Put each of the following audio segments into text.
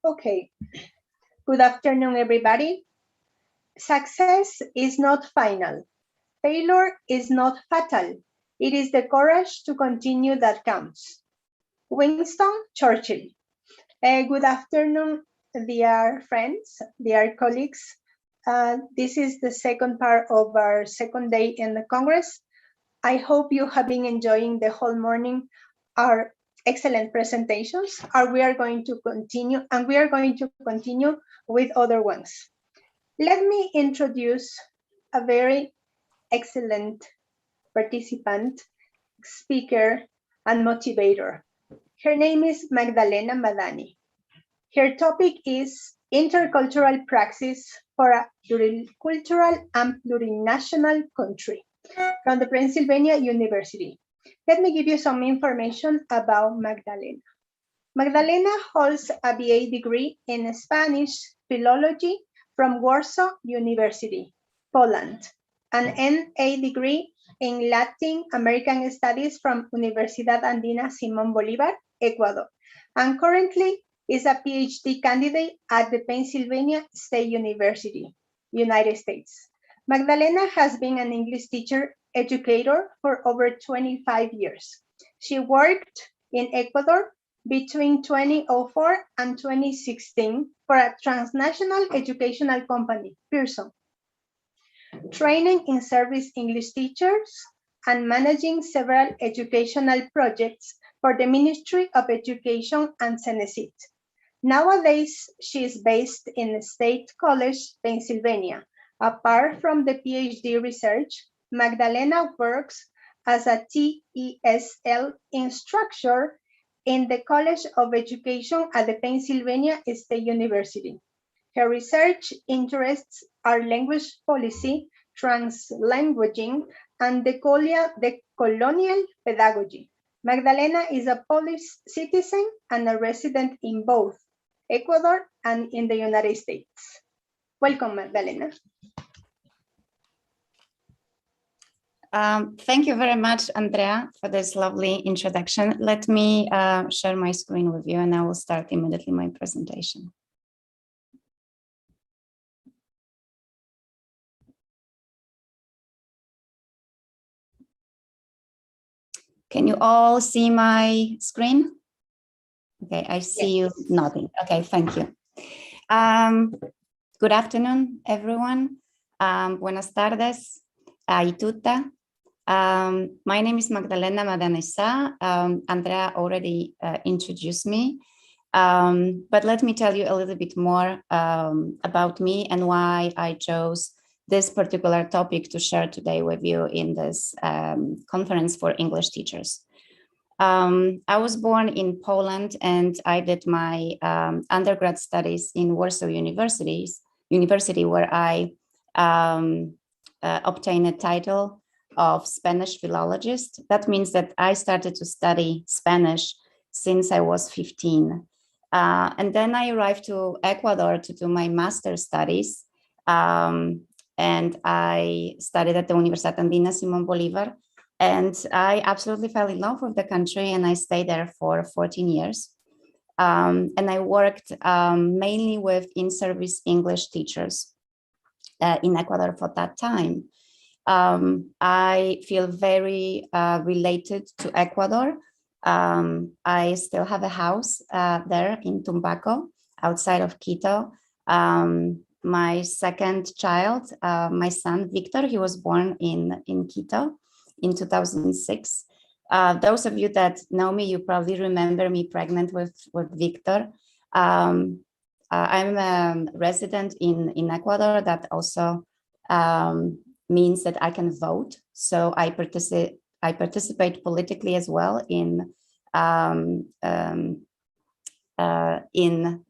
Okay, good afternoon, everybody. Success is not final. Failure is not fatal. It is the courage to continue that counts. Winston Churchill. Good afternoon, dear friends, dear colleagues. This is the second part of our second day in the Congress. I hope you have been enjoying the whole morning our excellent presentations. We are going to continue with other ones. Let me introduce a very excellent participant, speaker, and motivator. Her name is Magdalena Madani. Her topic is Intercultural Praxis for a Pluricultural and Plurinational Country from the Pennsylvania University. Let me give you some information about Magdalena. Magdalena holds a BA degree in Spanish Philology from Warsaw University, Poland, an MA degree in Latin American Studies from Universidad Andina Simón Bolívar, Ecuador, and currently is a PhD candidate at the Pennsylvania State University, United States. Magdalena has been an English teacher educator for over 25 years. She worked in Ecuador between 2004 and 2016 for a transnational educational company, Pearson, training in service English teachers and managing several educational projects for the Ministry of Education and Cenecit. Nowadays, she is based in State College, Pennsylvania. Apart from the PhD research, Magdalena works as a TESL instructor in the College of Education at the Pennsylvania State University. Her research interests are language policy, translanguaging, and the colonial pedagogy. Magdalena is a Polish citizen and a resident in both Ecuador and in the United States. Welcome, Magdalena. Thank you very much, Andrea, for this lovely introduction. Let me share my screen with you and I will start immediately my presentation. Can you all see my screen? Okay, I see you nodding. Okay, thank you. Good afternoon, everyone. Buenas tardes, Aituta. My name is Magdalena Madanesa. Andrea already introduced me, but let me tell you a little bit more about me and why I chose this particular topic to share today with you in this conference for English teachers. I was born in Poland and I did my undergrad studies in Warsaw University, where I obtained a title of Spanish philologist. That means that I started to study Spanish since I was 15. And then I arrived to Ecuador to do my master's studies. And I studied at the Universidad Andina Simón Bolívar. And I absolutely fell in love with the country and I stayed there for 14 years. And I worked mainly with in-service English teachers in Ecuador for that time. I feel very related to Ecuador. I still have a house there in Tumbaco, outside of Quito. My second child, my son, Victor, he was born in Quito in 2006. Those of you that know me, you probably remember me pregnant with Victor. I'm a resident in Ecuador. That also means that I can vote. So I participate politically as well in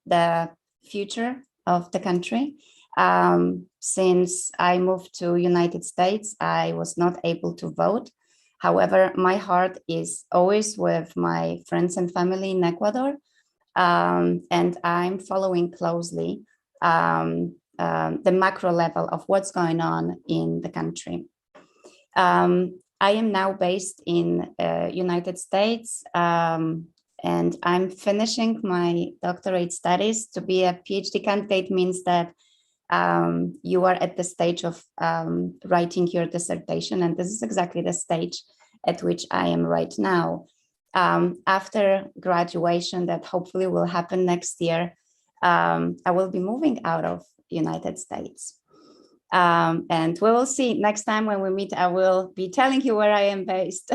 the future of the country. Since I moved to United States, I was not able to vote. However, my heart is always with my friends and family in Ecuador, and I'm following closely the macro level of what's going on in the country. I am now based in United States, and I'm finishing my doctorate studies. To be a PhD candidate means that you are at the stage of writing your dissertation, and this is exactly the stage at which I am right now. After graduation, that hopefully will happen next year, I will be moving out of United States. And we will see next time when we meet, I will be telling you where I am based.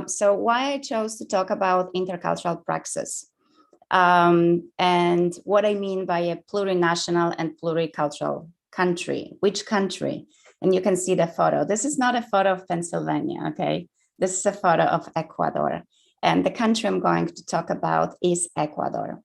So why I chose to talk about intercultural praxis, and what I mean by a plurinational and pluricultural country. Which country? And you can see the photo. This is not a photo of Pennsylvania, okay? This is a photo of Ecuador. And the country I'm going to talk about is Ecuador.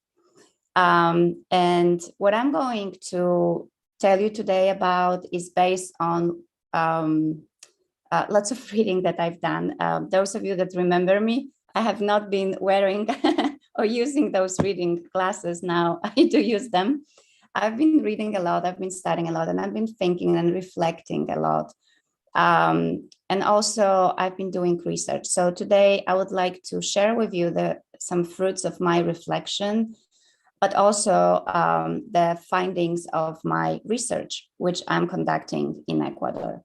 And what I'm going to tell you today about is based on lots of reading that I've done. Those of you that remember me, I have not been wearing or using those reading glasses now. I do use them. I've been reading a lot, I've been studying a lot, and I've been thinking and reflecting a lot. And also I've been doing research. So today I would like to share with you some fruits of my reflection, but also the findings of my research, which I'm conducting in Ecuador.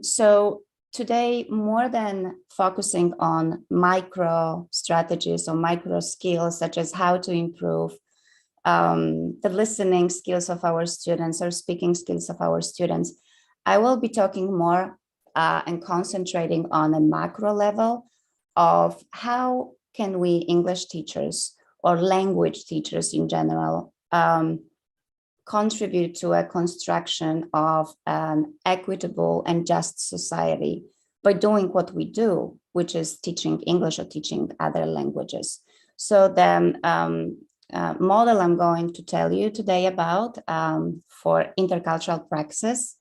So today, more than focusing on micro strategies or micro skills, such as how to improve the listening skills of our students or speaking skills of our students, I will be talking more and concentrating on a macro level of how can we English teachers or language teachers in general contribute to a construction of an equitable and just society by doing what we do, which is teaching English or teaching other languages. So the model I'm going to tell you today about for intercultural praxis,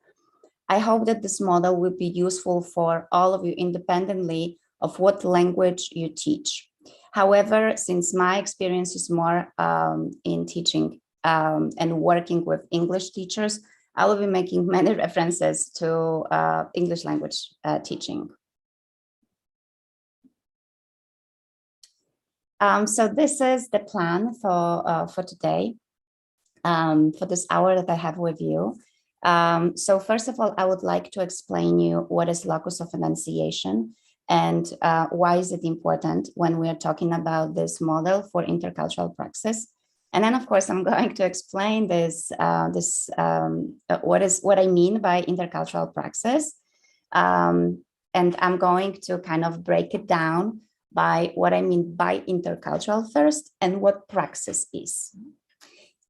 I hope that this model will be useful for all of you independently of what language you teach. However, since my experience is more in teaching and working with English teachers, I will be making many references to English language teaching. So this is the plan for today, for this hour that I have with you. So first of all, I would like to explain you what is Locus of Enunciation and why is it important when we are talking about this model for intercultural praxis. And then, of course, I'm going to explain what I mean by intercultural praxis. And I'm going to kind of break it down by what I mean by intercultural first and what praxis is.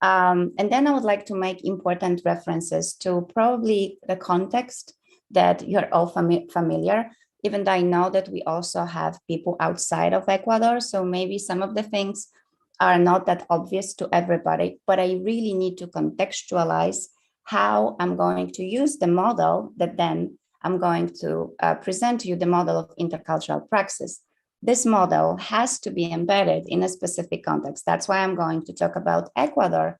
And then I would like to make important references to probably the context that you're all familiar, even though I know that we also have people outside of Ecuador. So maybe some of the things are not that obvious to everybody, but I really need to contextualize how I'm going to use the model that then I'm going to present to you, the model of intercultural praxis. This model has to be embedded in a specific context. That's why I'm going to talk about Ecuador,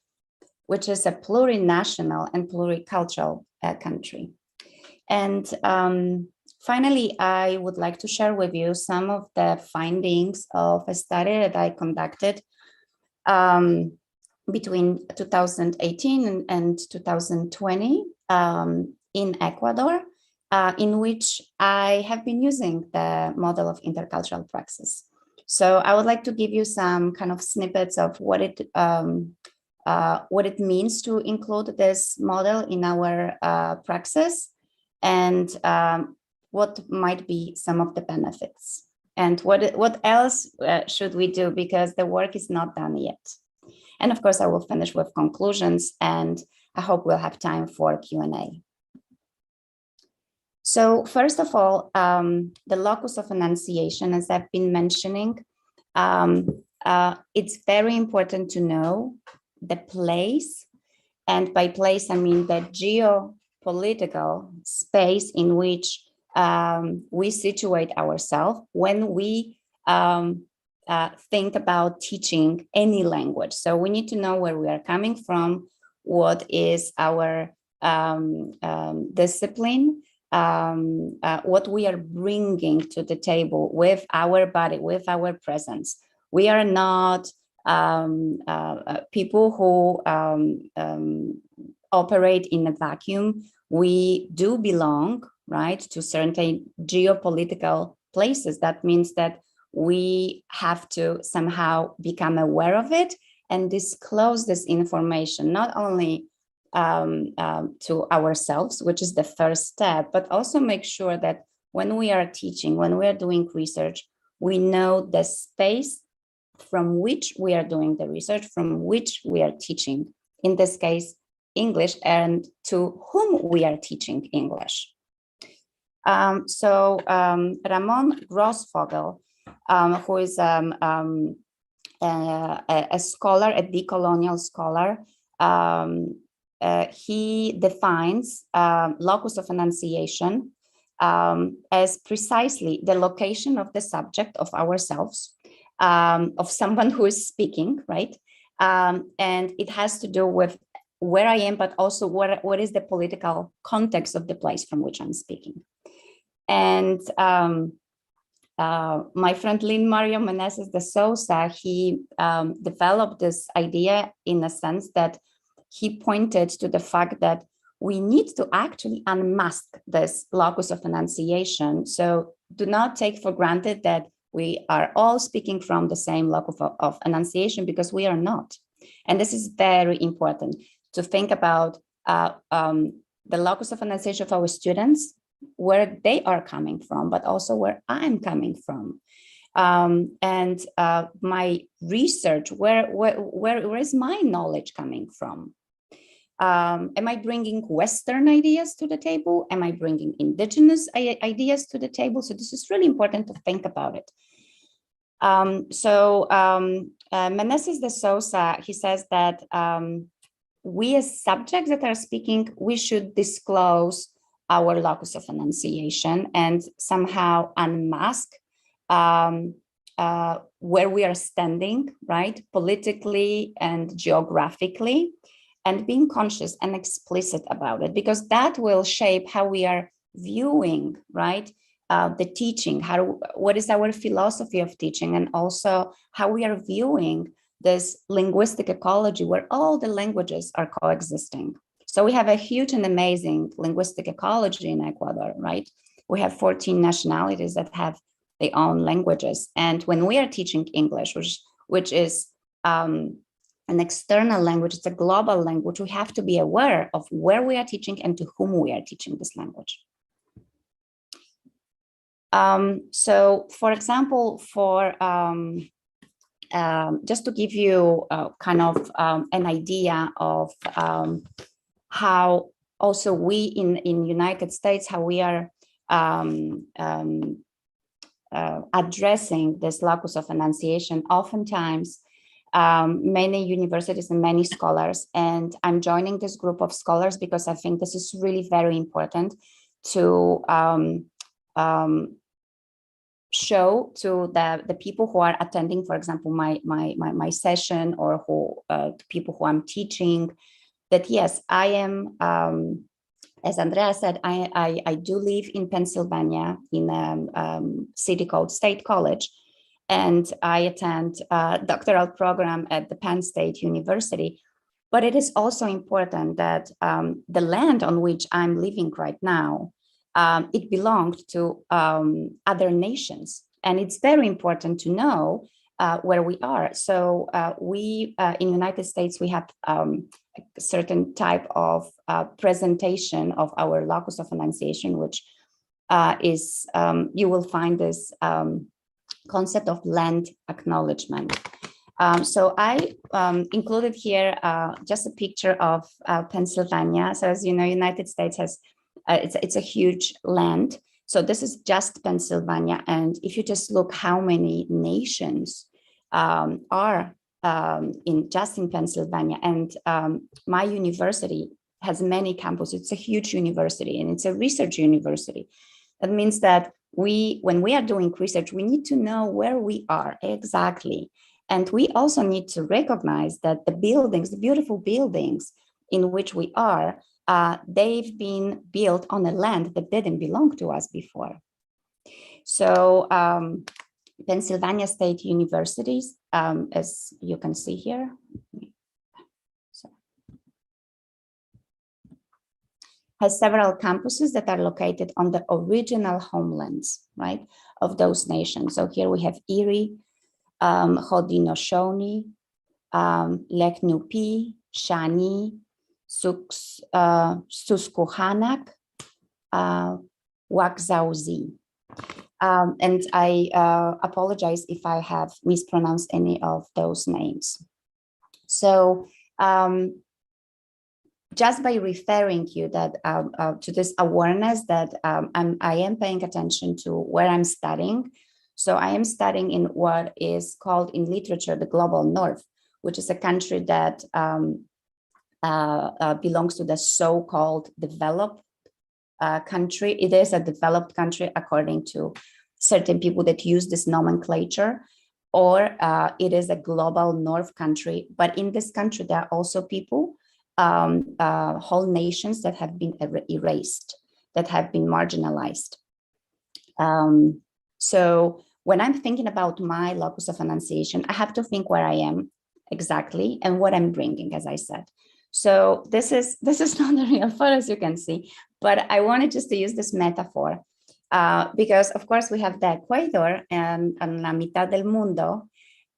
which is a plurinational and pluricultural country. And finally, I would like to share with you some of the findings of a study that I conducted between 2018 and 2020 in Ecuador, in which I have been using the model of intercultural praxis. So I would like to give you some kind of snippets of what it means to include this model in our praxis, and what might be some of the benefits, and what else should we do, because the work is not done yet. And of course, I will finish with conclusions, and I hope we'll have time for Q&A. So first of all, the locus of enunciation, as I've been mentioning, it's very important to know the place, and by place, I mean the geopolitical space in which we situate ourselves when we think about teaching any language. So we need to know where we are coming from, what is our discipline, what we are bringing to the table with our body, with our presence. We are not people who operate in a vacuum. We do belong, right, to certain geopolitical places. That means that we have to somehow become aware of it and disclose this information, not only to ourselves, which is the first step, but also make sure that when we are teaching, when we are doing research, we know the space from which we are doing the research, from which we are teaching, in this case, English, and to whom we are teaching English. Ramon Grossfogel, who is a scholar, a decolonial scholar, he defines locus of enunciation as precisely the location of the subject of ourselves, of someone who is speaking, right? And it has to do with where I am, but also what is the political context of the place from which I'm speaking. And my friend Lin-Mario Meneses de Sousa, he developed this idea in a sense that he pointed to the fact that we need to actually unmask this locus of enunciation. So do not take for granted that we are all speaking from the same locus of enunciation, because we are not. And this is very important to think about the locus of enunciation of our students, where they are coming from, but also where I'm coming from. And my research, where is my knowledge coming from? Am I bringing Western ideas to the table? Am I bringing indigenous ideas to the table? So this is really important to think about it. Meneses de Sousa, he says that we as subjects that are speaking, we should disclose our locus of enunciation and somehow unmask where we are standing, right, politically and geographically, and being conscious and explicit about it, because that will shape how we are viewing, right, the teaching, what is our philosophy of teaching, and also how we are viewing this linguistic ecology where all the languages are coexisting. So we have a huge and amazing linguistic ecology in Ecuador, right? We have 14 nationalities that have their own languages. And when we are teaching English, which is an external language, it's a global language, we have to be aware of where we are teaching and to whom we are teaching this language. So for example, just to give you kind of an idea of how also we in United States, how we are addressing this locus of enunciation, oftentimes many universities and many scholars, and I'm joining this group of scholars because I think this is really very important to show to the people who are attending, for example, my session, or who people who I'm teaching, that yes, I am, as Andrea said, I do live in Pennsylvania in a city called State College, and I attend a doctoral program at the Penn State University. But it is also important that the land on which I'm living right now, it belonged to other nations. And it's very important to know where we are. So we, in the United States, we have a certain type of presentation of our locus of enunciation, which is, you will find this concept of land acknowledgement. So I included here just a picture of Pennsylvania. So as you know, United States has, it's a huge land. So this is just Pennsylvania. And if you just look how many nations are just in Pennsylvania, and my university has many campuses. It's a huge university, and it's a research university. That means that when we are doing research, we need to know where we are exactly. And we also need to recognize that the buildings, the beautiful buildings in which we are they've been built on a land that didn't belong to us before. So Pennsylvania State Universities, as you can see here, has several campuses that are located on the original homelands, right, of those nations. So here we have Erie, Haudenosaunee, Lake Nupi, Shawnee, Susquehannock, Waxahachie. And I apologize if I have mispronounced any of those names. So just by referring you that to this awareness that I am paying attention to where I'm studying. So I am studying in what is called in literature the global north, which is a country that belongs to the so-called developed country. It is a developed country according to certain people that use this nomenclature, or it is a global north country. But in this country, there are also people, whole nations that have been erased, that have been marginalized. So when I'm thinking about my locus of enunciation, I have to think where I am exactly and what I'm bringing, as I said. So this is not a real photo, as you can see, but I wanted just to use this metaphor because, of course, we have the equator and la mitad del mundo.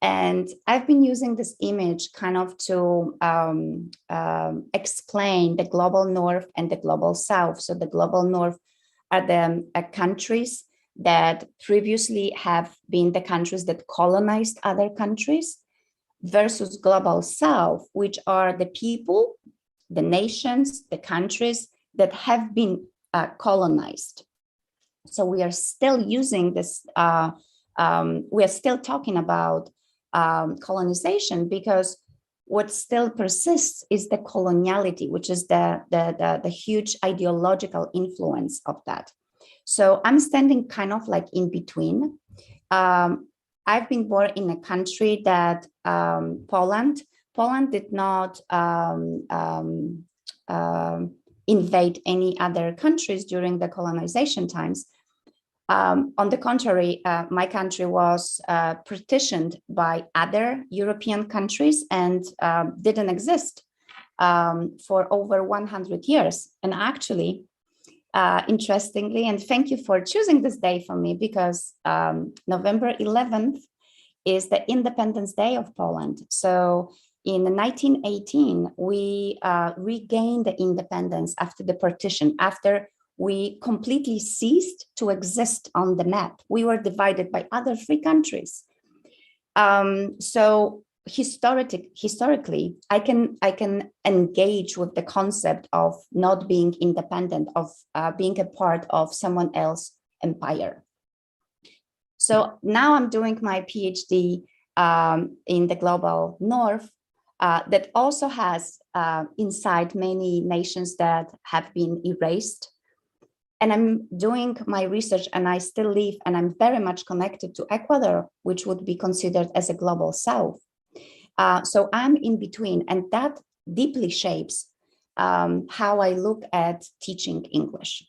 And I've been using this image kind of to explain the global north and the global south. So the global north are the countries that previously have been the countries that colonized other countries, versus global south, which are the people, the nations, the countries that have been colonized. So we are still using this, we are still talking about colonization, because what still persists is the coloniality, which is the huge ideological influence of that. So I'm standing kind of like in between. I've been born in a country that Poland did not invade any other countries during the colonization times. On the contrary, my country was partitioned by other European countries and didn't exist for over 100 years. And actually, interestingly, and thank you for choosing this day for me, because November 11th is the Independence Day of Poland. So in 1918, we regained the independence after the partition, after we completely ceased to exist on the map. We were divided by other three countries. So historically, I can engage with the concept of not being independent, of being a part of someone else's empire. So now I'm doing my PhD in the global north that also has inside many nations that have been erased. And I'm doing my research, and I still live, and I'm very much connected to Ecuador, which would be considered as a global south. So I'm in between, and that deeply shapes how I look at teaching English.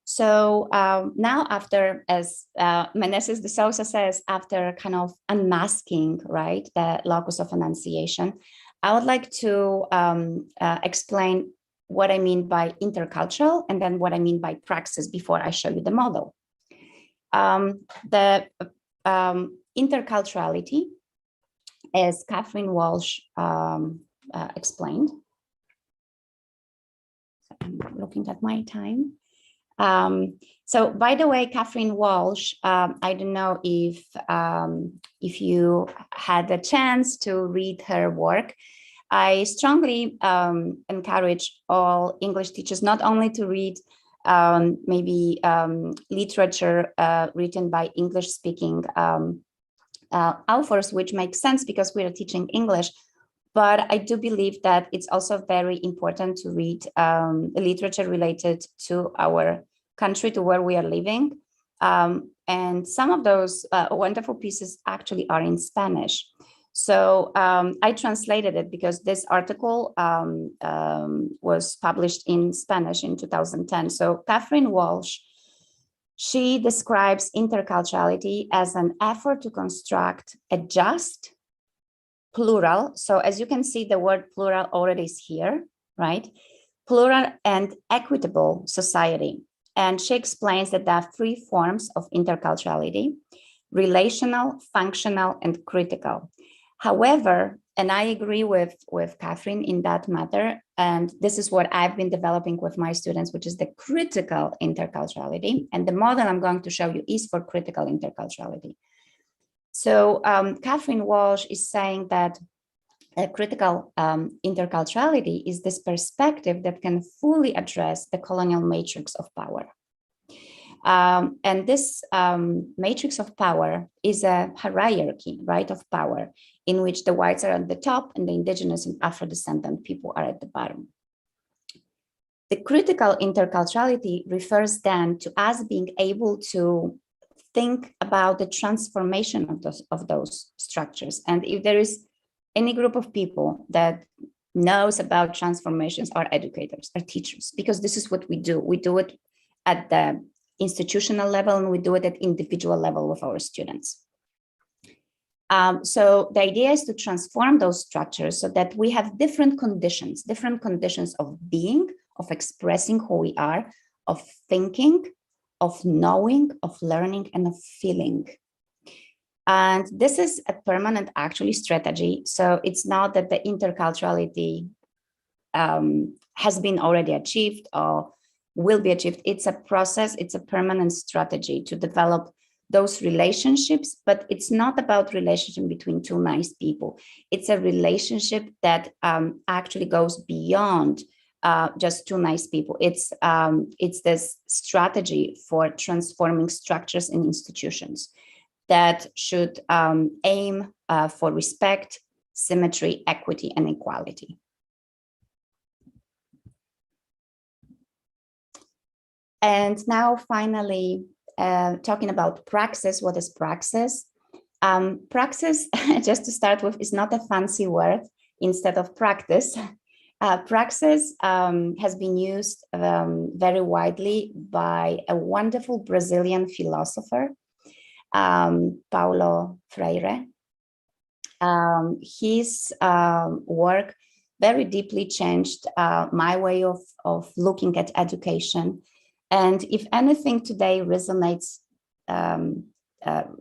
So now, after, as Meneses de Sousa says, after kind of unmasking, right, the locus of enunciation, I would like to explain what I mean by intercultural, and then what I mean by praxis before I show you the model. The interculturality, as Catherine Walsh explained. So I'm looking at my time. So by the way, Catherine Walsh, I don't know if you had the chance to read her work. I strongly encourage all English teachers not only to read maybe literature written by English-speaking authors, which makes sense because we are teaching English, but I do believe that it's also very important to read literature related to our country, to where we are living. And some of those wonderful pieces actually are in Spanish. So I translated it because this article was published in Spanish in 2010. So Catherine Walsh, she describes interculturality as an effort to construct a just, plural. So as you can see, the word plural already is here, right? Plural and equitable society. And she explains that there are three forms of interculturality: relational, functional, and critical. However, and I agree with Catherine in that matter, and this is what I've been developing with my students, which is the critical interculturality. And the model I'm going to show you is for critical interculturality. So Catherine Walsh is saying that a critical interculturality is this perspective that can fully address the colonial matrix of power. And this matrix of power is a hierarchy, right, of power, in which the whites are at the top and the indigenous and Afro-descendant people are at the bottom. The critical interculturality refers then to us being able to think about the transformation of those structures. And if there is any group of people that knows about transformations, are educators, are teachers, because this is what we do. We do it at the institutional level and we do it at individual level with our students. So the idea is to transform those structures so that we have different conditions of being, of expressing who we are, of thinking, of knowing, of learning, and of feeling. And this is a permanent, actually, strategy. So it's not that the interculturality has been already achieved or will be achieved. It's a process, it's a permanent strategy to develop those relationships, but it's not about relationship between two nice people. It's a relationship that actually goes beyond just two nice people. It's this strategy for transforming structures and institutions that should aim for respect, symmetry, equity, and equality. And now finally, talking about praxis, what is praxis? Praxis, just to start with, is not a fancy word instead of practice. Praxis has been used very widely by a wonderful Brazilian philosopher, Paulo Freire. His work very deeply changed my way of looking at education. And if anything today resonates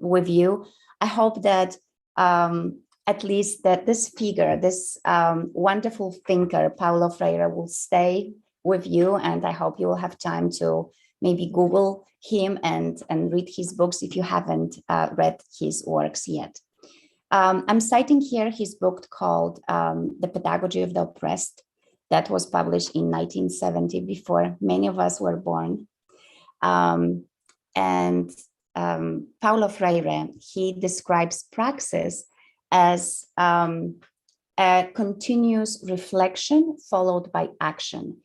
with you, I hope that at least that this figure, this wonderful thinker, Paulo Freire, will stay with you. And I hope you will have time to maybe Google him and read his books if you haven't read his works yet. I'm citing here his book called The Pedagogy of the Oppressed, that was published in 1970, before many of us were born. Paulo Freire, he describes praxis as a continuous reflection followed by action.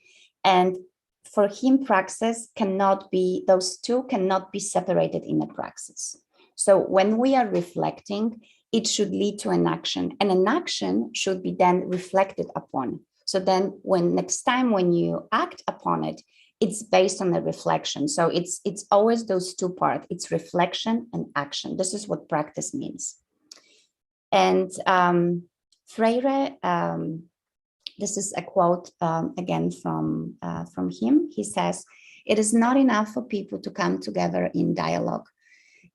And for him, praxis cannot be, those two cannot be separated in a praxis. So when we are reflecting, it should lead to an action, and an action should be then reflected upon. So then next time when you act upon it, it's based on a reflection. So it's always those two parts, it's reflection and action. This is what practice means. And Freire, this is a quote again from him. He says, "It is not enough for people to come together in dialogue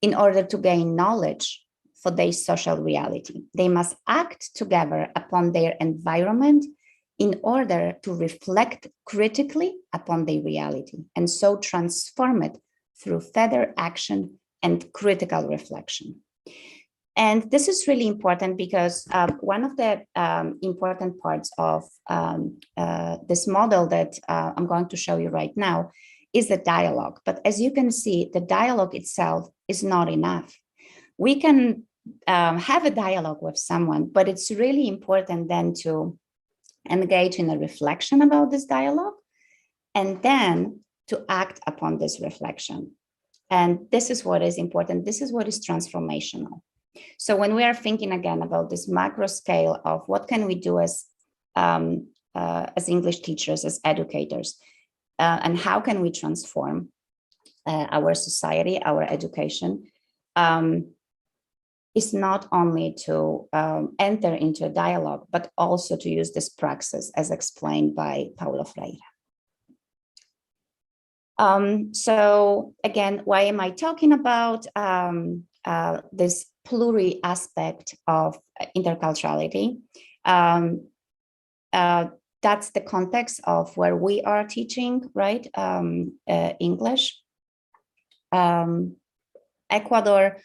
in order to gain knowledge for their social reality. They must act together upon their environment in order to reflect critically upon their reality, and so transform it through further action and critical reflection." And this is really important because one of the important parts of this model that I'm going to show you right now is the dialogue. But as you can see, the dialogue itself is not enough. We can have a dialogue with someone, but it's really important then to engage in a reflection about this dialogue and then to act upon this reflection. And this is what is important. This is what is transformational. So when we are thinking again about this macro scale of what can we do as English teachers, as educators, and how can we transform our society, our education, is not only to enter into a dialogue, but also to use this praxis as explained by Paulo Freire. So again, why am I talking about this pluri aspect of interculturality? That's the context of where we are teaching, right? English. Ecuador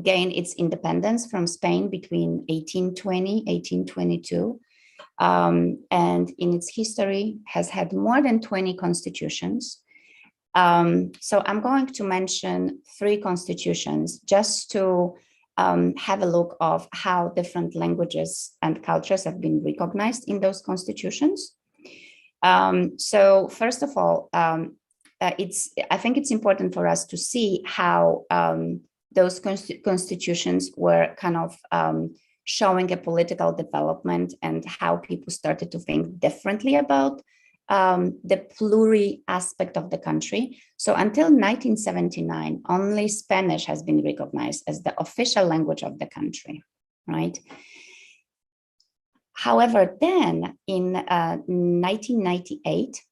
gained its independence from Spain between 1820, 1822. And in its history has had more than 20 constitutions. So I'm going to mention 3 constitutions just to have a look of how different languages and cultures have been recognized in those constitutions. So first of all, I think it's important for us to see how those constitutions were kind of showing a political development and how people started to think differently about the pluri aspect of the country. So until 1979, only Spanish has been recognized as the official language of the country, right? However, then in 1998,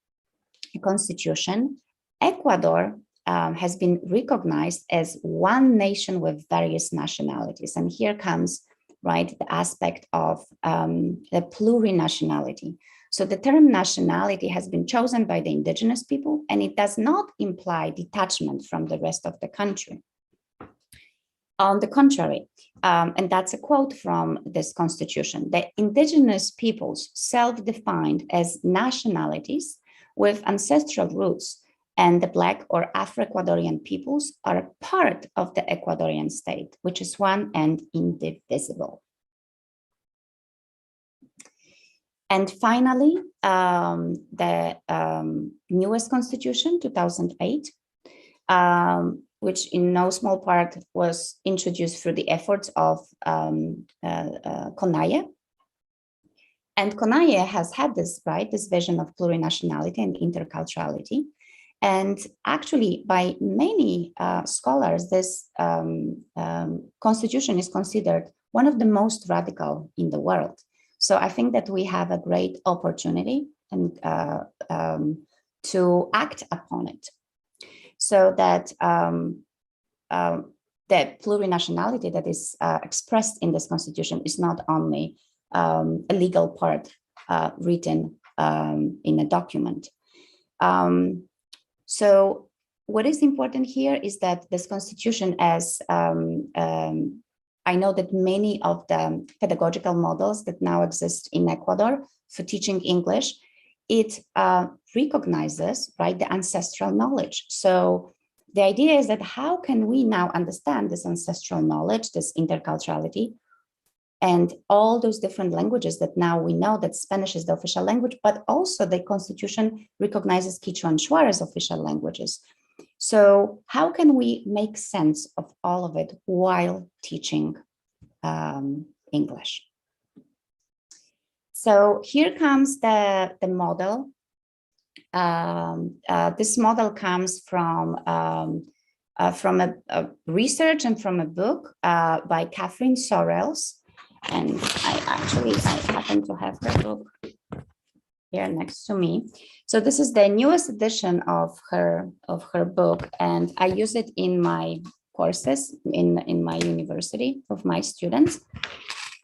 a constitution, Ecuador has been recognized as one nation with various nationalities. And here comes, right, the aspect of the plurinationality. So the term nationality has been chosen by the indigenous people, and it does not imply detachment from the rest of the country. On the contrary, and that's a quote from this constitution, the indigenous peoples self-defined as nationalities with ancestral roots, and the Black or Afro-Ecuadorian peoples are a part of the Ecuadorian state, which is one and indivisible. And finally, the newest constitution, 2008, which in no small part was introduced through the efforts of CONAIE. And CONAIE has had this, right, this vision of plurinationality and interculturality. And actually, by many scholars, this constitution is considered one of the most radical in the world. So I think that we have a great opportunity and to act upon it, so that the plurinationality that is expressed in this constitution is not only a legal part written in a document. So what is important here is that this constitution, as I know that many of the pedagogical models that now exist in Ecuador for teaching English, it recognizes, right, the ancestral knowledge. So the idea is that how can we now understand this ancestral knowledge, this interculturality, and all those different languages that now we know that Spanish is the official language, but also the constitution recognizes Quechua and Shuar as official languages. So how can we make sense of all of it while teaching English? So here comes the model. This model comes from a research and from a book by Catherine Sorrells. And I happen to have her book here next to me. So this is the newest edition of her book, and I use it in my courses in my university of my students.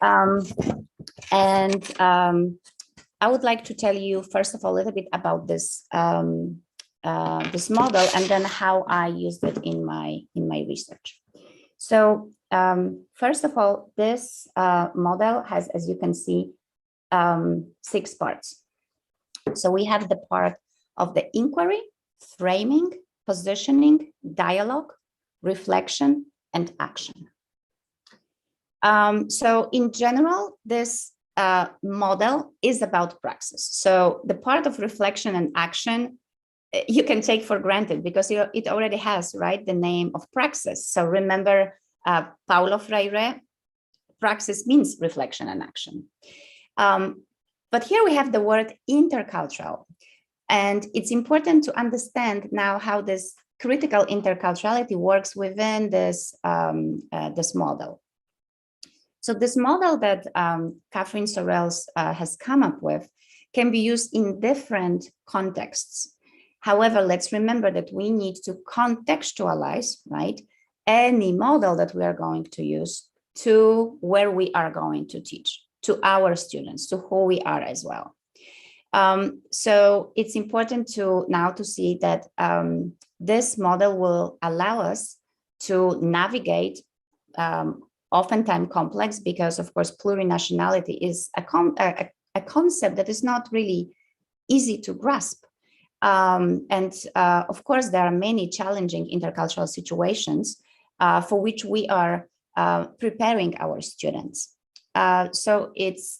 I would like to tell you first of all a little bit about this this model, and then how I used it in my research. So first of all, this model has, as you can see, 6 parts. So we have the part of the inquiry, framing, positioning, dialogue, reflection, and action. So in general, this model is about praxis. So the part of reflection and action, you can take for granted because it already has, right, the name of praxis. So remember Paulo Freire, praxis means reflection and action. But here we have the word intercultural. And it's important to understand now how this critical interculturality works within this, this model. So this model that Catherine Sorrells has come up with can be used in different contexts. However, let's remember that we need to contextualize, right, any model that we are going to use to where we are going to teach, to our students, to who we are as well. So it's important to now to see that this model will allow us to navigate oftentimes complex, because of course plurinationality is a concept that is not really easy to grasp. Of course, there are many challenging intercultural situations for which we are preparing our students. So it's,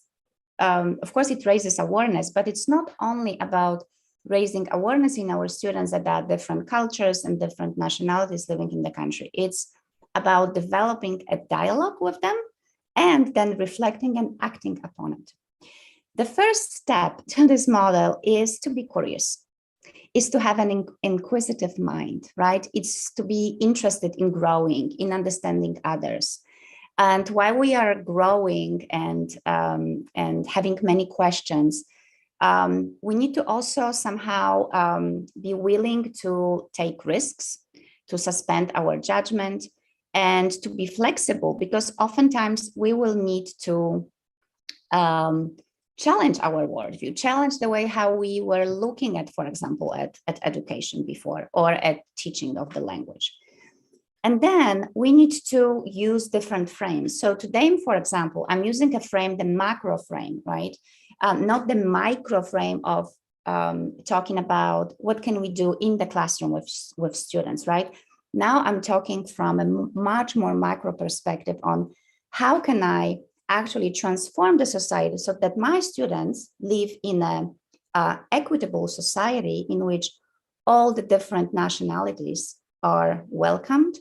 of course, it raises awareness, but it's not only about raising awareness in our students that there are different cultures and different nationalities living in the country. It's about developing a dialogue with them and then reflecting and acting upon it. The first step to this model is to be curious, is to have an inquisitive mind, right? It's to be interested in growing, in understanding others. And while we are growing and having many questions, we need to also somehow be willing to take risks, to suspend our judgment, and to be flexible, because oftentimes we will need to challenge our worldview, challenge the way how we were looking at, for example, at education before, or at teaching of the language. And then we need to use different frames. So today, for example, I'm using a frame, the macro frame, right? Not the micro frame of talking about what can we do in the classroom with students, right? Now I'm talking from a much more macro perspective on how can I actually transform the society so that my students live in an equitable society in which all the different nationalities are welcomed.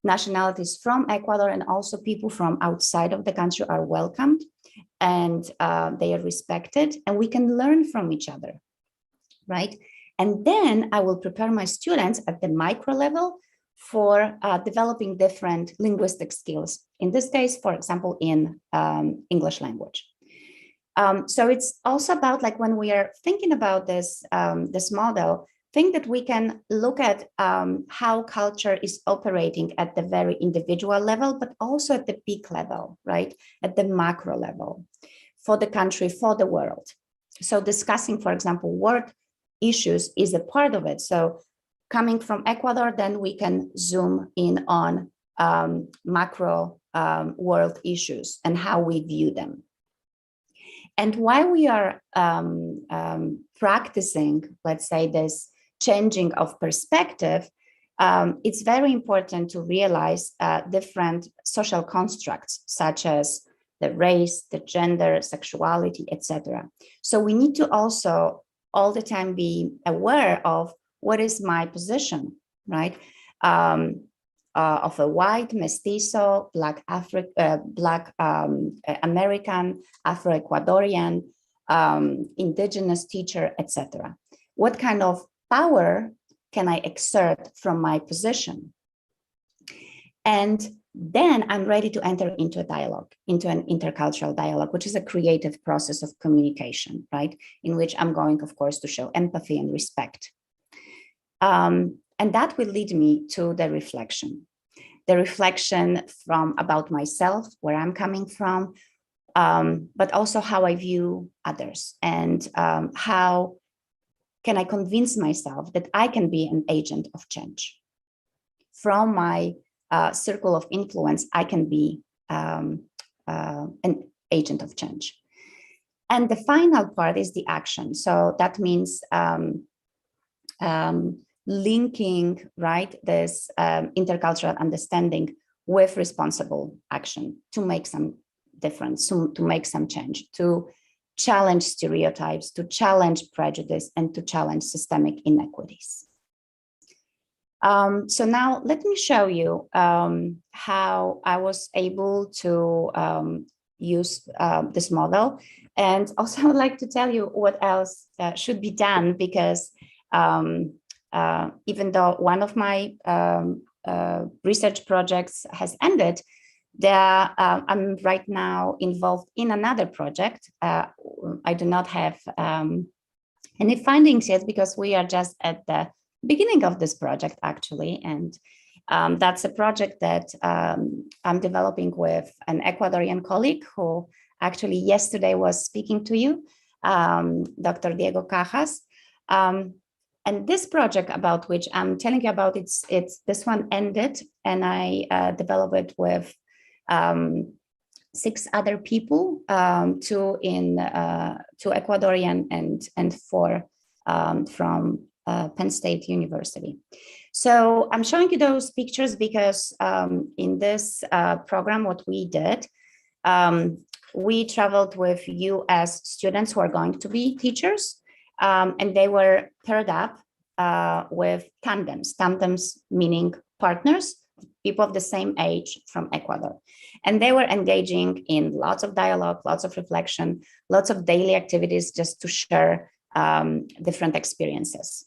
Nationalities from Ecuador and also people from outside of the country are welcomed, and they are respected, and we can learn from each other, right? And then I will prepare my students at the micro level for developing different linguistic skills. In this case, for example, in English language. So it's also about, like, when we are thinking about this, this model, think that we can look at how culture is operating at the very individual level, but also at the big level, right? At the macro level, for the country, for the world. So discussing, for example, word issues is a part of it. So coming from Ecuador, then we can zoom in on macro world issues and how we view them. And while we are practicing, let's say, this changing of perspective, it's very important to realize different social constructs, such as the race, the gender, sexuality, etc. So we need to also all the time be aware of what is my position, right? Of a white, mestizo, Black American, Afro-Ecuadorian, indigenous teacher, etc. What kind of power can I exert from my position? And then I'm ready to enter into a dialogue, into an intercultural dialogue, which is a creative process of communication, right? In which I'm going, of course, to show empathy and respect. And that will lead me to the reflection from about myself, where I'm coming from, but also how I view others, and how can I convince myself that I can be an agent of change. From my circle of influence, I can be an agent of change. And the final part is the action. So that means linking, right, this intercultural understanding with responsible action to make some difference, to make some change, to challenge stereotypes, to challenge prejudice, and to challenge systemic inequities. So now let me show you how I was able to use this model. And also I would like to tell you what else should be done, because even though one of my research projects has ended, I'm right now involved in another project. I do not have any findings yet, because we are just at the beginning of this project, actually. And that's a project that I'm developing with an Ecuadorian colleague who actually yesterday was speaking to you, Dr. Diego Cajas. And this project about which I'm telling you about, it's this one ended, and I developed it with 6 other people, 2 Ecuadorian and 4 from Penn State University. So I'm showing you those pictures because in this program, what we did, we traveled with US students who are going to be teachers, and they were paired up with tandems meaning partners, people of the same age from Ecuador. And they were engaging in lots of dialogue, lots of reflection, lots of daily activities just to share different experiences.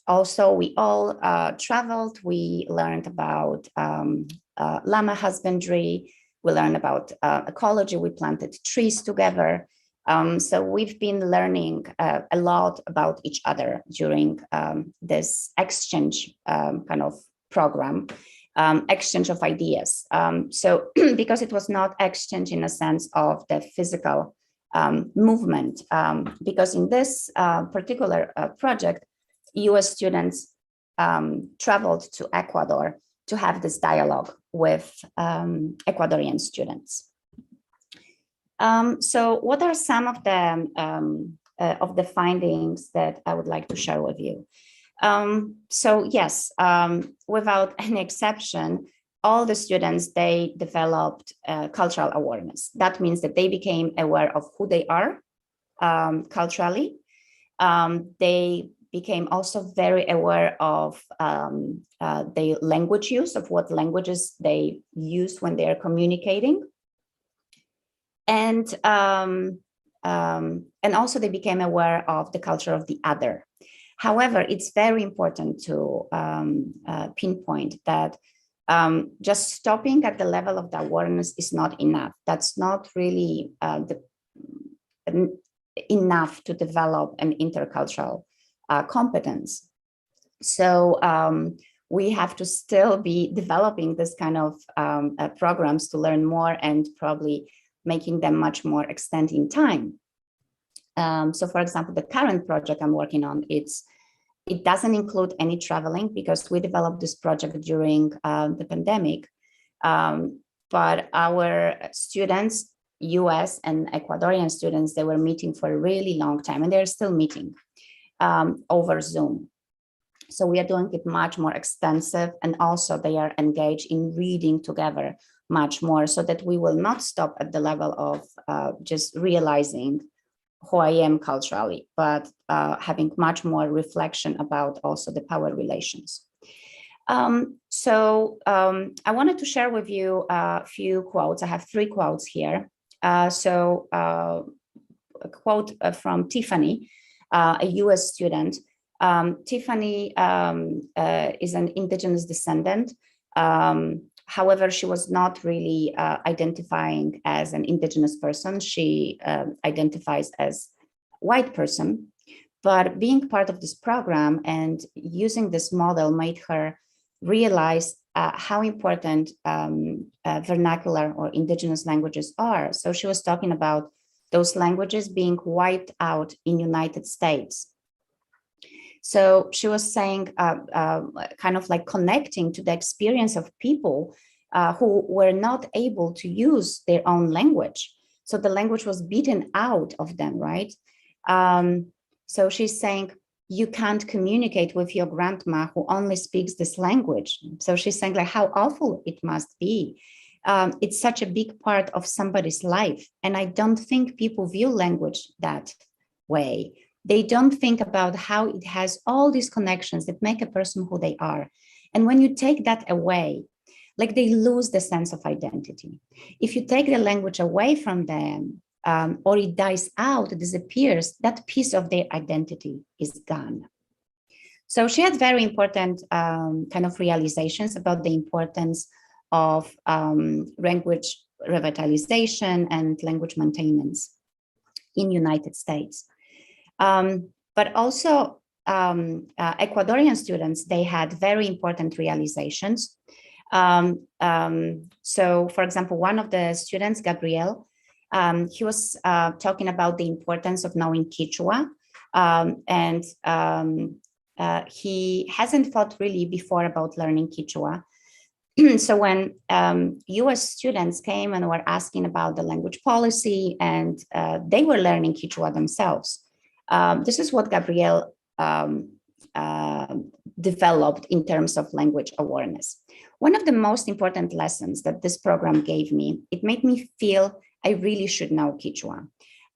Also, we all traveled. We learned about llama husbandry. We learned about ecology. We planted trees together. So we've been learning a lot about each other during this exchange kind of program, exchange of ideas. So because it was not exchange in a sense of the physical movement, because in this particular project, US students traveled to Ecuador to have this dialogue with Ecuadorian students. So what are some of the findings that I would like to share with you? So yes, without any exception, all the students, they developed cultural awareness. That means that they became aware of who they are culturally. They became also very aware of their language use, of what languages they use when they are communicating. And also they became aware of the culture of the other. However, it's very important to pinpoint that just stopping at the level of the awareness is not enough. That's not really enough to develop an intercultural competence. So we have to still be developing this kind of programs to learn more, and probably making them much more extended in time. So for example, the current project I'm working on, it doesn't include any traveling, because we developed this project during the pandemic. But our students, US and Ecuadorian students, they were meeting for a really long time, and they're still meeting over Zoom. So we are doing it much more extensive, and also they are engaged in reading together much more, so that we will not stop at the level of just realizing who I am culturally, but having much more reflection about also the power relations. So I wanted to share with you a few quotes. I have 3 quotes here. So a quote from Tiffany, a US student. Tiffany is an indigenous descendant. However, she was not really identifying as an indigenous person. She identifies as white person, but being part of this program and using this model made her realize how important vernacular or indigenous languages are. So she was talking about those languages being wiped out in United States. So she was saying, kind of like connecting to the experience of people who were not able to use their own language. So the language was beaten out of them, right? So she's saying, you can't communicate with your grandma who only speaks this language. So she's saying, like, how awful it must be. It's such a big part of somebody's life. And I don't think people view language that way. They don't think about how it has all these connections that make a person who they are. And when you take that away, like they lose the sense of identity. If you take the language away from them, or it dies out, it disappears, that piece of their identity is gone. So she had very important kind of realizations about the importance of language revitalization and language maintenance in United States. But also Ecuadorian students, they had very important realizations. So for example, one of the students, Gabriel, he was talking about the importance of knowing Quechua, and he hasn't thought really before about learning Quechua. So when US students came and were asking about the language policy, and they were learning Quechua themselves, this is what Gabriel developed in terms of language awareness. One of the most important lessons that this program gave me, it made me feel I really should know Quechua.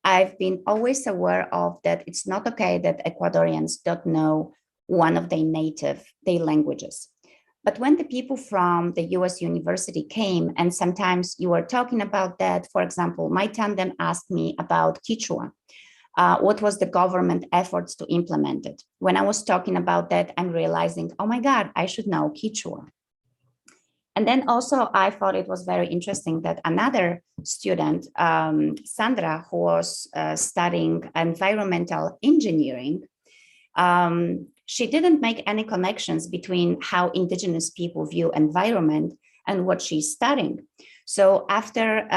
I've been always aware of that it's not okay that Ecuadorians don't know one of their languages. But when the people from the US university came, and sometimes you were talking about that, for example, my tandem asked me about Quechua. What was the government efforts to implement it? When I was talking about that, I'm realizing, oh my God, I should know Quechua. And then also I thought it was very interesting that another student, Sandra, who was studying environmental engineering, she didn't make any connections between how indigenous people view environment and what she's studying. So after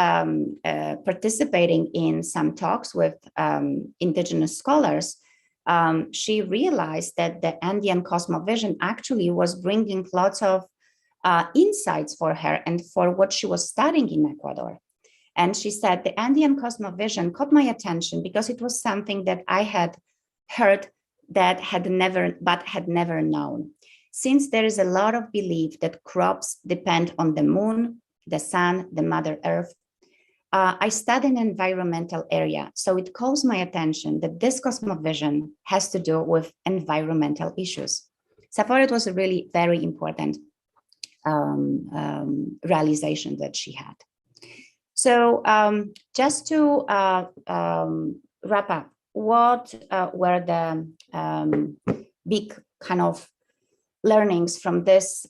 participating in some talks with indigenous scholars, she realized that the Andean cosmovision actually was bringing lots of insights for her and for what she was studying in Ecuador. And she said, the Andean cosmovision caught my attention because it was something that I had heard that had never known. Since there is a lot of belief that crops depend on the moon, the sun, the Mother Earth, I study an environmental area. So it calls my attention that this cosmovision has to do with environmental issues. So I thought it was a really very important realization that she had. So just to wrap up, what were the big kind of learnings from this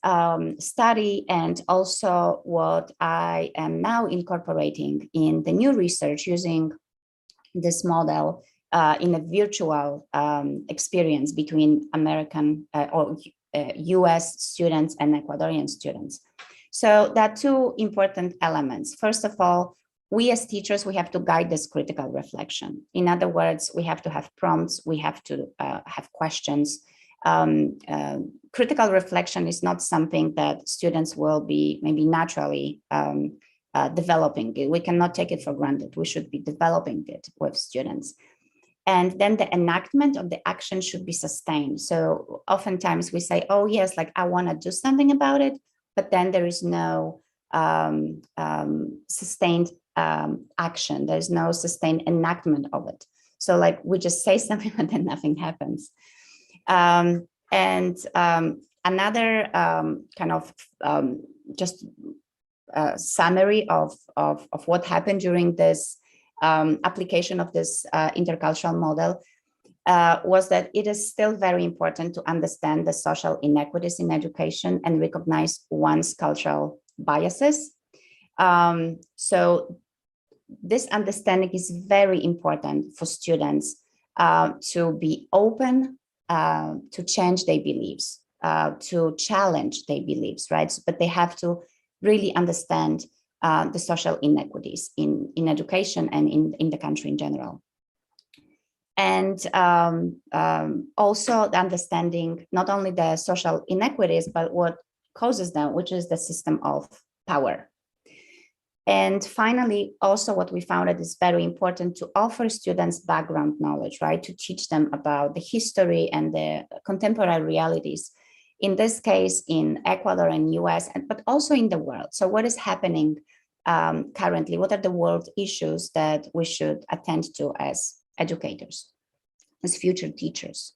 study, and also what I am now incorporating in the new research using this model in a virtual experience between American or US students and Ecuadorian students. So there are two important elements. First of all, we as teachers, we have to guide this critical reflection. In other words, we have to have prompts, we have to have questions. Critical reflection is not something that students will be maybe naturally developing. We cannot take it for granted. We should be developing it with students. And then the enactment of the action should be sustained. So oftentimes we say, oh yes, like I want to do something about it, but then there is no sustained action. There's no sustained enactment of it. So like we just say something and then nothing happens. Another kind of just summary of what happened during this application of this intercultural model was that it is still very important to understand the social inequities in education and recognize one's cultural biases. So this understanding is very important for students to be open to change their beliefs, to challenge their beliefs, right? But they have to really understand the social inequities in education and in the country in general. And also the understanding not only the social inequities, but what causes them, which is the system of power. And finally, also what we found it is very important to offer students background knowledge, right? To teach them about the history and the contemporary realities. In this case, in Ecuador and US, but also in the world. So what is happening currently? What are the world issues that we should attend to as educators? as future teachers.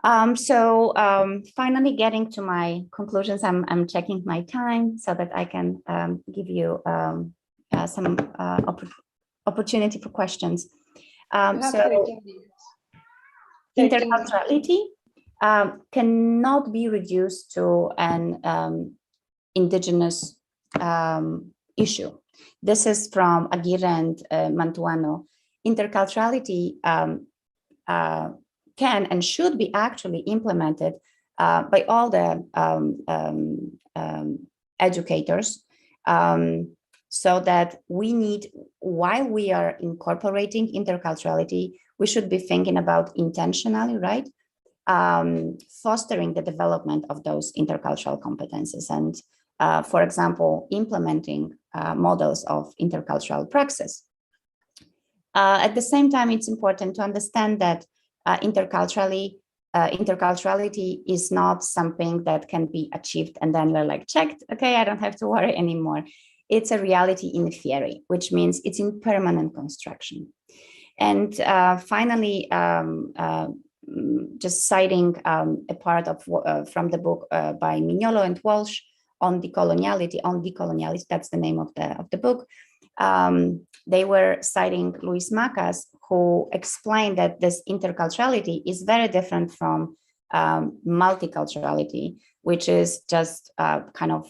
Finally getting to my conclusions, I'm checking my time so that I can give you some opportunity for questions. Interculturality cannot be reduced to an indigenous issue. This is from Aguirre and Mantuano. Interculturality can and should be actually implemented by all the educators, so that we need, while we are incorporating interculturality, we should be thinking about intentionally, right? Fostering the development of those intercultural competences and, for example, implementing models of intercultural praxis. At the same time, it's important to understand that interculturality is not something that can be achieved and then we're like, checked, okay, I don't have to worry anymore. It's a reality in theory, which means it's in permanent construction. And finally, just citing a part of from the book by Mignolo and Walsh on decoloniality, that's the name of the book. They were citing Luis Macas, who explained that this interculturality is very different from multiculturality, which is just kind of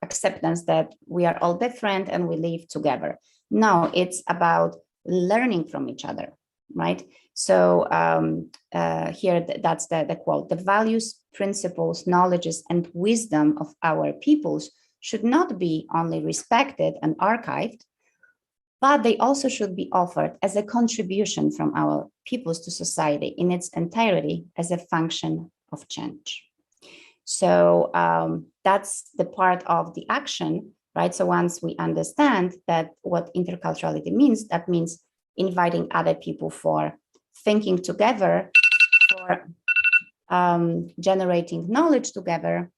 acceptance that we are all different and we live together. No, it's about learning from each other, right? So here, that's the quote: the values, principles, knowledges, and wisdom of our peoples should not be only respected and archived, but they also should be offered as a contribution from our peoples to society in its entirety as a function of change. So that's the part of the action, right? So once we understand that what interculturality means, that means inviting other people for thinking together, for generating knowledge together,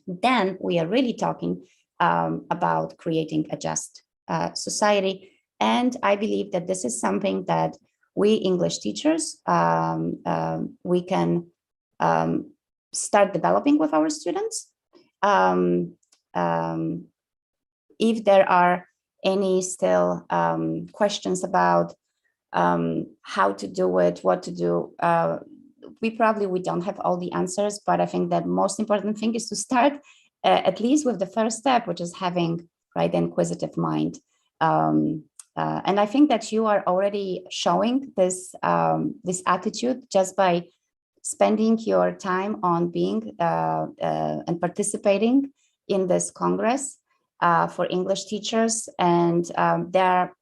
then we are really talking about creating a just society. And I believe that this is something that we English teachers, we can start developing with our students. If there are any still questions about how to do it, what to do, we don't have all the answers, but I think that most important thing is to start at least with the first step, which is having, right, the inquisitive mind. And I think that you are already showing this this attitude just by spending your time on being and participating in this Congress for English teachers. And there are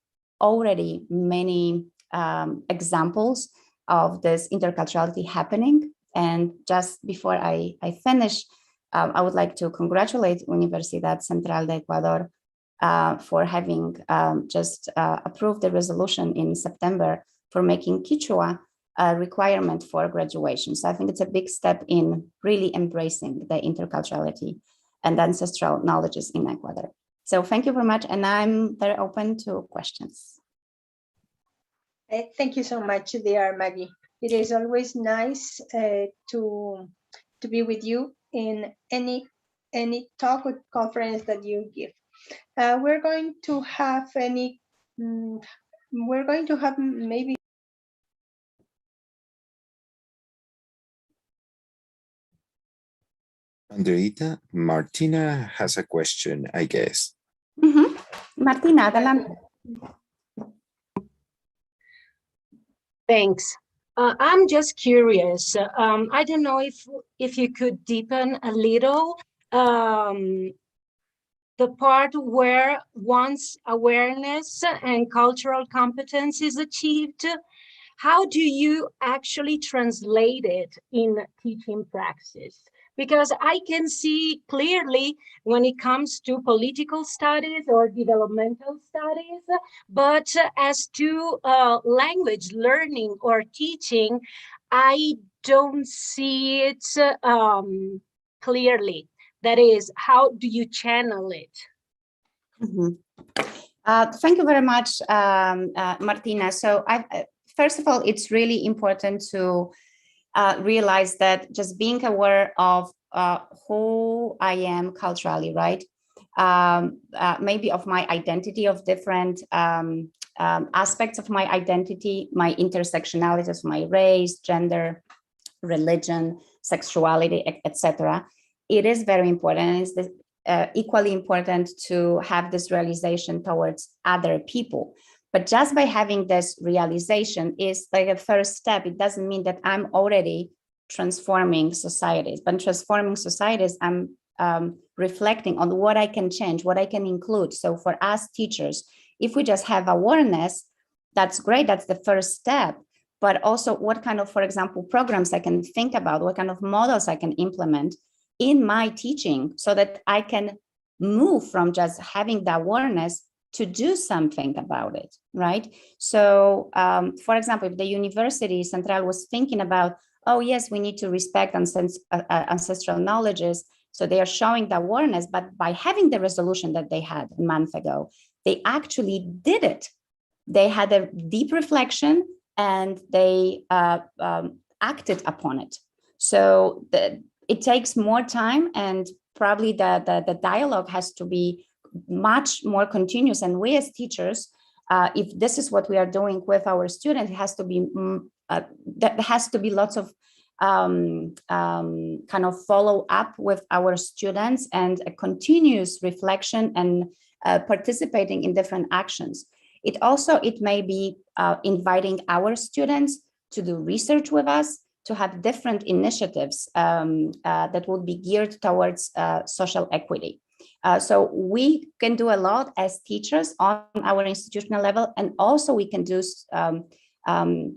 already many examples of this interculturality happening. And just before I finish, I would like to congratulate Universidad Central de Ecuador for having just approved the resolution in September for making Quechua a requirement for graduation. So I think it's a big step in really embracing the interculturality and ancestral knowledges in Ecuador. So thank you very much, and I'm very open to questions. Thank you so much, dear Maggie. It is always nice to be with you in any talk or conference that you give. We're going to have maybe. Andreita, Martina has a question, I guess. Martina, adelante. Thanks. I'm just curious. I don't know if you could deepen a little the part where once awareness and cultural competence is achieved, how do you actually translate it in teaching praxis? Because I can see clearly when it comes to political studies or developmental studies, but as to language learning or teaching, I don't see it clearly. That is, how do you channel it? Thank you very much, Martina. So first of all, it's really important to realize that just being aware of who I am culturally, right? Maybe of my identity, of different aspects of my identity, my intersectionality of my race, gender, religion, sexuality, etc. It is very important, and it's equally important to have this realization towards other people. But just by having this realization is like a first step. It doesn't mean that I'm already transforming societies, but transforming societies, I'm reflecting on what I can change, what I can include. So for us teachers, if we just have awareness, that's great, that's the first step. But also what kind of, for example, programs I can think about, what kind of models I can implement in my teaching so that I can move from just having the awareness to do something about it, right? So, for example, if the University Central was thinking about, oh yes, we need to respect ancestral knowledges, so they are showing the awareness, but by having the resolution that they had a month ago, they actually did it. They had a deep reflection and they acted upon it. So it takes more time, and probably the dialogue has to be much more continuous. And we as teachers, if this is what we are doing with our students, it has to be there has to be lots of kind of follow up with our students and a continuous reflection and participating in different actions. It may be inviting our students to do research with us, to have different initiatives that would be geared towards social equity. So we can do a lot as teachers on our institutional level, and also we can do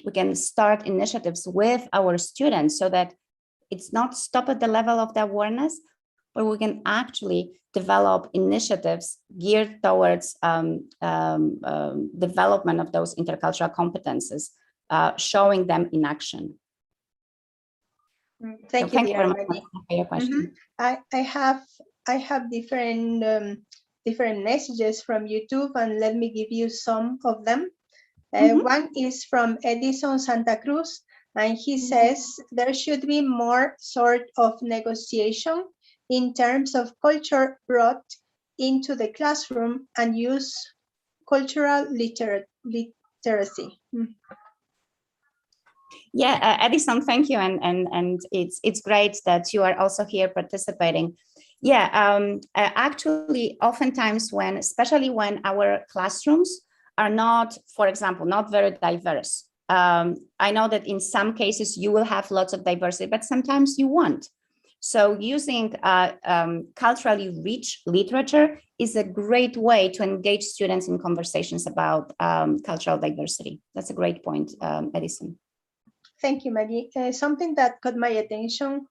we can start initiatives with our students so that it's not stop at the level of the awareness, but we can actually develop initiatives geared towards development of those intercultural competences, showing them in action. Thank you very much for your question. I have different messages from YouTube, and let me give you some of them. One is from Edison Santa Cruz, and he says there should be more sort of negotiation in terms of culture brought into the classroom and use cultural literacy. Yeah, Edison, thank you, and it's great that you are also here participating. Yeah, actually, oftentimes especially when our classrooms are not, for example, not very diverse. I know that in some cases you will have lots of diversity, but sometimes you won't. So using culturally rich literature is a great way to engage students in conversations about cultural diversity. That's a great point, Edison. Thank you, Maggie. Something that caught my attention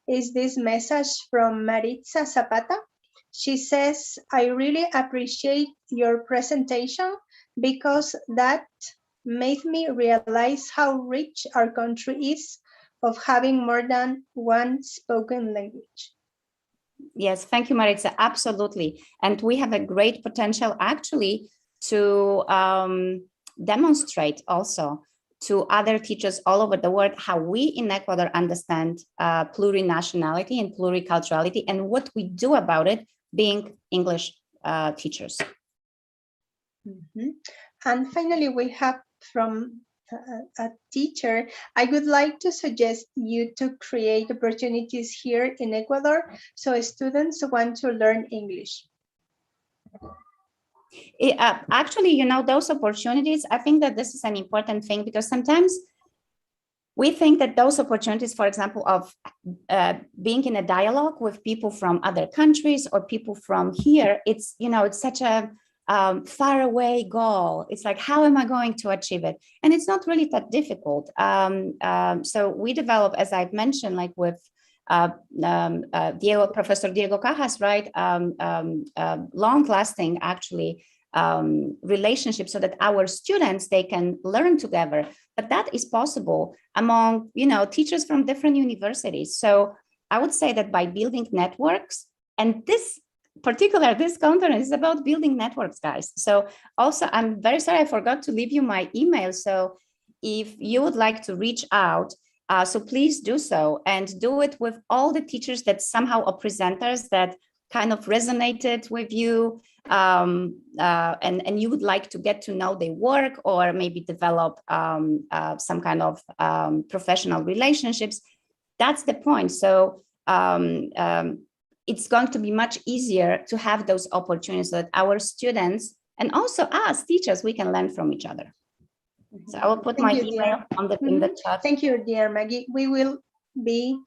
is this message from Maritza Zapata. She says, I really appreciate your presentation because that made me realize how rich our country is of having more than one spoken language. Yes, thank you, Maritza. Absolutely. And we have a great potential actually to demonstrate also to other teachers all over the world how we in Ecuador understand plurinationality and pluriculturality and what we do about it being English teachers. And finally, we have from a teacher, I would like to suggest you to create opportunities here in Ecuador so students want to learn English. Actually, you know, those opportunities, I think that this is an important thing because sometimes we think that those opportunities, for example, of being in a dialogue with people from other countries or people from here, it's, you know, it's such a far away goal. It's like, how am I going to achieve it? And it's not really that difficult. So we develop, as I've mentioned, like with Professor Diego Cajas, right? Long-lasting, actually, relationships so that our students, they can learn together. But that is possible among, you know, teachers from different universities. So I would say that by building networks, and this conference is about building networks, guys. So also, I'm very sorry, I forgot to leave you my email. So if you would like to reach out, so please do so, and do it with all the teachers that somehow are presenters that kind of resonated with you, and you would like to get to know their work, or maybe develop some kind of professional relationships. That's the point. So it's going to be much easier to have those opportunities so that our students and also us teachers, we can learn from each other. So I will put my email in the chat. Thank you, dear Maggie. We will be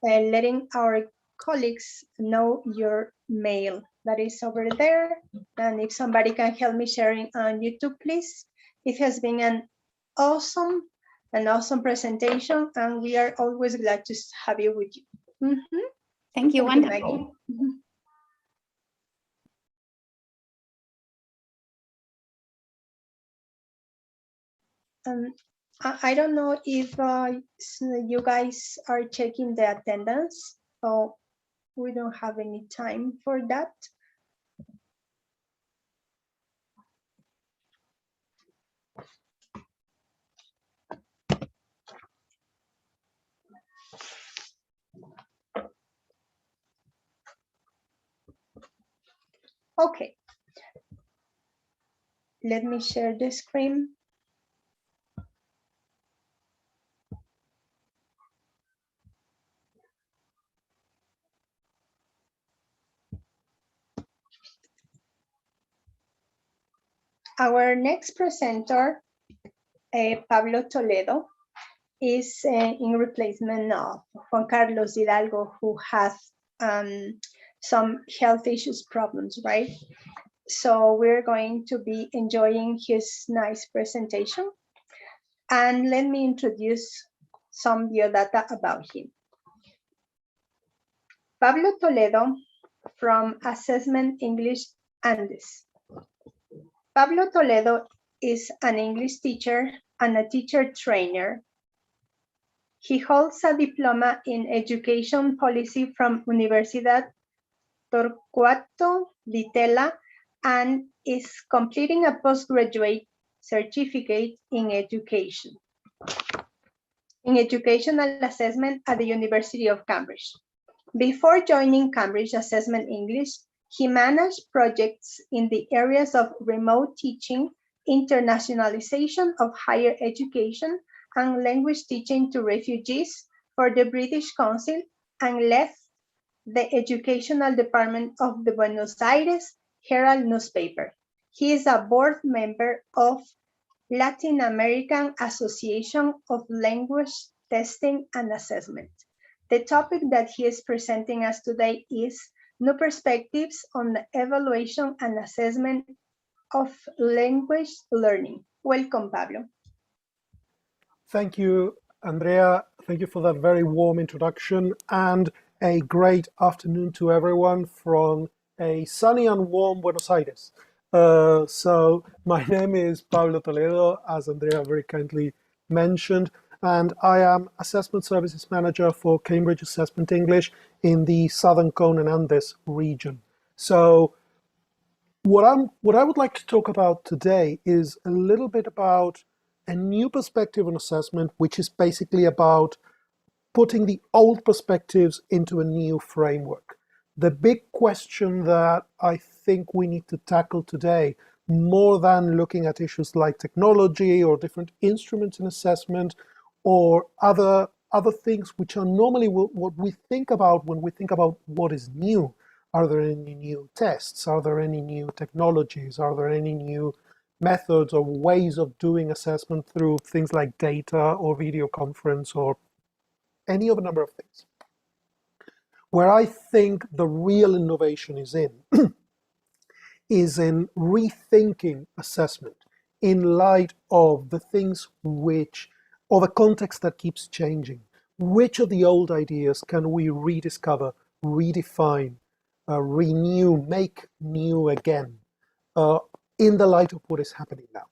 letting our colleagues know your mail that is over there. And if somebody can help me sharing on YouTube, please. It has been an awesome presentation, and we are always glad to have you with you. Thank you, Thank wonderful. you, Maggie. I don't know if you guys are checking the attendance, so we don't have any time for that. Okay. Let me share the screen. Our next presenter, Pablo Toledo, is in replacement of Juan Carlos Hidalgo, who has some health issues problems, right? So we're going to be enjoying his nice presentation. And let me introduce some biodata about him. Pablo Toledo from Assessment English Andes. Pablo Toledo is an English teacher and a teacher trainer. He holds a diploma in education policy from Universidad Torquato Di Tella and is completing a postgraduate certificate in educational assessment at the University of Cambridge. Before joining Cambridge Assessment English, he managed projects in the areas of remote teaching, internationalization of higher education, and language teaching to refugees for the British Council, and led the educational department of the Buenos Aires Herald newspaper. He is a board member of Latin American Association of Language Testing and Assessment. The topic that he is presenting us today is New Perspectives on the Evaluation and Assessment of Language Learning. Welcome, Pablo. Thank you, Andrea. Thank you for that very warm introduction, and a great afternoon to everyone from a sunny and warm Buenos Aires. So my name is Pablo Toledo, as Andrea very kindly mentioned, and I am Assessment Services Manager for Cambridge Assessment English in the Southern Cone and Andes region. So what I would like to talk about today is a little bit about a new perspective on assessment, which is basically about putting the old perspectives into a new framework. The big question that I think we need to tackle today, more than looking at issues like technology or different instruments in assessment or other things which are normally what we think about when we think about what is new. Are there any new tests? Are there any new technologies? Are there any new methods or ways of doing assessment through things like data or video conference or any of a number of things? Where I think the real innovation is in rethinking assessment in light of the things or the context that keeps changing. Which of the old ideas can we rediscover, redefine, renew, make new again in the light of what is happening now?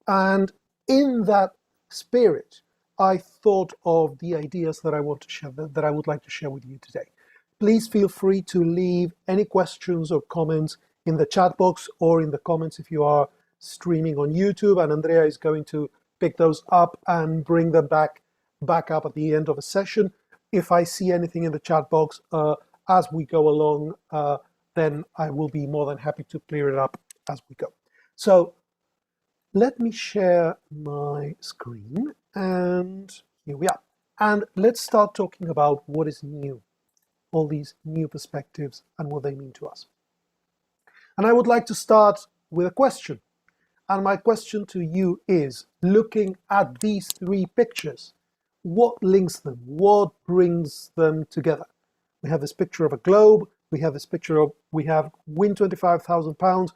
And in that spirit, I thought of the ideas that I want to share, that I would like to share with you today. Please feel free to leave any questions or comments in the chat box or in the comments if you are streaming on YouTube, and Andrea is going to pick those up and bring them back up at the end of a session. If I see anything in the chat box as we go along, then I will be more than happy to clear it up as we go. So let me share my screen, and here we are. And let's start talking about what is new, all these new perspectives and what they mean to us. And I would like to start with a question. And my question to you is, looking at these three pictures, what links them? What brings them together? We have this picture of a globe, we have this picture of, we have win £25,000,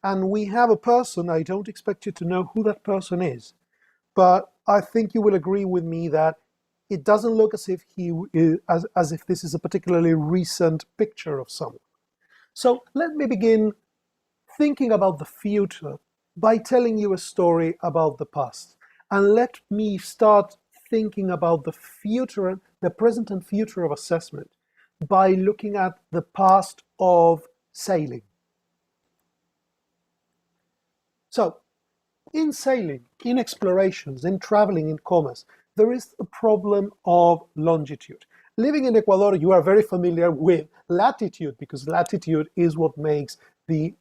and we have a person. I don't expect you to know who that person is, but I think you will agree with me that it doesn't look as if as if this is a particularly recent picture of someone. So let me begin thinking about the future by telling you a story about the past. And let me start thinking about the future, the present and future of assessment by looking at the past of sailing. So in sailing, in explorations, in traveling, in commerce, there is the problem of longitude. Living in Ecuador, you are very familiar with latitude, because latitude is what makes the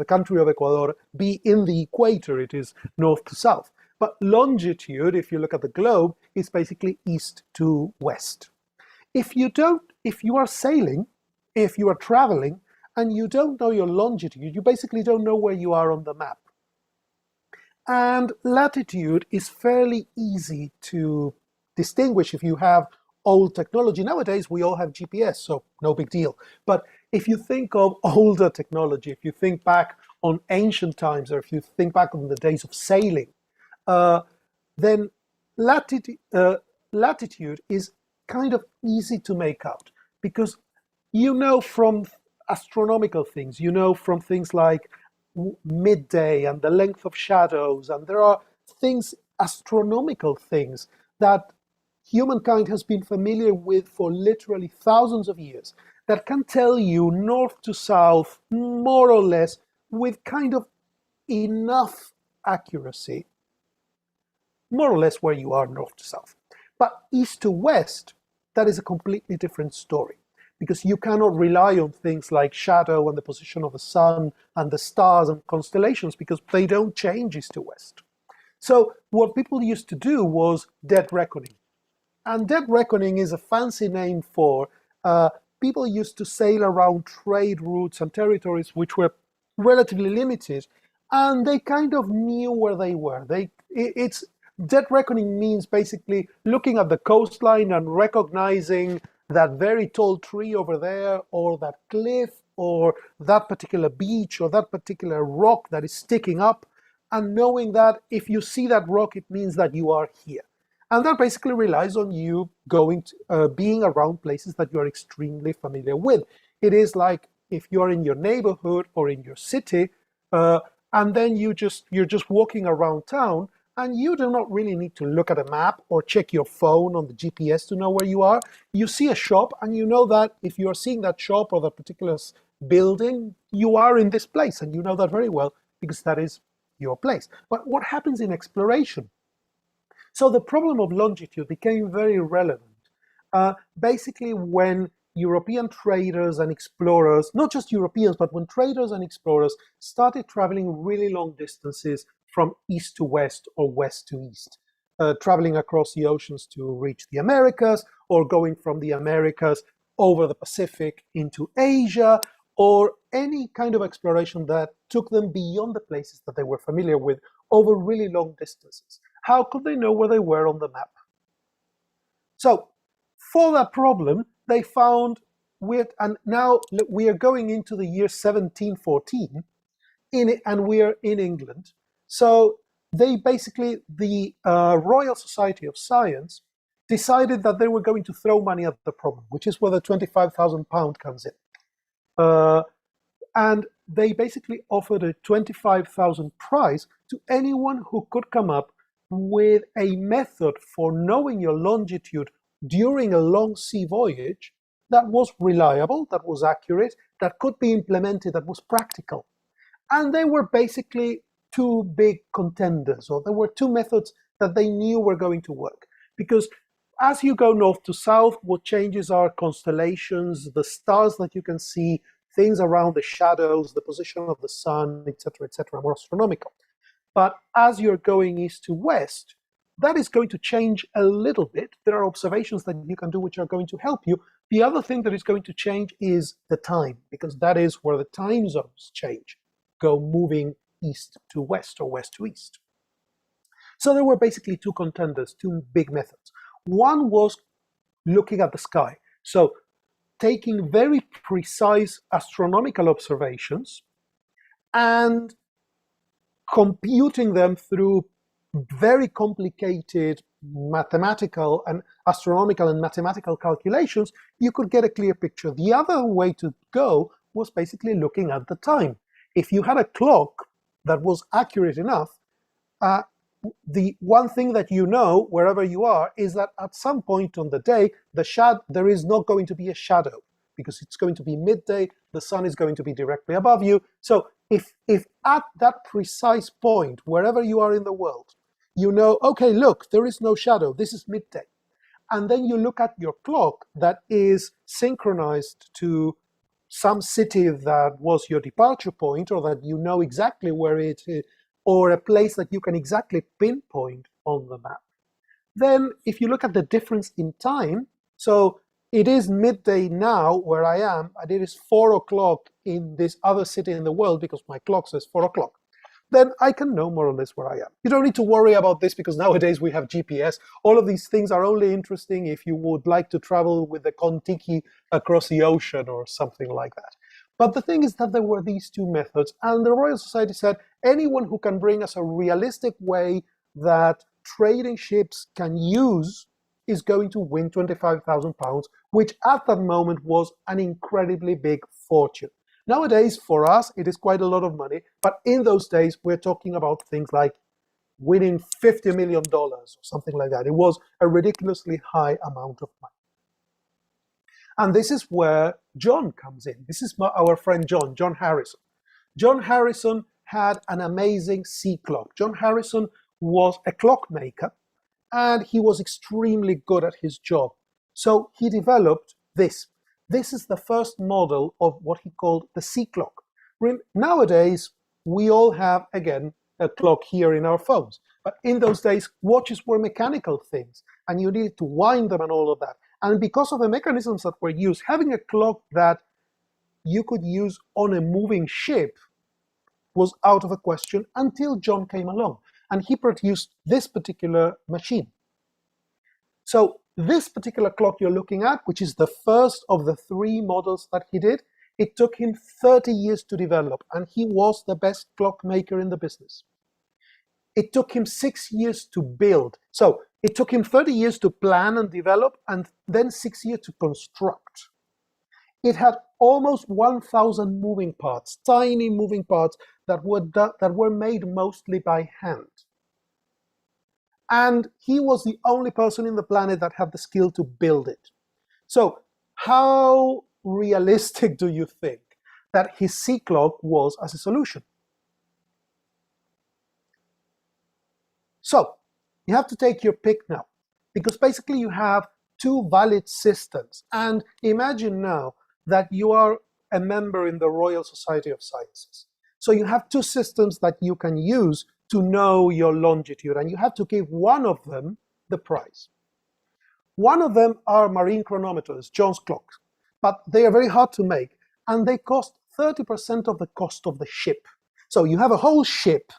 country of Ecuador be in the equator. It is north to south. But longitude, if you look at the globe, is basically east to west. If you are sailing, if you are traveling, and you don't know your longitude, you basically don't know where you are on the map. And latitude is fairly easy to distinguish if you have old technology. Nowadays, we all have GPS, so no big deal. But if you think of older technology, if you think back on ancient times, or if you think back on the days of sailing, then latitude is kind of easy to make out, because you know from astronomical things, you know from things like midday and the length of shadows, and there are things, astronomical things, that humankind has been familiar with for literally thousands of years, that can tell you north to south, more or less, with kind of enough accuracy, more or less where you are north to south. But east to west, that is a completely different story, because you cannot rely on things like shadow and the position of the sun and the stars and constellations, because they don't change east to west. So what people used to do was dead reckoning. And dead reckoning is a fancy name for people used to sail around trade routes and territories which were relatively limited, and they kind of knew where they were. Dead reckoning means basically looking at the coastline and recognizing that very tall tree over there, or that cliff, or that particular beach, or that particular rock that is sticking up, and knowing that if you see that rock, it means that you are here. And that basically relies on you being around places that you are extremely familiar with. It is like if you are in your neighborhood or in your city, and then you're just walking around town, and you do not really need to look at a map or check your phone on the GPS to know where you are. You see a shop, and you know that if you are seeing that shop or that particular building, you are in this place, and you know that very well because that is your place. But what happens in exploration? So the problem of longitude became very relevant. Basically, when European traders and explorers, not just Europeans, but when traders and explorers started traveling really long distances from east to west or west to east, traveling across the oceans to reach the Americas, or going from the Americas over the Pacific into Asia, or any kind of exploration that took them beyond the places that they were familiar with over really long distances. How could they know where they were on the map? So for that problem, they found and now we are going into the year 1714, and we are in England. So they basically, the Royal Society of Science decided that they were going to throw money at the problem, which is where the £25,000 comes in. And they basically offered a £25,000 prize to anyone who could come up with a method for knowing your longitude during a long sea voyage that was reliable, that was accurate, that could be implemented, that was practical. And they were basically two big contenders, or there were two methods that they knew were going to work. Because as you go north to south, what changes are constellations, the stars that you can see, things around the shadows, the position of the sun, etc., more astronomical. But as you're going east to west, that is going to change a little bit. There are observations that you can do which are going to help you. The other thing that is going to change is the time, because that is where the time zones change, go moving east to west or west to east. So there were basically two contenders, two big methods. One was looking at the sky. So taking very precise astronomical observations and computing them through very complicated mathematical and astronomical and mathematical calculations, you could get a clear picture. The other way to go was basically looking at the time. If you had a clock that was accurate enough, the one thing that you know wherever you are is that at some point on the day, there is not going to be a shadow because it's going to be midday, the sun is going to be directly above you. So if at that precise point, wherever you are in the world, you know, okay, look, there is no shadow, this is midday. And then you look at your clock that is synchronized to some city that was your departure point, or that you know exactly where it is, or a place that you can exactly pinpoint on the map. Then if you look at the difference in time, so it is midday now where I am, and it is 4 o'clock in this other city in the world because my clock says 4 o'clock. Then I can know more or less where I am. You don't need to worry about this because nowadays we have GPS. All of these things are only interesting if you would like to travel with the Kon-Tiki across the ocean or something like that. But the thing is that there were these two methods, and the Royal Society said anyone who can bring us a realistic way that trading ships can use is going to win £25,000, which at that moment was an incredibly big fortune. Nowadays, for us, it is quite a lot of money, but in those days, we're talking about things like winning $50 million or something like that. It was a ridiculously high amount of money. And this is where John comes in. This is our friend John Harrison. John Harrison had an amazing sea clock. John Harrison was a clockmaker, and he was extremely good at his job. So he developed this. This is the first model of what he called the sea clock. Nowadays, we all have, again, a clock here in our phones. But in those days, watches were mechanical things, and you needed to wind them and all of that. And because of the mechanisms that were used, having a clock that you could use on a moving ship was out of the question until John came along. And he produced this particular machine. So this particular clock you're looking at, which is the first of the 3 models that he did, it took him 30 years to develop, and he was the best clockmaker in the business. It took him 6 years to build. So it took him 30 years to plan and develop, and then 6 years to construct. It had almost 1,000 moving parts, tiny moving parts that were made mostly by hand. And he was the only person in the planet that had the skill to build it. So how realistic do you think that his sea clock was as a solution? So you have to take your pick now, because basically you have 2 valid systems. And imagine now that you are a member in the Royal Society of Sciences. So you have 2 systems that you can use to know your longitude, and you have to give one of them the prize. One of them are marine chronometers, John's clocks, but they are very hard to make, and they cost 30% of the cost of the ship. So you have a whole ship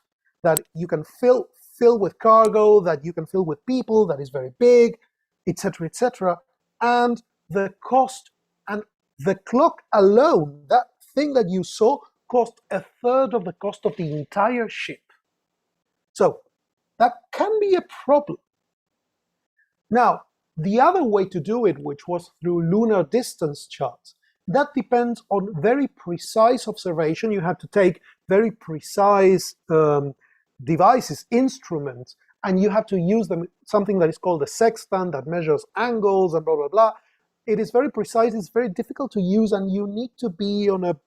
that you can fill with cargo, that you can fill with people, that is very big, etc., and the cost, and the clock alone, that thing that you saw, cost 1/3 of the cost of the entire ship. So that can be a problem. Now, the other way to do it, which was through lunar distance charts, that depends on very precise observation. You have to take very precise devices, instruments, and you have to use them, something that is called a sextant that measures angles and blah, blah, blah. It is very precise, it's very difficult to use, and you need to be on a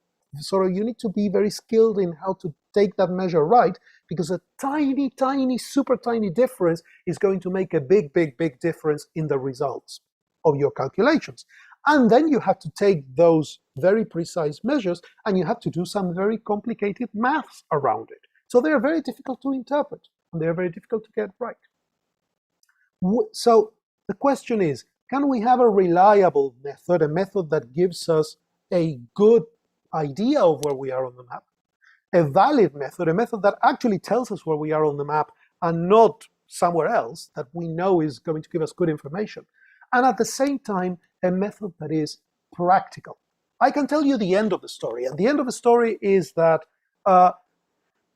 you need to be very skilled in how to take that measure right, because a tiny, tiny, super tiny difference is going to make a big, big, big difference in the results of your calculations. And then you have to take those very precise measures and you have to do some very complicated maths around it. So they're very difficult to interpret and they're very difficult to get right. So the question is, can we have a reliable method, a method that gives us a good idea of where we are on the map, a valid method, a method that actually tells us where we are on the map and not somewhere else that we know is going to give us good information, and at the same time, a method that is practical? I can tell you the end of the story, and the end of the story is that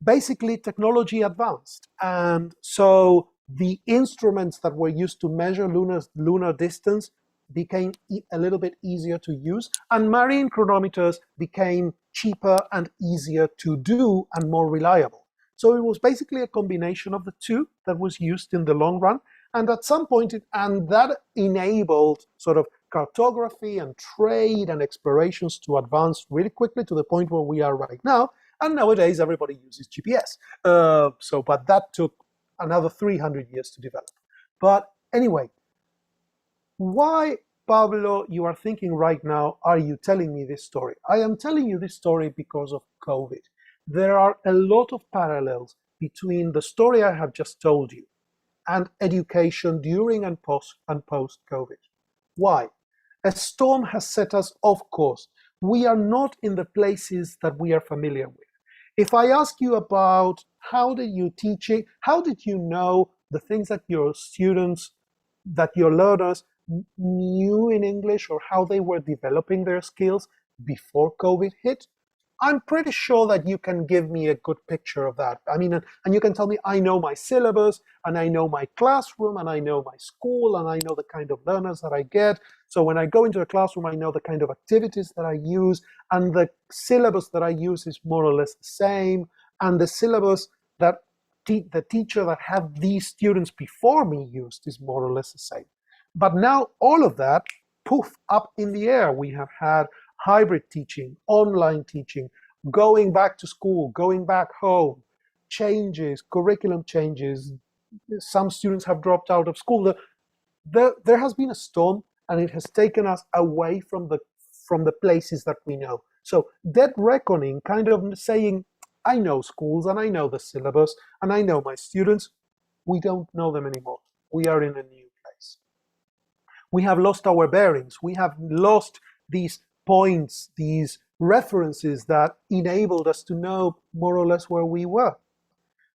basically technology advanced, and so the instruments that were used to measure lunar distance became a little bit easier to use, and marine chronometers became cheaper and easier to do and more reliable. So it was basically a combination of the two that was used in the long run, and at some point, that enabled sort of cartography and trade and explorations to advance really quickly to the point where we are right now. And nowadays, everybody uses GPS. But that took another 300 years to develop. But anyway, why, Pablo, you are thinking right now, are you telling me this story? I am telling you this story because of COVID. There are a lot of parallels between the story I have just told you and education during and post-COVID. Why? A storm has set us off course. We are not in the places that we are familiar with. If I ask you about how did you teach it, how did you know the things that your students, that your learners knew in English, or how they were developing their skills before COVID hit, I'm pretty sure that you can give me a good picture of that. I mean, and you can tell me, I know my syllabus, and I know my classroom, and I know my school, and I know the kind of learners that I get. So when I go into a classroom, I know the kind of activities that I use, and the syllabus that I use is more or less the same, and the syllabus that the teacher that had these students before me used is more or less the same. But now all of that, poof, up in the air. We have had hybrid teaching, online teaching, going back to school, going back home, changes, curriculum changes. Some students have dropped out of school. There has been a storm, and it has taken us away from the places that we know. So that reckoning, kind of saying, I know schools, and I know the syllabus, and I know my students, we don't know them anymore. We are in a new place. We have lost our bearings. We have lost these points, these references that enabled us to know more or less where we were.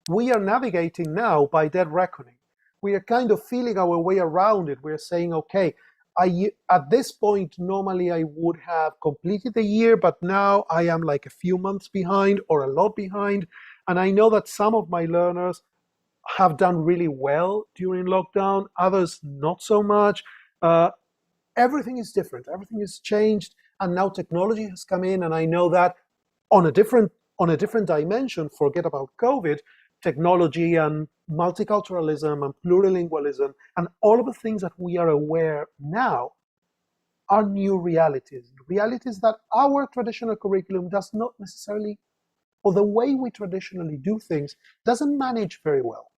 We are navigating now by dead reckoning. We are kind of feeling our way around it. We're saying, okay, at this point, normally I would have completed the year, but now I am like a few months behind or a lot behind. And I know that some of my learners have done really well during lockdown, others not so much. Everything is different. Everything is changed. And now technology has come in, and I know that on a different dimension, forget about COVID, technology and multiculturalism and plurilingualism and all of the things that we are aware now are new realities. Realities that our traditional curriculum does not necessarily, or the way we traditionally do things, doesn't manage very well.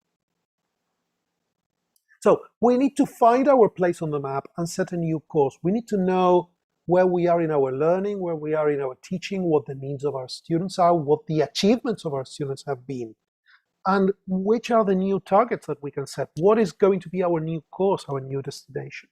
So we need to find our place on the map and set a new course. We need to know where we are in our learning, where we are in our teaching, what the needs of our students are, what the achievements of our students have been, and which are the new targets that we can set. What is going to be our new course, our new destination?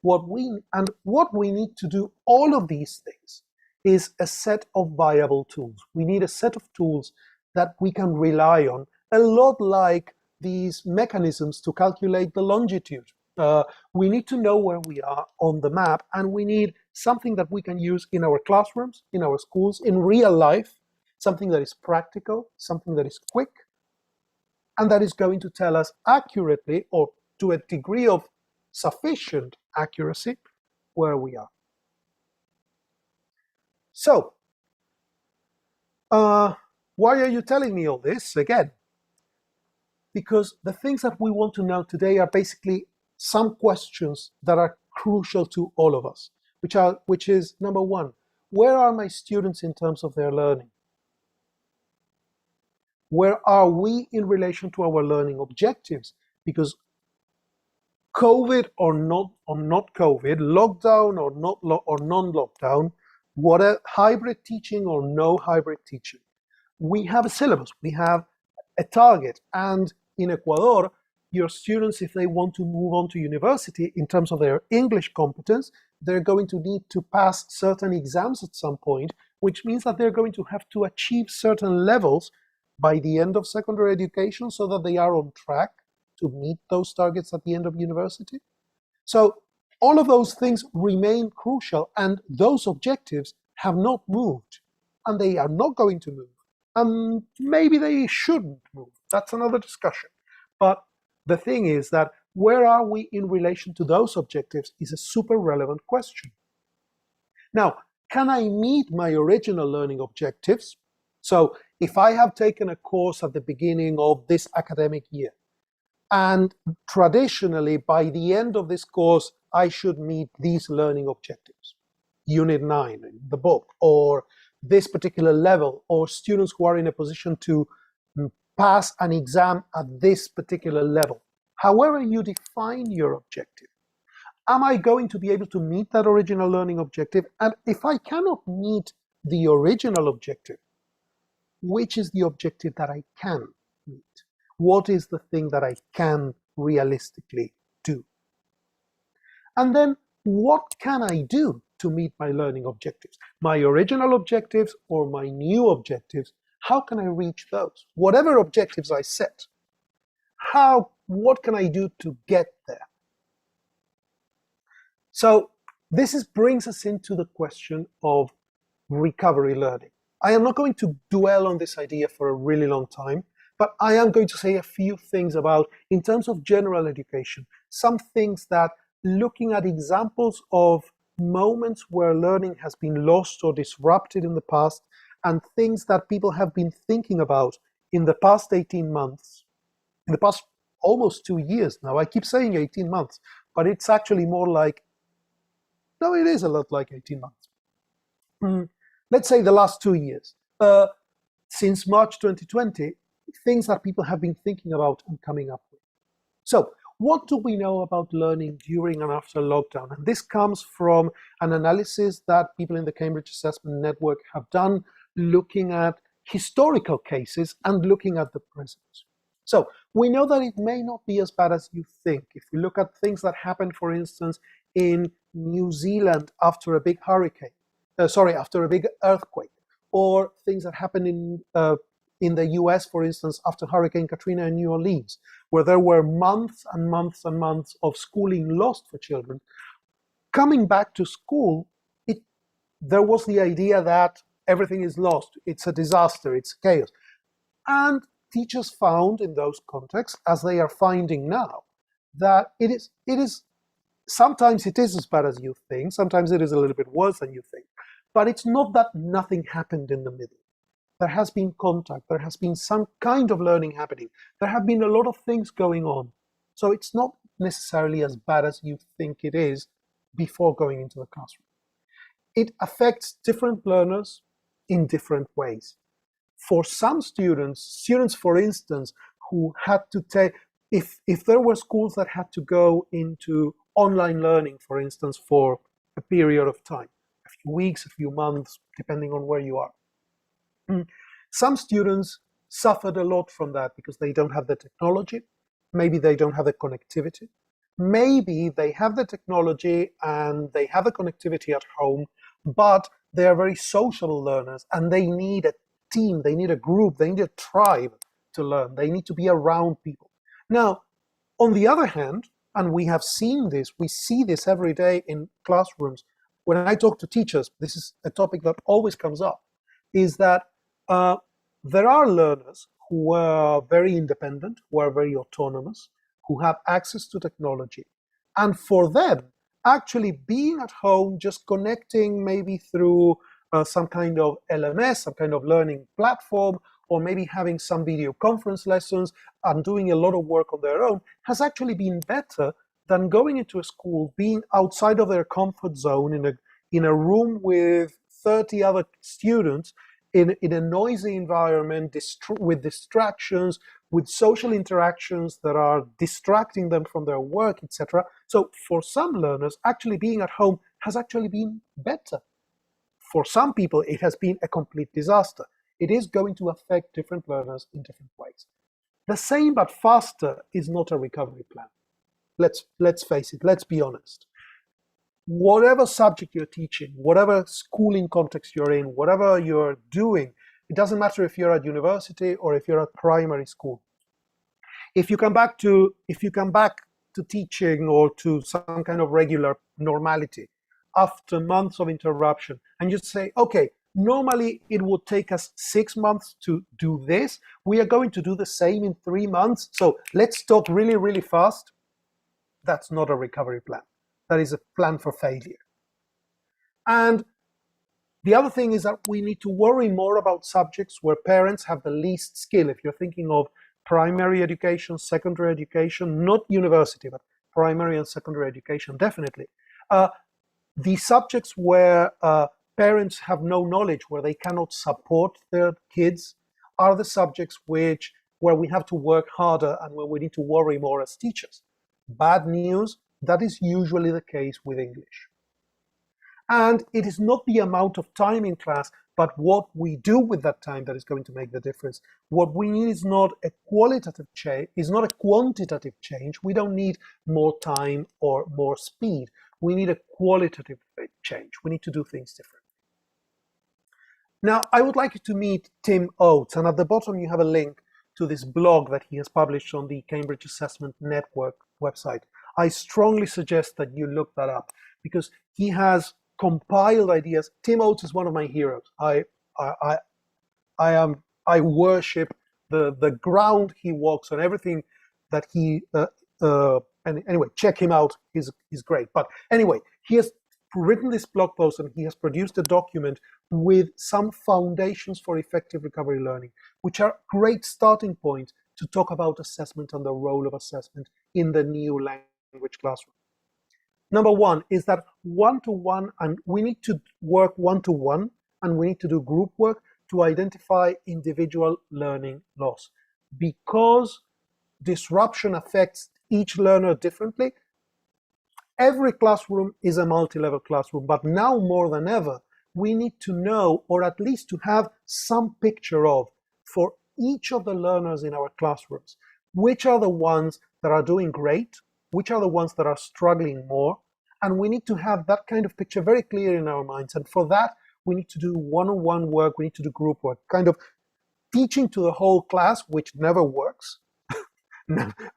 What we need to do all of these things is a set of viable tools. We need a set of tools that we can rely on, a lot like these mechanisms to calculate the longitude. We need to know where we are on the map, and we need something that we can use in our classrooms, in our schools, in real life, something that is practical, something that is quick, and that is going to tell us accurately, or to a degree of sufficient accuracy, where we are. So, why are you telling me all this again? Because the things that we want to know today are basically some questions that are crucial to all of us, which is, number one, where are my students in terms of their learning? Where are we in relation to our learning objectives? Because COVID or not COVID, lockdown or non-lockdown, whatever, hybrid teaching or no hybrid teaching, we have a syllabus, we have a target. And in Ecuador, your students, if they want to move on to university in terms of their English competence, they're going to need to pass certain exams at some point, which means that they're going to have to achieve certain levels by the end of secondary education so that they are on track to meet those targets at the end of university. So all of those things remain crucial, and those objectives have not moved, and they are not going to move. And maybe they shouldn't move. That's another discussion. But the thing is that where are we in relation to those objectives is a super relevant question. Now, can I meet my original learning objectives? So if I have taken a course at the beginning of this academic year, and traditionally by the end of this course, I should meet these learning objectives, Unit 9 in the book, or this particular level, or students who are in a position to pass an exam at this particular level. However you define your objective, am I going to be able to meet that original learning objective? And if I cannot meet the original objective, which is the objective that I can meet? What is the thing that I can realistically do? And then what can I do to meet my learning objectives? My original objectives or my new objectives, how can I reach those? Whatever objectives I set, what can I do to get there? So this brings us into the question of recovery learning. I am not going to dwell on this idea for a really long time, but I am going to say a few things about, in terms of general education, some things that, looking at examples of moments where learning has been lost or disrupted in the past, and things that people have been thinking about in the past 18 months, in the past almost 2 years now. I keep saying 18 months, but it's actually more like, no, it is a lot like 18 months. Let's say the last 2 years. Since March 2020, things that people have been thinking about and coming up with. So what do we know about learning during and after lockdown? And this comes from an analysis that people in the Cambridge Assessment Network have done, looking at historical cases and looking at the present. So we know that it may not be as bad as you think. If we look at things that happened, for instance, in New Zealand after a big after a big earthquake, or things that happened in the US, for instance, after Hurricane Katrina in New Orleans, where there were months and months and months of schooling lost for children. Coming back to school, there was the idea that everything is lost, it's a disaster, it's chaos. And teachers found in those contexts, as they are finding now, that it is sometimes it is as bad as you think, sometimes it is a little bit worse than you think, but it's not that nothing happened in the middle. There has been contact, there has been some kind of learning happening, there have been a lot of things going on. So it's not necessarily as bad as you think it is before going into the classroom. It affects different learners in different ways. For some students, for instance, who had to take, if there were schools that had to go into online learning, for instance, for a period of time, a few weeks, a few months, depending on where you are. Some students suffered a lot from that because they don't have the technology. Maybe they don't have the connectivity. Maybe they have the technology and they have the connectivity at home, but they are very social learners and they need a team, they need a group, they need a tribe to learn. They need to be around people. Now, on the other hand, and we have seen this, we see this every day in classrooms. When I talk to teachers, this is a topic that always comes up, is that there are learners who are very independent, who are very autonomous, who have access to technology. And for them, actually being at home, just connecting maybe through some kind of LMS, some kind of learning platform, or maybe having some video conference lessons and doing a lot of work on their own, has actually been better than going into a school, being outside of their comfort zone in a room with 30 other students, in a noisy environment, with distractions, with social interactions that are distracting them from their work, etc. So for some learners, actually being at home has actually been better. For some people, it has been a complete disaster. It is going to affect different learners in different ways. The same but faster is not a recovery plan. Let's face it, let's be honest. Whatever subject you're teaching, whatever schooling context you're in, whatever you're doing, it doesn't matter if you're at university or if you're at primary school. If you come back to teaching or to some kind of regular normality after months of interruption, and you say, okay, normally it would take us 6 months to do this. We are going to do the same in 3 months. So let's talk really, really fast. That's not a recovery plan. That is a plan for failure. And the other thing is that we need to worry more about subjects where parents have the least skill. If you're thinking of primary education, secondary education, not university, but primary and secondary education, definitely. The subjects where parents have no knowledge, where they cannot support their kids, are the subjects where we have to work harder and where we need to worry more as teachers. Bad news, that is usually the case with English. And it is not the amount of time in class, but what we do with that time that is going to make the difference. What we need is not a qualitative change, is not a quantitative change. We don't need more time or more speed. We need a qualitative change. We need to do things differently. Now, I would like you to meet Tim Oates, and at the bottom you have a link to this blog that he has published on the Cambridge Assessment Network website. I strongly suggest that you look that up because he has compiled ideas. Tim Oates is one of my heroes. I worship the ground he walks on, everything that he and anyway, check him out. He's great. But anyway, he has written this blog post and he has produced a document with some foundations for effective recovery learning, which are great starting points to talk about assessment and the role of assessment in the new language classroom. Number one is that one-to-one, and we need to work one-to-one, and we need to do group work to identify individual learning loss. Because disruption affects each learner differently, every classroom is a multi-level classroom, but now more than ever, we need to know, or at least to have some picture of, for each of the learners in our classrooms, which are the ones that are doing great, which are the ones that are struggling more, and we need to have that kind of picture very clear in our minds. And for that, we need to do one-on-one work, we need to do group work, kind of teaching to the whole class, which never works.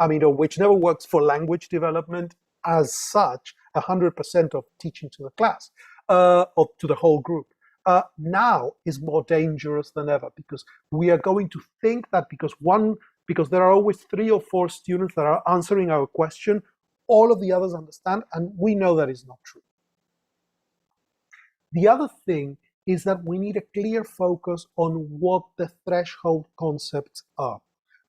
I mean, or which never works for language development as such, 100% of teaching to the class, or to the whole group. Now is more dangerous than ever because we are going to think that because there are always 3 or 4 students that are answering our question, all of the others understand, and we know that is not true. The other thing is that we need a clear focus on what the threshold concepts are.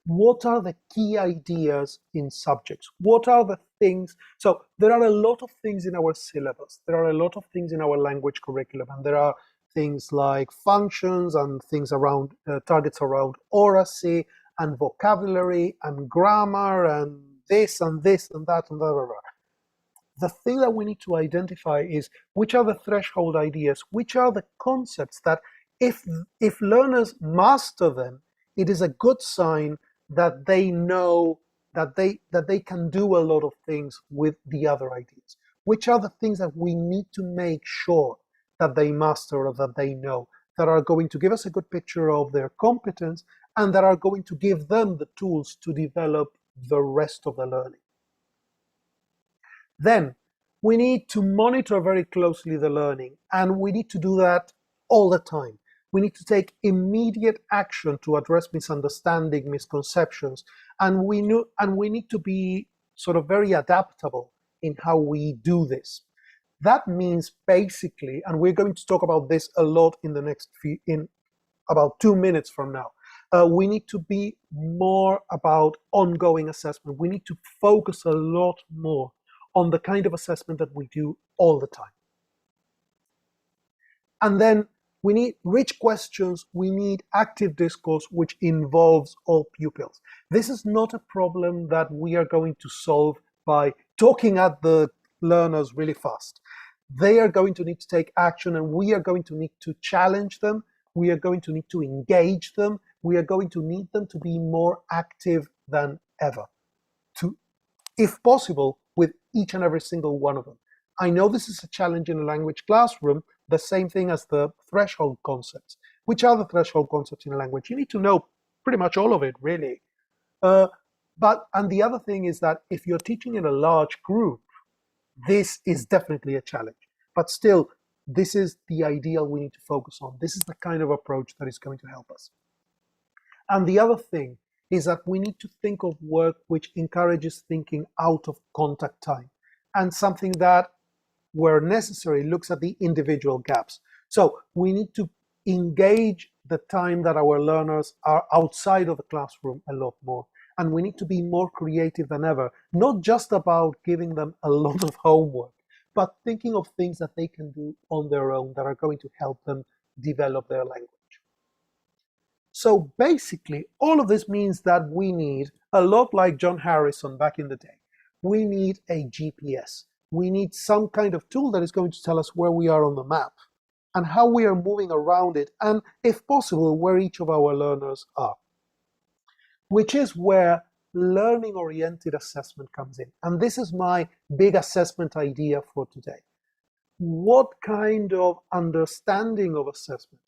What are the key ideas in subjects? What are the things? So there are a lot of things in our syllabus. There are a lot of things in our language curriculum, and there are things like functions and things around targets around oracy and vocabulary and grammar and this and this and that and blah, blah, blah. The thing that we need to identify is which are the threshold ideas, which are the concepts that if learners master them, it is a good sign that they know that they can do a lot of things with the other ideas. Which are the things that we need to make sure that they master or that they know, that are going to give us a good picture of their competence and that are going to give them the tools to develop the rest of the learning. Then we need to monitor very closely the learning, and we need to do that all the time. We need to take immediate action to address misunderstanding, misconceptions, and we need to be sort of very adaptable in how we do this. That means basically, and we're going to talk about this a lot in about 2 minutes from now, we need to be more about ongoing assessment. We need to focus a lot more on the kind of assessment that we do all the time. And then We need rich questions. We need active discourse, which involves all pupils. This is not a problem that we are going to solve by talking at the learners really fast. They are going to need to take action, and we are going to need to challenge them. We are going to need to engage them. We are going to need them to be more active than ever, to, if possible, with each and every single one of them. I know this is a challenge in a language classroom, the same thing as the threshold concepts. Which are the threshold concepts in a language? You need to know pretty much all of it, really. And the other thing is that if you're teaching in a large group, this is definitely a challenge. But still, this is the ideal we need to focus on. This is the kind of approach that is going to help us. And the other thing is that we need to think of work which encourages thinking out of contact time, and something that, where necessary, looks at the individual gaps. So we need to engage the time that our learners are outside of the classroom a lot more. And we need to be more creative than ever, not just about giving them a lot of homework, but thinking of things that they can do on their own that are going to help them develop their language. So basically, all of this means that we need, a lot like John Harrison back in the day, we need a GPS. We need some kind of tool that is going to tell us where we are on the map and how we are moving around it, and if possible, where each of our learners are. Which is where learning-oriented assessment comes in. And this is my big assessment idea for today. What kind of understanding of assessment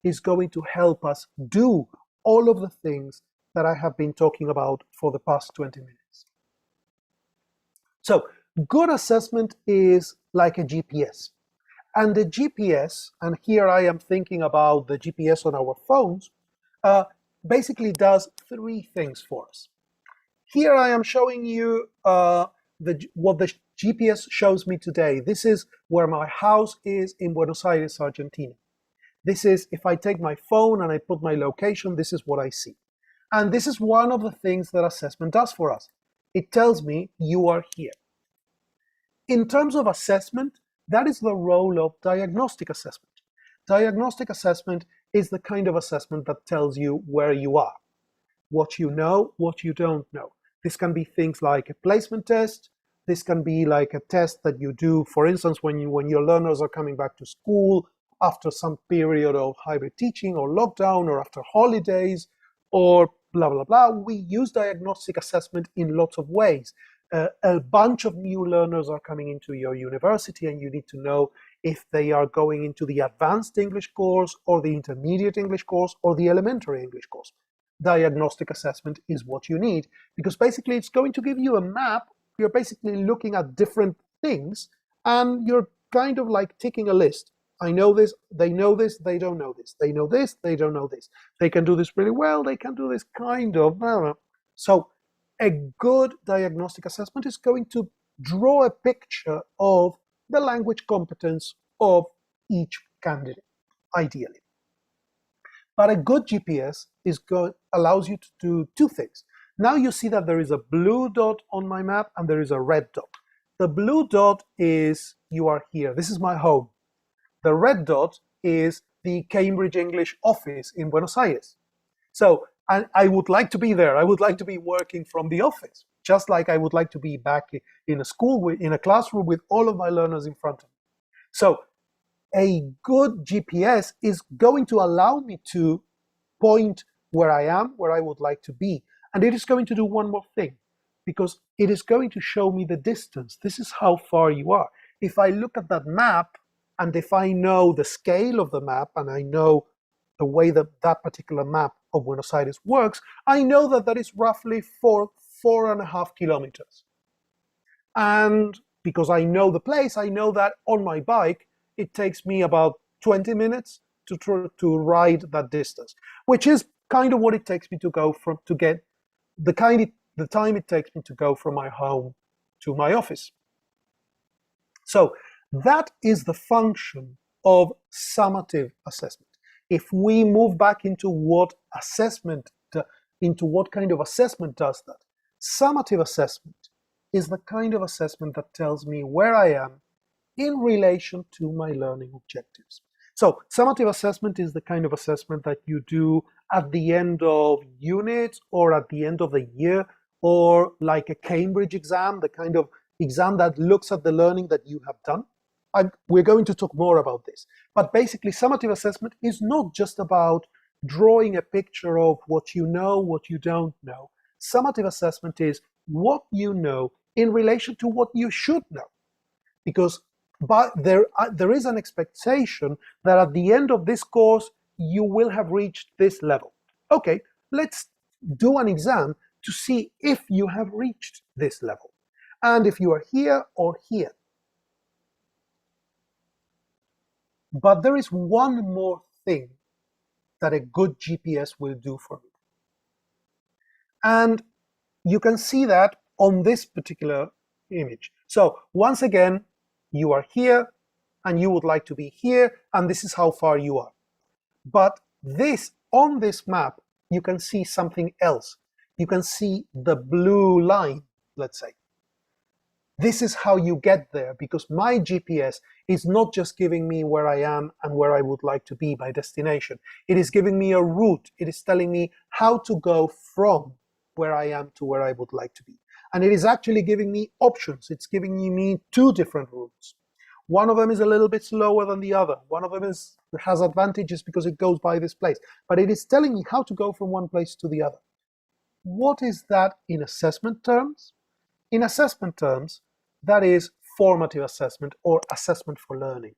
is going to help us do all of the things that I have been talking about for the past 20 minutes? So, good assessment is like a GPS. And the GPS, and here I am thinking about the GPS on our phones, basically does three things for us. Here I am showing you what the GPS shows me today. This is where my house is in Buenos Aires, Argentina. This is, if I take my phone and I put my location, this is what I see. And this is one of the things that assessment does for us. It tells me you are here. In terms of assessment, that is the role of diagnostic assessment. Diagnostic assessment is the kind of assessment that tells you where you are, what you know, what you don't know. This can be things like a placement test. This can be like a test that you do, for instance, when your learners are coming back to school after some period of hybrid teaching or lockdown or after holidays or blah, blah, blah. We use diagnostic assessment in lots of ways. A bunch of new learners are coming into your university, and you need to know if they are going into the advanced English course or the intermediate English course or the elementary English course. Diagnostic assessment is what you need, because basically it's going to give you a map. You're basically looking at different things, and you're kind of like ticking a list. I know this, they know this, they don't know this. They know this, they don't know this. They can do this really well, they can do this kind of. So a good diagnostic assessment is going to draw a picture of the language competence of each candidate, ideally. But a good GPS allows you to do two things. Now you see that there is a blue dot on my map and there is a red dot. The blue dot is you are here. This is my home. The red dot is the Cambridge English office in Buenos Aires. So I would like to be there. I would like to be working from the office, just like I would like to be back in a school, in a classroom with all of my learners in front of me. So a good GPS is going to allow me to point where I am, where I would like to be. And it is going to do one more thing, because it is going to show me the distance. This is how far you are. If I look at that map, and if I know the scale of the map, and I know the way that that particular map of Buenos Aires works, I know that that is roughly 4.5 kilometers. And because I know the place, I know that on my bike, it takes me about 20 minutes to ride that distance, which is kind of what it takes me to go to get the time it takes me to go from my home to my office. So that is the function of summative assessment. If we move back into what kind of assessment does that, summative assessment is the kind of assessment that tells me where I am in relation to my learning objectives. So summative assessment is the kind of assessment that you do at the end of units or at the end of the year, or like a Cambridge exam, the kind of exam that looks at the learning that you have done. We're going to talk more about this. But basically, summative assessment is not just about drawing a picture of what you know, what you don't know. Summative assessment is what you know in relation to what you should know. Because there is an expectation that at the end of this course, you will have reached this level. Okay, let's do an exam to see if you have reached this level, and if you are here or here. But there is one more thing that a good GPS will do for me. And you can see that on this particular image. So once again, you are here and you would like to be here, and this is how far you are. But on this map, you can see something else. You can see the blue line, let's say. This is how you get there, because my GPS is not just giving me where I am and where I would like to be, my destination. It is giving me a route. It is telling me how to go from where I am to where I would like to be. And it is actually giving me options. It's giving me two different routes. One of them is a little bit slower than the other. One of them has advantages because it goes by this place. But it is telling me how to go from one place to the other. What is that in assessment terms? In assessment terms, that is formative assessment or assessment for learning.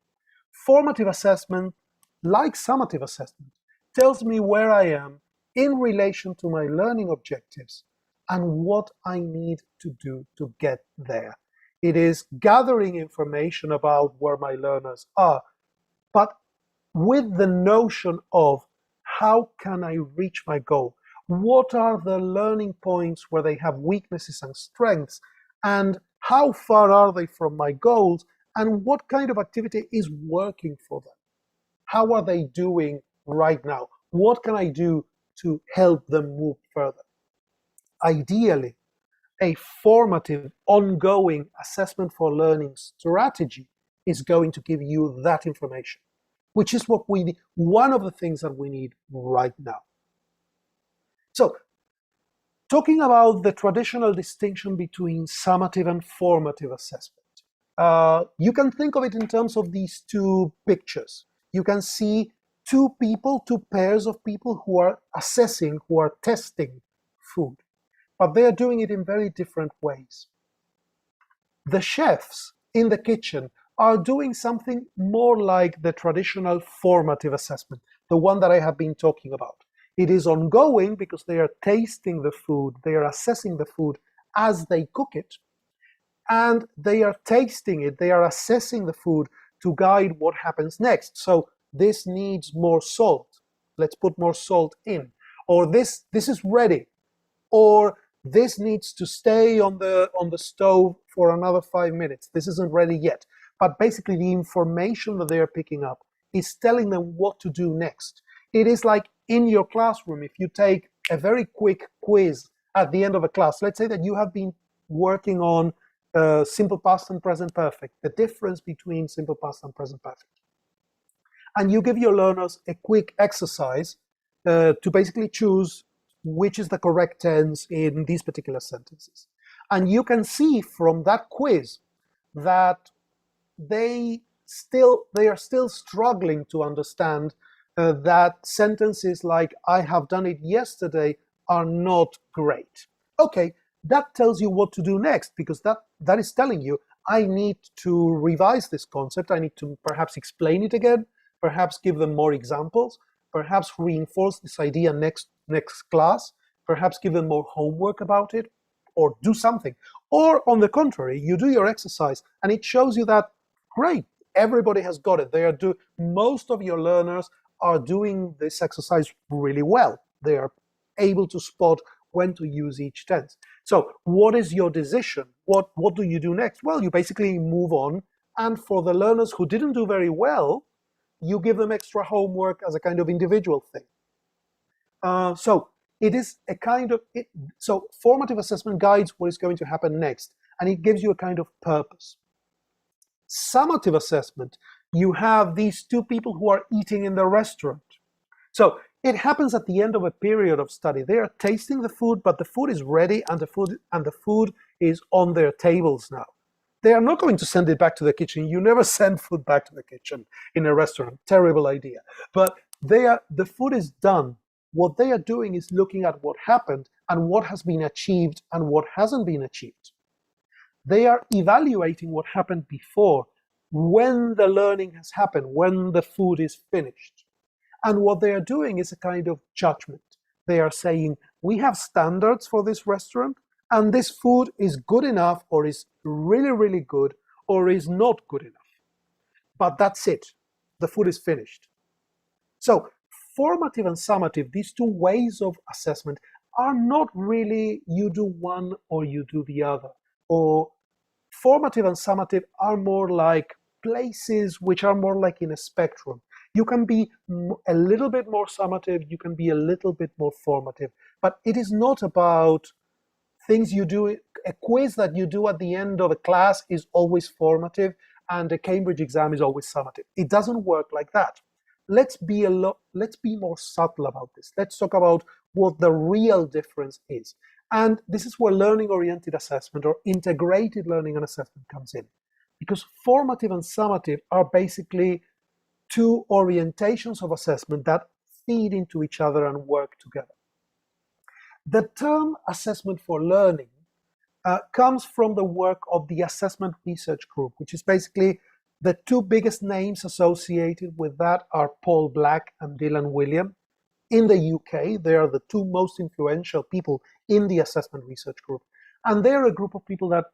Formative assessment, like summative assessment, tells me where I am in relation to my learning objectives and what I need to do to get there. It is gathering information about where my learners are, but with the notion of how can I reach my goal? What are the learning points where they have weaknesses and strengths? And how far are they from my goals? And what kind of activity is working for them? How are they doing right now? What can I do to help them move further? Ideally, a formative, ongoing assessment for learning strategy is going to give you that information, which is what we need, one of the things that we need right now. So, talking about the traditional distinction between summative and formative assessment, you can think of it in terms of these two pictures. You can see two pairs of people who are assessing, who are testing food, but they are doing it in very different ways. The chefs in the kitchen are doing something more like the traditional formative assessment, the one that I have been talking about. It is ongoing because they are tasting the food, they are assessing the food as they cook it, and they are tasting it, they are assessing the food to guide what happens next. So this needs more salt, let's put more salt in. Or this is ready, or this needs to stay on the stove for another 5 minutes. This isn't ready yet. But basically the information that they are picking up is telling them what to do next. It is like in your classroom, if you take a very quick quiz at the end of a class, let's say that you have been working on simple past and present perfect, the difference between simple past and present perfect. And you give your learners a quick exercise to basically choose which is the correct tense in these particular sentences. And you can see from that quiz that they are still struggling to understand that sentences like I have done it yesterday are not great. Okay, that tells you what to do next, because that is telling you I need to revise this concept. I need to perhaps explain it again, perhaps give them more examples, perhaps reinforce this idea next class, perhaps give them more homework about it, or do something. Or on the contrary, you do your exercise and it shows you that, great, everybody has got it. Most of your learners are doing this exercise really well. They are able to spot when to use each tense. So what is your decision? What do you do next? Well, you basically move on, and for the learners who didn't do very well, you give them extra homework as a kind of individual thing. So it is a kind of, so formative assessment guides what is going to happen next, and it gives you a kind of purpose. Summative assessment You have these two people who are eating in the restaurant. So it happens at the end of a period of study. They are tasting the food, but the food is ready and the food is on their tables now. They are not going to send it back to the kitchen. You never send food back to the kitchen in a restaurant. Terrible idea. But the food is done. What they are doing is looking at what happened and what has been achieved and what hasn't been achieved. They are evaluating what happened before, when the learning has happened, when the food is finished. And what they are doing is a kind of judgment. They are saying, we have standards for this restaurant, and this food is good enough, or is really, really good, or is not good enough. But that's it. The food is finished. So formative and summative, these two ways of assessment, are not really you do one or you do the other. Or formative and summative are more like places which are more like in a spectrum. You can be a little bit more summative, you can be a little bit more formative, but it is not about things you do. A quiz that you do at the end of a class is always formative, and a Cambridge exam is always summative. It doesn't work like that. Let's be more subtle about this. Let's talk about what the real difference is. And this is where learning-oriented assessment or integrated learning and assessment comes in. Because formative and summative are basically two orientations of assessment that feed into each other and work together. The term assessment for learning comes from the work of the Assessment Research Group, which is basically the two biggest names associated with that are Paul Black and Dylan William. In the UK, they are the two most influential people in the Assessment Research Group. And they're a group of people that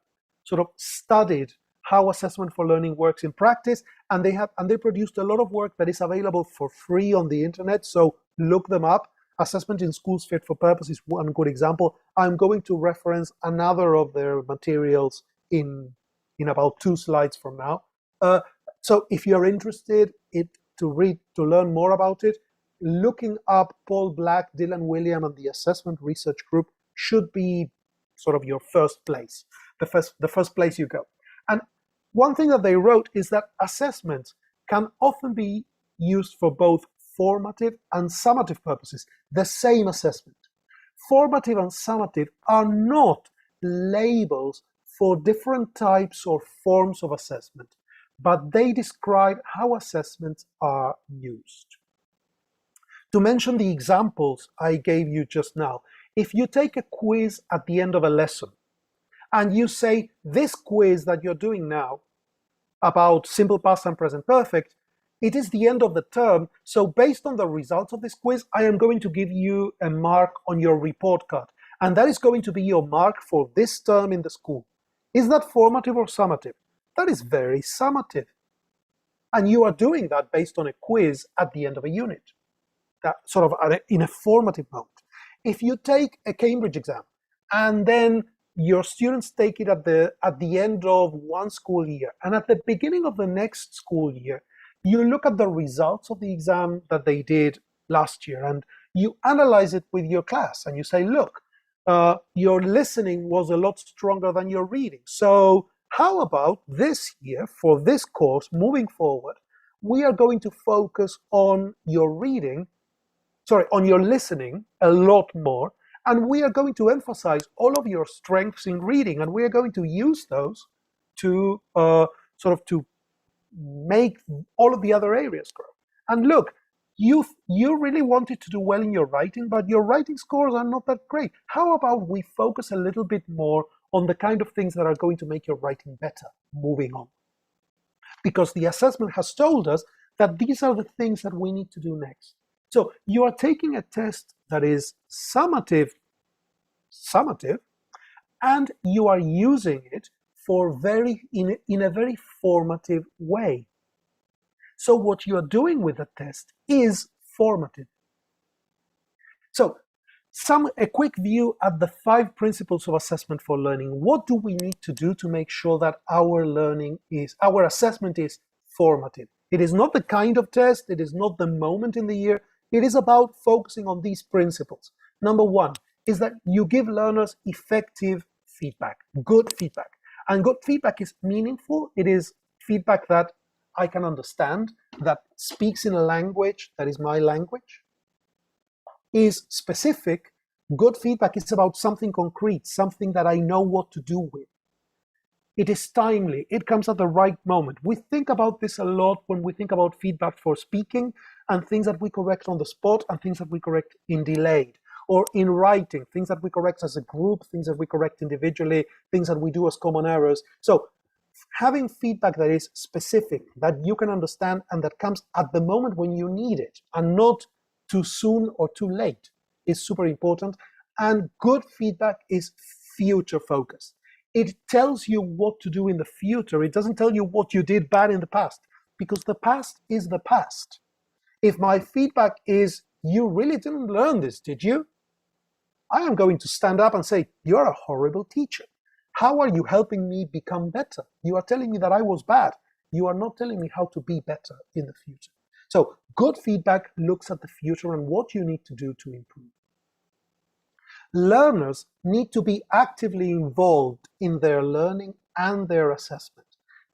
sort of studied how assessment for learning works in practice, and they produced a lot of work that is available for free on the internet, so look them up. Assessment in Schools Fit for Purpose is one good example. I'm going to reference another of their materials in about 2 slides from now. So if you're interested to learn more about it, looking up Paul Black, Dylan William, and the Assessment Research Group should be sort of your first place, the first place you go. And one thing that they wrote is that assessments can often be used for both formative and summative purposes, the same assessment. Formative and summative are not labels for different types or forms of assessment, but they describe how assessments are used. To mention the examples I gave you just now, if you take a quiz at the end of a lesson and you say, this quiz that you're doing now about simple past and present perfect, it is the end of the term, so based on the results of this quiz, I am going to give you a mark on your report card, and that is going to be your mark for this term in the school. Is that formative or summative? That is very summative. And you are doing that based on a quiz at the end of a unit, that sort of in a formative mode. If you take a Cambridge exam and then your students take it at the end of one school year, and at the beginning of the next school year, you look at the results of the exam that they did last year, and you analyze it with your class, and you say, look, your listening was a lot stronger than your reading. So how about this year, for this course, moving forward, we are going to focus on your listening a lot more, and we are going to emphasize all of your strengths in reading, and we are going to use those to to make all of the other areas grow. And look, you really wanted to do well in your writing, but your writing scores are not that great. How about we focus a little bit more on the kind of things that are going to make your writing better moving on? Because the assessment has told us that these are the things that we need to do next. So you are taking a test that is summative, and you are using it in a very formative way. So what you are doing with the test is formative. So a quick view at the 5 principles of assessment for learning. What do we need to do to make sure that our assessment is formative? It is not the kind of test, it is not the moment in the year, it is about focusing on these principles. Number 1 is that you give learners effective feedback, good feedback. And good feedback is meaningful. It is feedback that I can understand, that speaks in a language that is my language, is specific. Good feedback is about something concrete, something that I know what to do with. It is timely. It comes at the right moment. We think about this a lot when we think about feedback for speaking, and things that we correct on the spot and things that we correct in delayed, or in writing, things that we correct as a group, things that we correct individually, things that we do as common errors. So having feedback that is specific, that you can understand, and that comes at the moment when you need it, and not too soon or too late, is super important. And good feedback is future focused. It tells you what to do in the future. It doesn't tell you what you did bad in the past, because the past is the past. If my feedback is, you really didn't learn this, did you? I am going to stand up and say, you're a horrible teacher. How are you helping me become better? You are telling me that I was bad. You are not telling me how to be better in the future. So good feedback looks at the future and what you need to do to improve. Learners need to be actively involved in their learning and their assessment.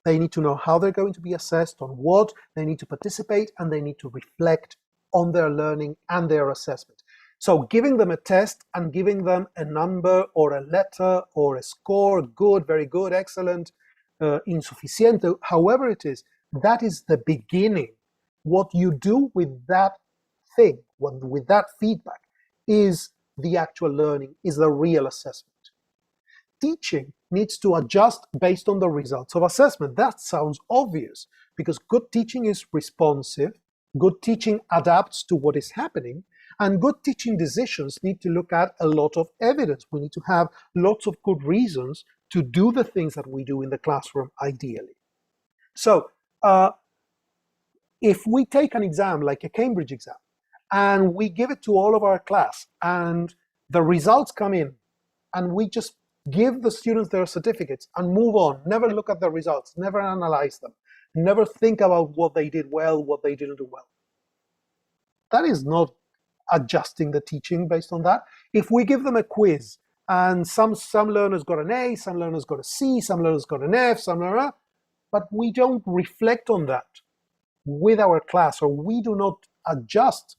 They need to know how they're going to be assessed, on what, they need to participate, and they need to reflect on their learning and their assessment. So giving them a test and giving them a number or a letter or a score, good, very good, excellent, insuficiente, however it is, that is the beginning. What you do with that thing, with that feedback, is the actual learning, is the real assessment. Teaching needs to adjust based on the results of assessment. That sounds obvious, because good teaching is responsive, good teaching adapts to what is happening, and good teaching decisions need to look at a lot of evidence. We need to have lots of good reasons to do the things that we do in the classroom, ideally. So if we take an exam like a Cambridge exam, and we give it to all of our class, and the results come in, and we just give the students their certificates and move on, never look at the results, never analyze them, never think about what they did well, what they didn't do well. That is not adjusting the teaching based on that. If we give them a quiz, and some learners got an A, some learners got a C, some learners got an F, but we don't reflect on that with our class, or we do not adjust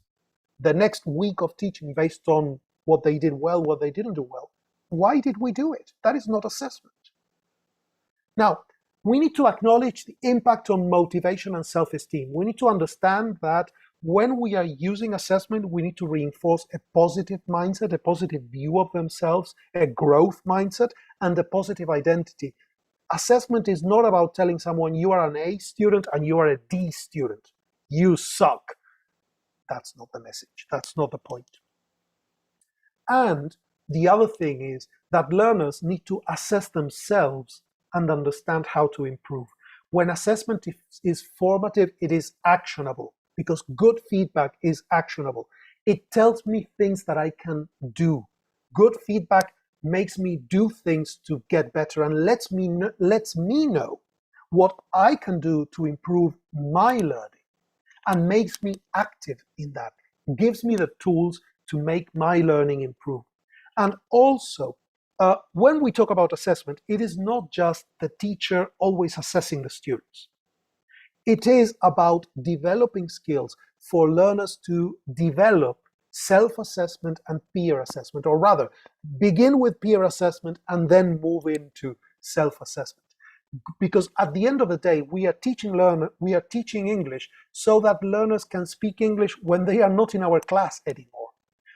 the next week of teaching based on what they did well, what they didn't do well. Why did we do it? That is not assessment. Now, we need to acknowledge the impact on motivation and self-esteem. We need to understand that when we are using assessment, we need to reinforce a positive mindset, a positive view of themselves, a growth mindset, and a positive identity. Assessment is not about telling someone you are an A student and you are a D student. You suck. That's not the message. That's not the point. And the other thing is that learners need to assess themselves and understand how to improve. When assessment is formative, it is actionable, because good feedback is actionable. It tells me things that I can do. Good feedback makes me do things to get better and lets me know what I can do to improve my learning, and makes me active in that, gives me the tools to make my learning improve. And also, when we talk about assessment, it is not just the teacher always assessing the students. It is about developing skills for learners to develop self-assessment and peer assessment, or rather, begin with peer assessment and then move into self-assessment. Because at the end of the day, we are teaching English so that learners can speak English when they are not in our class anymore.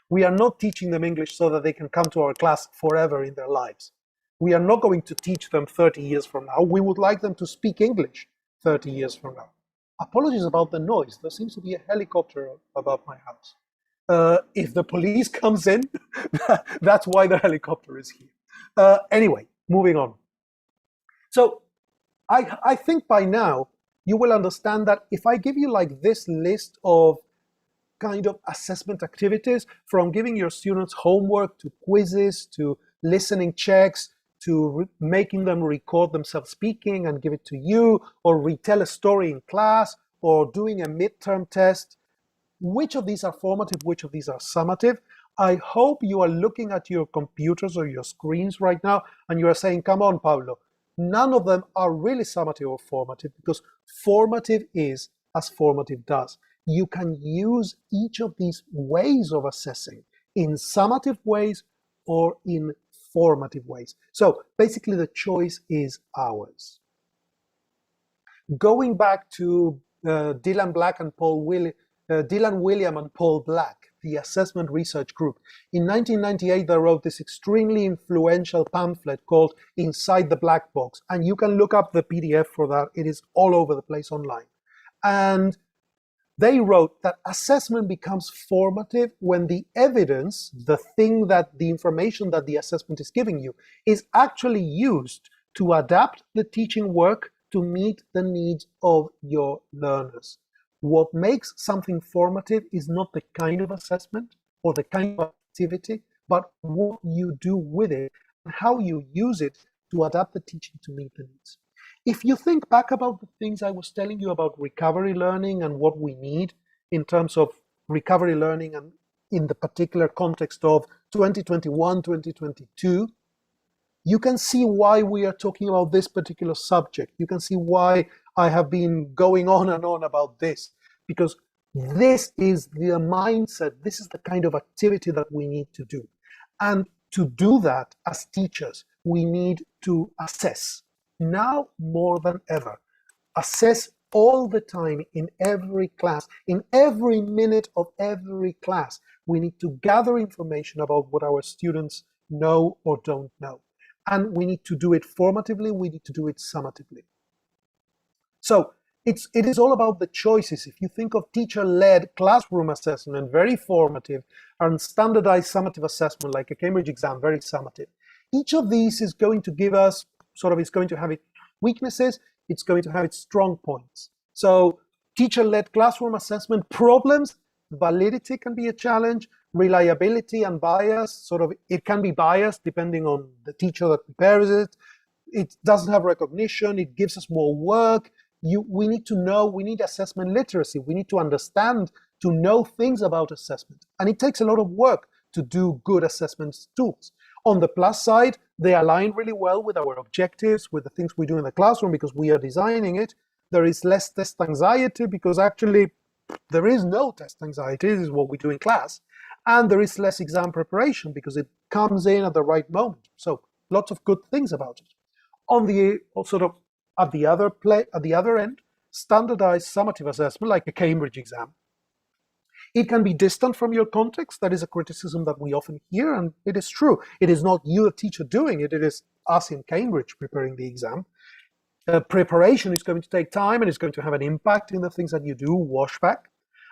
We are not teaching them English so that they can come to our class forever in their lives. We are not going to teach them 30 years from now. We would like them to speak English 30 years from now. Apologies about the noise. There seems to be a helicopter above my house. If the police comes in, that's why the helicopter is here. Anyway, moving on. So I think by now you will understand that if I give you like this list of kind of assessment activities, from giving your students homework to quizzes to listening checks to making them record themselves speaking and give it to you, or retell a story in class, or doing a midterm test, which of these are formative, which of these are summative? I hope you are looking at your computers or your screens right now and you are saying, come on, Pablo, none of them are really summative or formative, because formative is as formative does. You can use each of these ways of assessing in summative ways or in formative ways. So basically the choice is ours. Going back to Dylan William and Paul Black, the assessment research group. In 1998, they wrote this extremely influential pamphlet called Inside the Black Box. And you can look up the PDF for that. It is all over the place online. And they wrote that assessment becomes formative when the evidence, the information that the assessment is giving you, is actually used to adapt the teaching work to meet the needs of your learners. What makes something formative is not the kind of assessment or the kind of activity, but what you do with it and how you use it to adapt the teaching to meet the needs. If you think back about the things I was telling you about recovery learning and what we need in terms of recovery learning and in the particular context of 2021, 2022, you can see why we are talking about this particular subject. You can see why I have been going on and on about this, because this is the mindset, this is the kind of activity that we need to do. And to do that as teachers, we need to assess. Now more than ever, assess all the time in every class, in every minute of every class. We need to gather information about what our students know or don't know. And we need to do it formatively, we need to do it summatively. So it is all about the choices. If you think of teacher-led classroom assessment, very formative, and standardized summative assessment, like a Cambridge exam, very summative. Each of these is going to give us it's going to have its weaknesses, it's going to have its strong points. So teacher-led classroom assessment problems, validity can be a challenge, reliability and bias, it can be biased depending on the teacher that prepares it. It doesn't have recognition, it gives us more work. We need to know, we need assessment literacy, we need to understand, to know things about assessment. And it takes a lot of work to do good assessment tools. On the plus side, they align really well with our objectives, with the things we do in the classroom because we are designing it. There is less test anxiety because actually there is no test anxiety, this is what we do in class. And there is less exam preparation because it comes in at the right moment. So lots of good things about it. On the at the other end, standardized summative assessment, like a Cambridge exam. It can be distant from your context. That is a criticism that we often hear, and it is true. It is not you, the teacher, doing it. It is us in Cambridge preparing the exam. Preparation is going to take time, and it's going to have an impact in the things that you do, washback.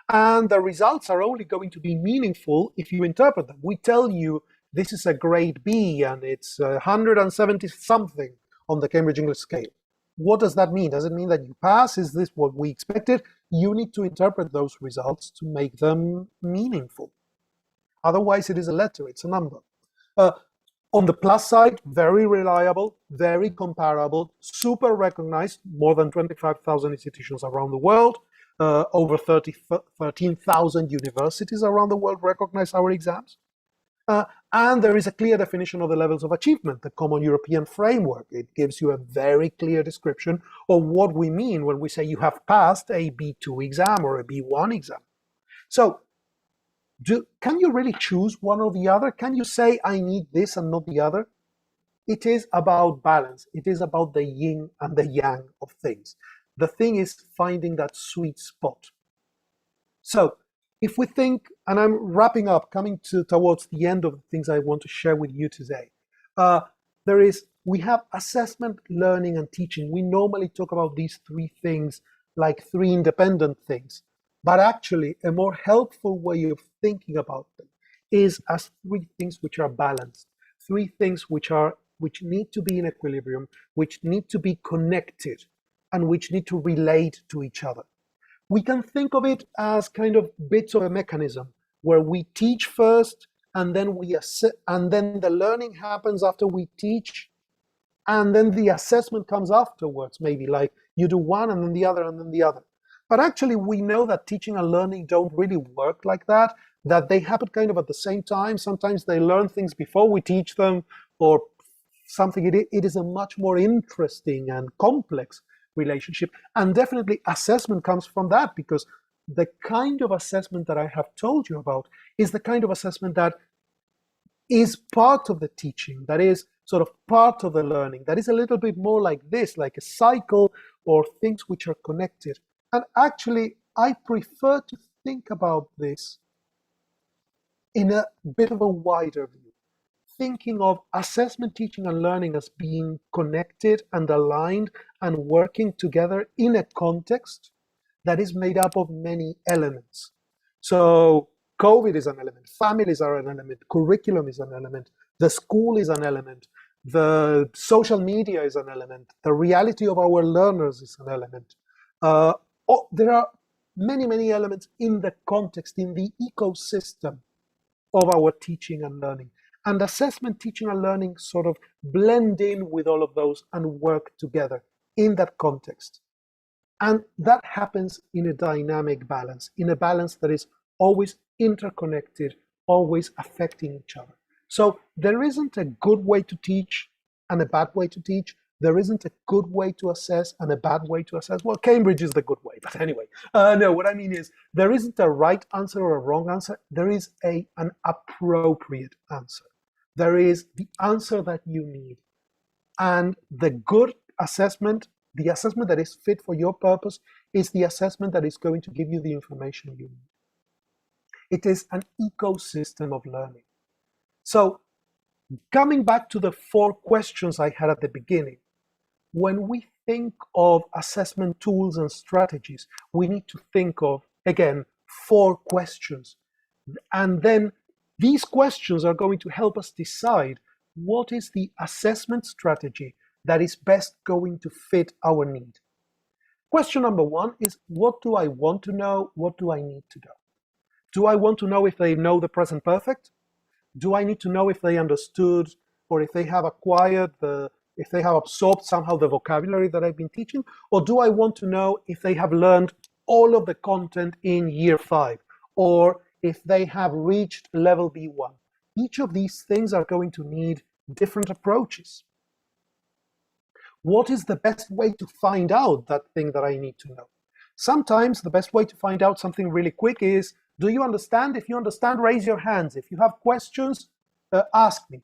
And the results are only going to be meaningful if you interpret them. We tell you this is a grade B, and it's 170 something on the Cambridge English scale. What does that mean? Does it mean that you pass? Is this what we expected? You need to interpret those results to make them meaningful. Otherwise, it is a letter, it's a number. On the plus side, very reliable, very comparable, super recognized, more than 25,000 institutions around the world, over 13,000 universities around the world recognize our exams. And there is a clear definition of the levels of achievement, the Common European Framework. It gives you a very clear description of what we mean when we say you have passed a B2 exam or a B1 exam. So can you really choose one or the other? Can you say, I need this and not the other? It is about balance. It is about the yin and the yang of things. The thing is finding that sweet spot. So if we think, and I'm wrapping up, coming towards the end of the things I want to share with you today, we have assessment, learning, and teaching. We normally talk about these three things like three independent things, but actually a more helpful way of thinking about them is as three things which are balanced, three things which need to be in equilibrium, which need to be connected, and which need to relate to each other. We can think of it as kind of bits of a mechanism where we teach first, and then and then the learning happens after we teach, and then the assessment comes afterwards, maybe like you do one and then the other and then the other. But actually we know that teaching and learning don't really work like that they happen kind of at the same time. Sometimes they learn things before we teach them, or something, it is a much more interesting and complex relationship. And definitely assessment comes from that, because the kind of assessment that I have told you about is the kind of assessment that is part of the teaching, that is sort of part of the learning, that is a little bit more like this, like a cycle or things which are connected. And actually, I prefer to think about this in a bit of a wider view, thinking of assessment, teaching, and learning as being connected and aligned and working together in a context that is made up of many elements. So COVID is an element, families are an element, curriculum is an element, the school is an element, the social media is an element, the reality of our learners is an element. There are many, many elements in the context, in the ecosystem of our teaching and learning. And assessment, teaching, and learning sort of blend in with all of those and work together in that context. And that happens in a dynamic balance, in a balance that is always interconnected, always affecting each other. So there isn't a good way to teach and a bad way to teach. There isn't a good way to assess and a bad way to assess. Well, Cambridge is the good way, but anyway. No, what I mean is there isn't a right answer or a wrong answer. There is an appropriate answer. There is the answer that you need. And the good assessment, the assessment that is fit for your purpose, is the assessment that is going to give you the information you need. It is an ecosystem of learning. So coming back to the 4 questions I had at the beginning, when we think of assessment tools and strategies, we need to think of, again, 4 questions. And then these questions are going to help us decide what is the assessment strategy that is best going to fit our need. Question number 1 is, what do I want to know? What do I need to know? Do I want to know if they know the present perfect? Do I need to know if they understood or if they have acquired if they have absorbed somehow the vocabulary that I've been teaching? Or do I want to know if they have learned all of the content in year 5? Or if they have reached level B1? Each of these things are going to need different approaches. What is the best way to find out that thing that I need to know? Sometimes the best way to find out something really quick is, do you understand? If you understand, raise your hands. If you have questions, ask me.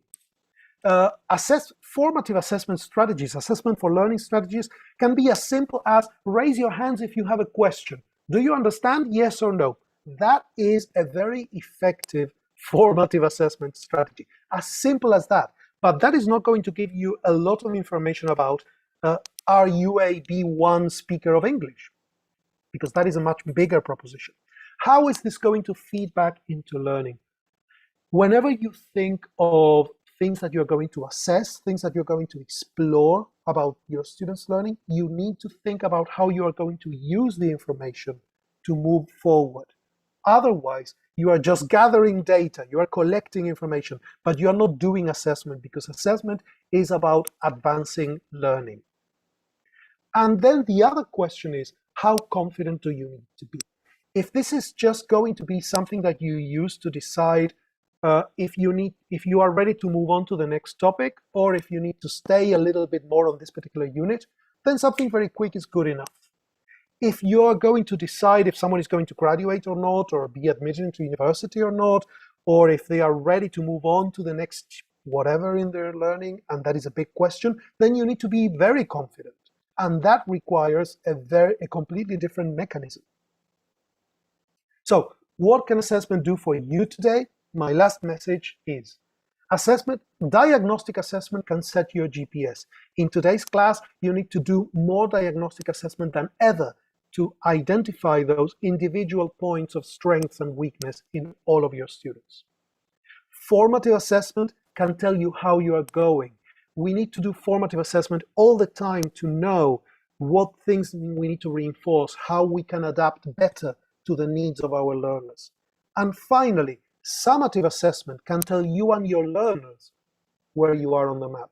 Formative assessment strategies, assessment for learning strategies, can be as simple as raise your hands if you have a question. Do you understand? Yes or no? That is a very effective formative assessment strategy. As simple as that. But that is not going to give you a lot of information about, are you a B1 speaker of English? Because that is a much bigger proposition. How is this going to feed back into learning? Whenever you think of things that you're going to assess, things that you're going to explore about your students' learning, you need to think about how you are going to use the information to move forward. Otherwise, you are just gathering data, you are collecting information, but you are not doing assessment, because assessment is about advancing learning. And then the other question is, how confident do you need to be? If this is just going to be something that you use to decide if you are ready to move on to the next topic, or if you need to stay a little bit more on this particular unit, then something very quick is good enough. If you are going to decide if someone is going to graduate or not, or be admitted into university or not, or if they are ready to move on to the next whatever in their learning, and that is a big question, then you need to be very confident. And that requires a completely different mechanism. So what can assessment do for you today? My last message is, diagnostic assessment can set your GPS. In today's class, you need to do more diagnostic assessment than ever to identify those individual points of strength and weakness in all of your students. Formative assessment can tell you how you are going. We need to do formative assessment all the time to know what things we need to reinforce, how we can adapt better to the needs of our learners. And finally, summative assessment can tell you and your learners where you are on the map.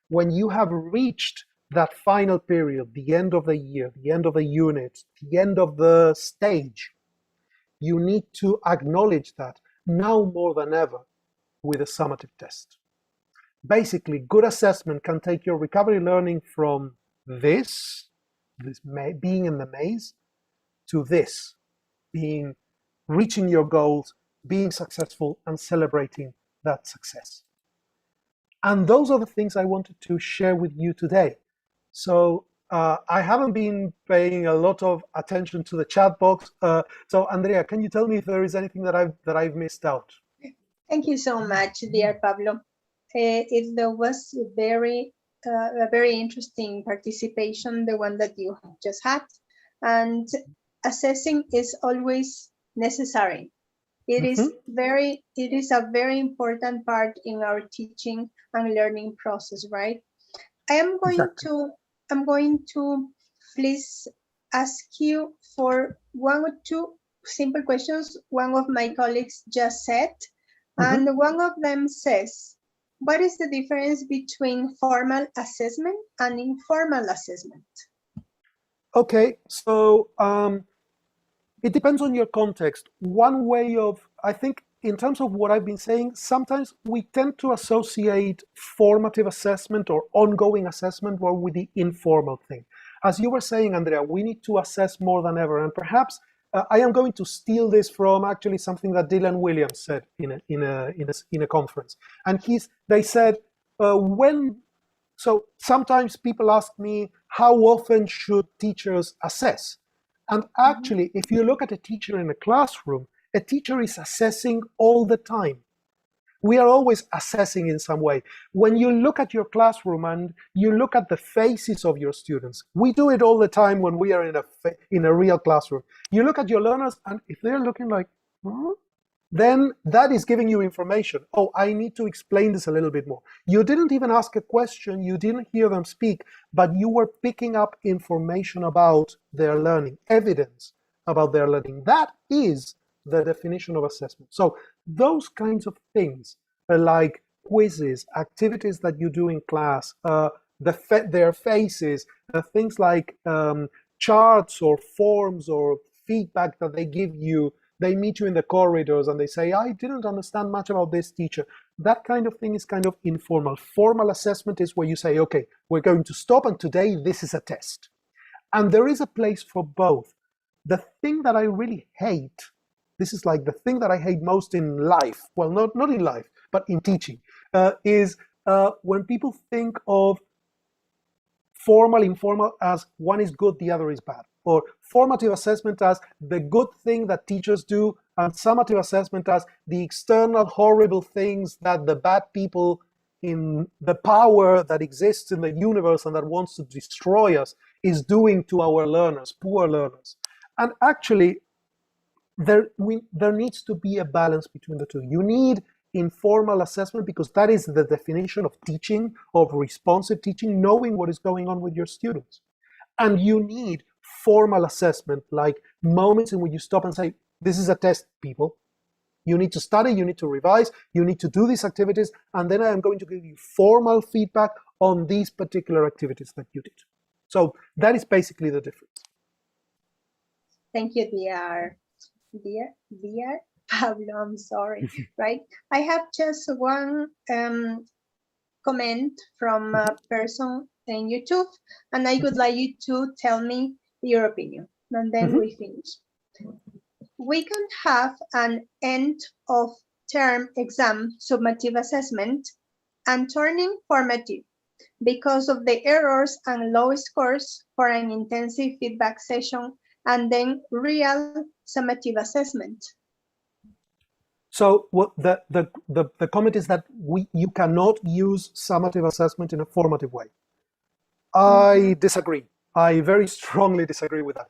When you have reached that final period, the end of the year, the end of the unit, the end of the stage, you need to acknowledge that now more than ever with a summative test. basically, good assessment can take your recovery learning from this being in the maze, to this, being reaching your goals, being successful, and celebrating that success. And those are the things I wanted to share with you today. So I haven't been paying a lot of attention to the chat box. So Andrea, can you tell me if there is anything that I've missed out? Thank you so much, dear Pablo. There was a very interesting participation, the one that you just had, and assessing is always necessary. It is a very important part in our teaching and learning process, right? I'm going to please ask you for one or two simple questions. One of my colleagues just said, and one of them says, what is the difference between formal assessment and informal assessment? Okay, so it depends on your context. One way of, I think, in terms of what I've been saying, sometimes we tend to associate formative assessment or ongoing assessment with the informal thing. As you were saying, Andrea, we need to assess more than ever. And perhaps I am going to steal this from actually something that Dylan Williams said in a conference. And they said, so sometimes people ask me, how often should teachers assess? And actually, if you look at a teacher in a classroom, a teacher is assessing all the time. We are always assessing in some way. When you look at your classroom and you look at the faces of your students, we do it all the time when we are in a real classroom. You look at your learners, and if they're looking like, then that is giving you information. Oh, I need to explain this a little bit more. You didn't even ask a question, you didn't hear them speak, but you were picking up information about their learning, evidence about their learning. That is the definition of assessment. So those kinds of things like quizzes, activities that you do in class, their faces, things like charts or forms or feedback that they give you. They meet you in the corridors and they say, I didn't understand much about this, teacher. That kind of thing is kind of informal. Formal assessment is where you say, okay, we're going to stop and today this is a test. And there is a place for both. The thing that I really hate, this is like the thing that I hate most in life, well, not in life, but in teaching, is when people think of formal, informal as one is good, the other is bad. Or formative assessment as the good thing that teachers do, and summative assessment as the external horrible things that the bad people in the power that exists in the universe and that wants to destroy us is doing to our learners, poor learners. And actually, there needs to be a balance between the two. You need informal assessment because that is the definition of teaching, of responsive teaching, knowing what is going on with your students. And you need formal assessment, like moments in which you stop and say, this is a test, people. You need to study, you need to revise, you need to do these activities, and then I am going to give you formal feedback on these particular activities that you did. So that is basically the difference. Thank you, dear Pablo, I'm sorry, right? I have just one comment from a person in YouTube, and I would like you to tell me your opinion, and then we finish. We can have an end of term exam summative assessment and turning formative because of the errors and low scores for an intensive feedback session and then real summative assessment. So what the comment is that you cannot use summative assessment in a formative way. I disagree. I very strongly disagree with that.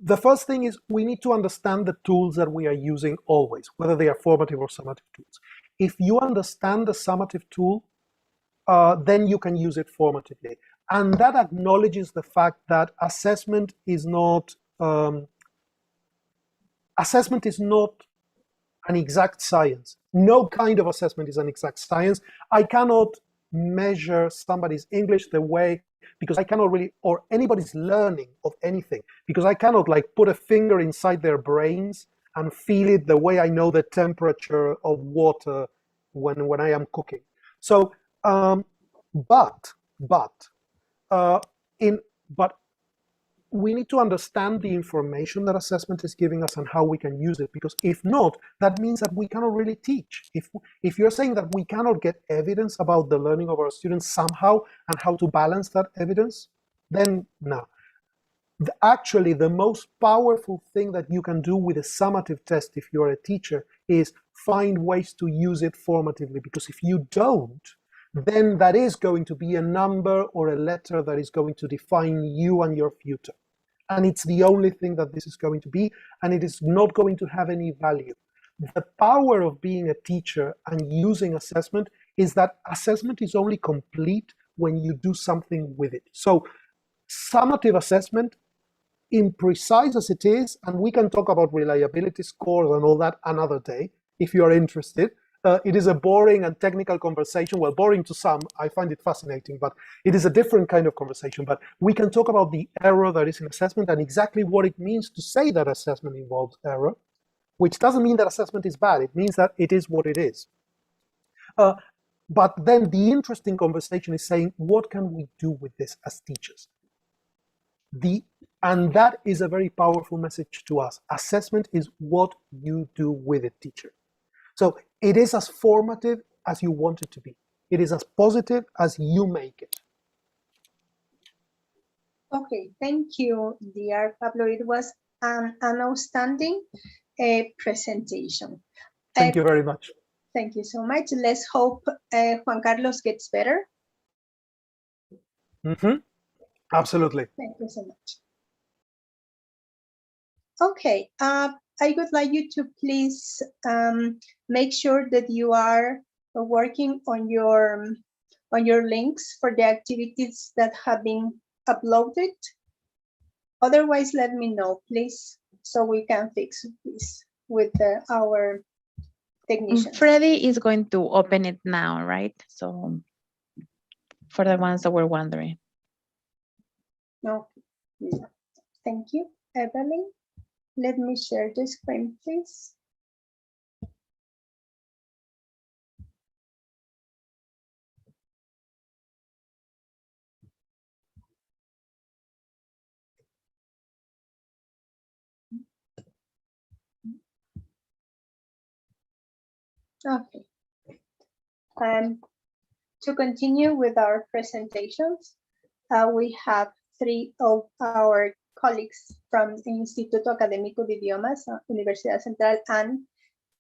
The first thing is we need to understand the tools that we are using always, whether they are formative or summative tools. If you understand the summative tool, then you can use it formatively. And that acknowledges the fact that assessment is not an exact science. No kind of assessment is an exact science. I cannot measure somebody's English the way, because I cannot really, or anybody's learning of anything, because I cannot like put a finger inside their brains and feel it the way I know the temperature of water when I am cooking. So, but we need to understand the information that assessment is giving us and how we can use it, because if not, that means that we cannot really teach. If you're saying that we cannot get evidence about the learning of our students somehow and how to balance that evidence, then no. Actually, the most powerful thing that you can do with a summative test if you're a teacher is find ways to use it formatively, because if you don't, then that is going to be a number or a letter that is going to define you and your future. And it's the only thing that this is going to be, and it is not going to have any value. The power of being a teacher and using assessment is that assessment is only complete when you do something with it. So summative assessment, imprecise as it is, and we can talk about reliability scores and all that another day if you are interested. It is a boring and technical conversation. Well, boring to some, I find it fascinating, but it is a different kind of conversation. But we can talk about the error that is in assessment and exactly what it means to say that assessment involves error, which doesn't mean that assessment is bad. It means that it is what it is. But then the interesting conversation is saying, what can we do with this as teachers? And that is a very powerful message to us. Assessment is what you do with it, teacher. So it is as formative as you want it to be. It is as positive as you make it. Okay, thank you, dear Pablo. It was an outstanding presentation. Thank you very much. Thank you so much. Let's hope Juan Carlos gets better. Absolutely. Thank you so much. Okay, I would like you to please make sure that you are working on your links for the activities that have been uploaded. Otherwise, let me know, please, so we can fix this with our technician. Freddie is going to open it now, right? So for the ones that were wondering. No, thank you, Evelyn. Let me share the screen, please. Okay. To continue with our presentations, we have three of our colleagues from the Instituto Académico de Idiomas, Universidad Central, and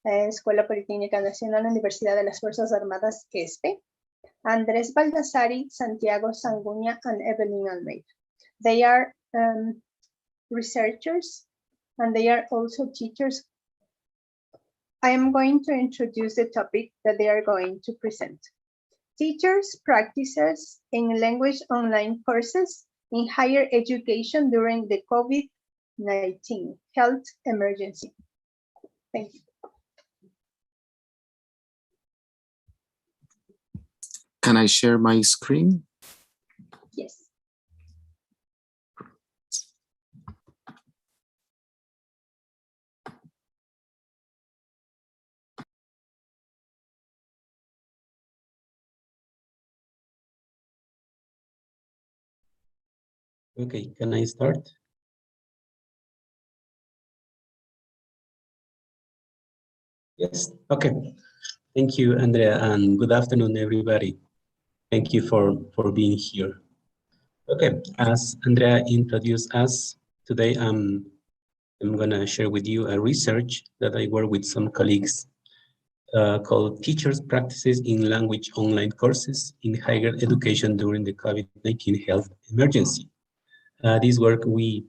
Escuela Politécnica Nacional, Universidad de las Fuerzas Armadas, ESPE, Andrés Baldassari, Santiago Sanguña, and Evelyn Almeida. They are researchers, and they are also teachers. I am going to introduce the topic that they are going to present. Teachers' practices in language online courses in higher education during the COVID-19 health emergency. Thank you. Can I share my screen? Yes. Okay, can I start? Yes, okay. Thank you, Andrea, and good afternoon, everybody. Thank you for being here. Okay, as Andrea introduced us, today I'm gonna share with you a research that I work with some colleagues called Teachers' Practices in Language Online Courses in Higher Education during the COVID-19 health emergency. This work we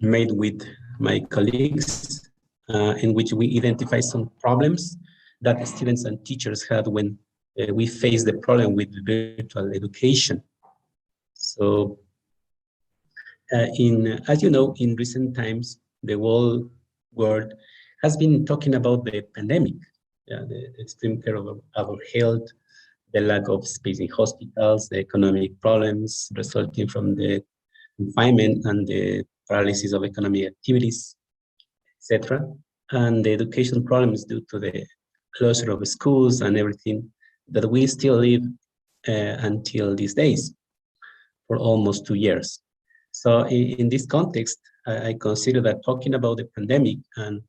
made with my colleagues in which we identify some problems that students and teachers had when we faced the problem with virtual education. So as you know, in recent times, the whole world has been talking about the pandemic, the extreme care of our health, the lack of space in hospitals, the economic problems resulting from the confinement and the paralysis of economic activities, etc., and the education problems due to the closure of schools and everything that we still live until these days for almost 2 years. So in this context, I consider that talking about the pandemic and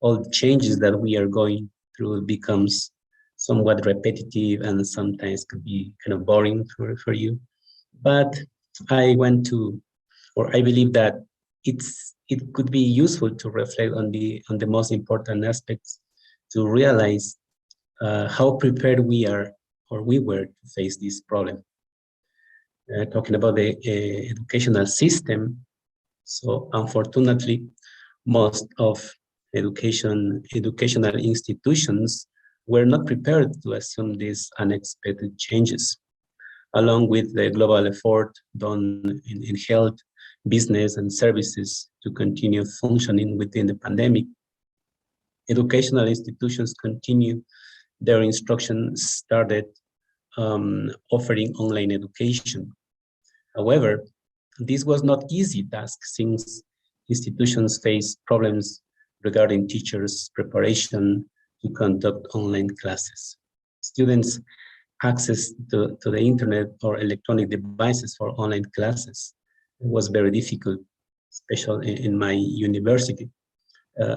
all the changes that we are going through becomes somewhat repetitive and sometimes could be kind of boring for you. But I believe that it could be useful to reflect on the most important aspects to realize how prepared we are or we were to face this problem. Talking about the educational system, so unfortunately, most of educational institutions were not prepared to assume these unexpected changes. Along with the global effort done in health, business, and services to continue functioning within the pandemic, educational institutions continue their instruction started offering online education. However, this was not easy task since institutions faced problems regarding teachers' preparation to conduct online classes. Students' access to the internet or electronic devices for online classes was very difficult, especially in my university.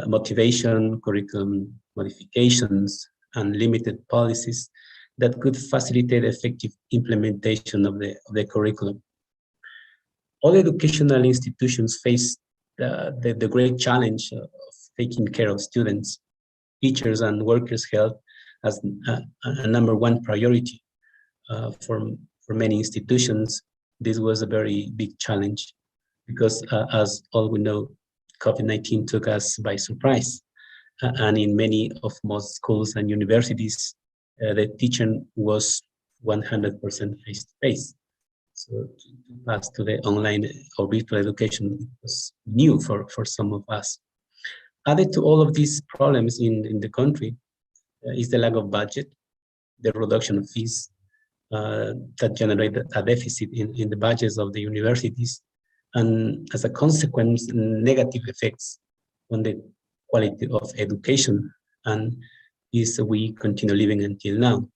Motivation, curriculum modifications, and limited policies that could facilitate effective implementation of the curriculum. All educational institutions face the great challenge of taking care of students, teachers, and workers' health as a number one priority. For many institutions, this was a very big challenge because as all we know, COVID-19 took us by surprise. And in many of most schools and universities, the teaching was 100% face-to-face. So to pass to the online or virtual education was new for some of us. Added to all of these problems in the country is the lack of budget, the reduction of fees that generate a deficit in the budgets of the universities, and as a consequence, negative effects on the quality of education, and this we continue living until now.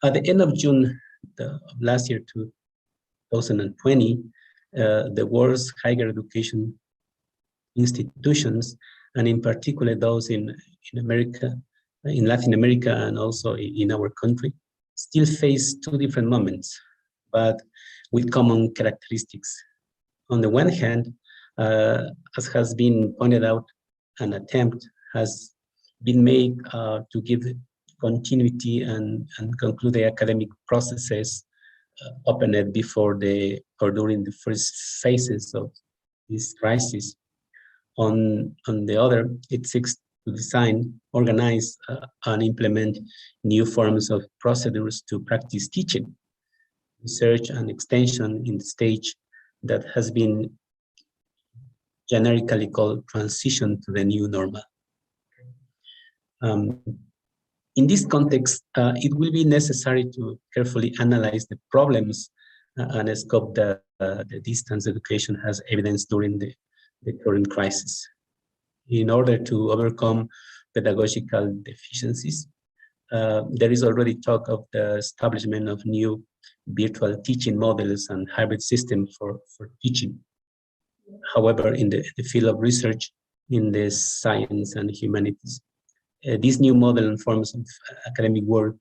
At the end of June of last year, 2020, the world's higher education institutions, and in particular those in America, in Latin America, and also in our country, still face two different moments, but with common characteristics. On the one hand, as has been pointed out, an attempt has been made to give continuity and conclude the academic processes opened before or during the first phases of this crisis. On the other, it seeks to design, organize, and implement new forms of procedures to practice teaching, research, and extension in the stage that has been generically called transition to the new normal. In this context, it will be necessary to carefully analyze the problems and scope that the distance education has evidenced during the current crisis. In order to overcome pedagogical deficiencies, there is already talk of the establishment of new virtual teaching models and hybrid systems for teaching. However, in the field of research in the science and humanities, this new model and forms of academic work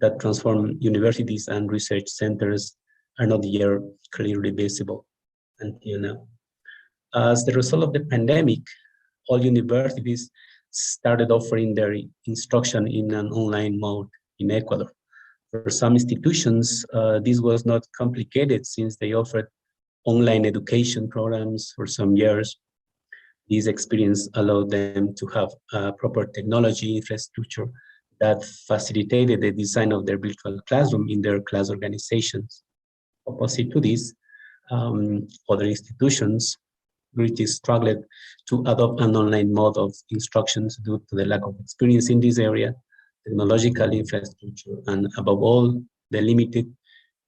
that transform universities and research centers are not yet clearly visible until now. As the result of the pandemic, all universities started offering their instruction in an online mode in Ecuador. For some institutions, this was not complicated since they offered online education programs for some years. This experience allowed them to have proper technology infrastructure that facilitated the design of their virtual classroom in their class organizations. Opposite to this, other institutions really struggled to adopt an online mode of instructions due to the lack of experience in this area, technological infrastructure, and above all, the limited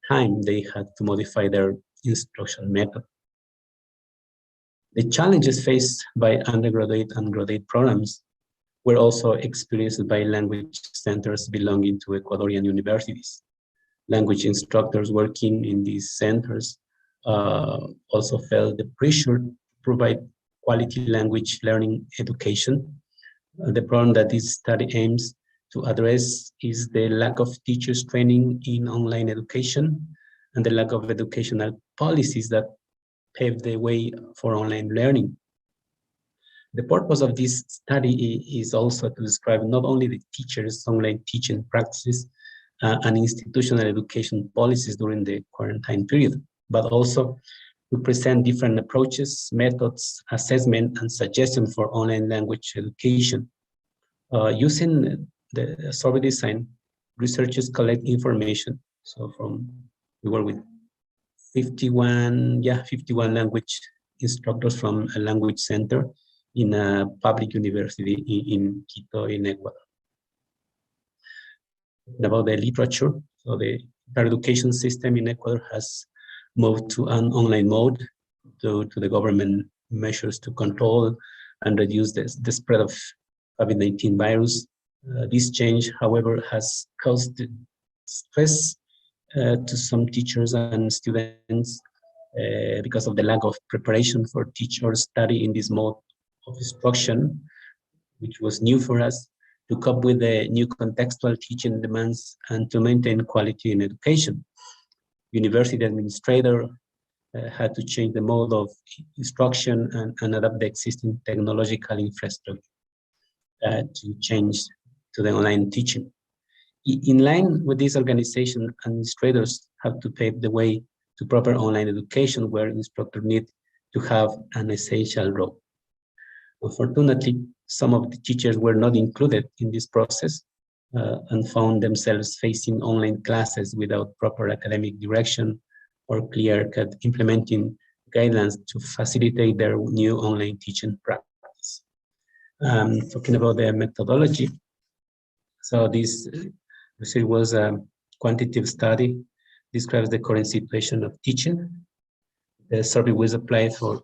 time they had to modify their instruction method. The challenges faced by undergraduate and graduate programs were also experienced by language centers belonging to Ecuadorian universities. Language instructors working in these centers also felt the pressure to provide quality language learning education. The problem that this study aims to address is the lack of teachers training in online education and the lack of educational policies that pave the way for online learning. The purpose of this study is also to describe not only the teachers' online teaching practices and institutional education policies during the quarantine period, but also to present different approaches, methods, assessment, and suggestions for online language education. Using the survey design, researchers collect information. So we work with 51 language instructors from a language center in a public university in Quito, in Ecuador. About the literature, so the education system in Ecuador has moved to an online mode due to the government measures to control and reduce the spread of COVID-19 virus. This change, however, has caused stress to some teachers and students because of the lack of preparation for teachers study in this mode of instruction, which was new for us, to cope with the new contextual teaching demands and to maintain quality in education. University administrator had to change the mode of instruction and adapt the existing technological infrastructure to change to the online teaching. In line with this organization, administrators have to pave the way to proper online education where instructors need to have an essential role. Unfortunately, some of the teachers were not included in this process and found themselves facing online classes without proper academic direction or clear-cut implementing guidelines to facilitate their new online teaching practice. Talking about the methodology, so this research was a quantitative study, describes the current situation of teaching. The survey was applied to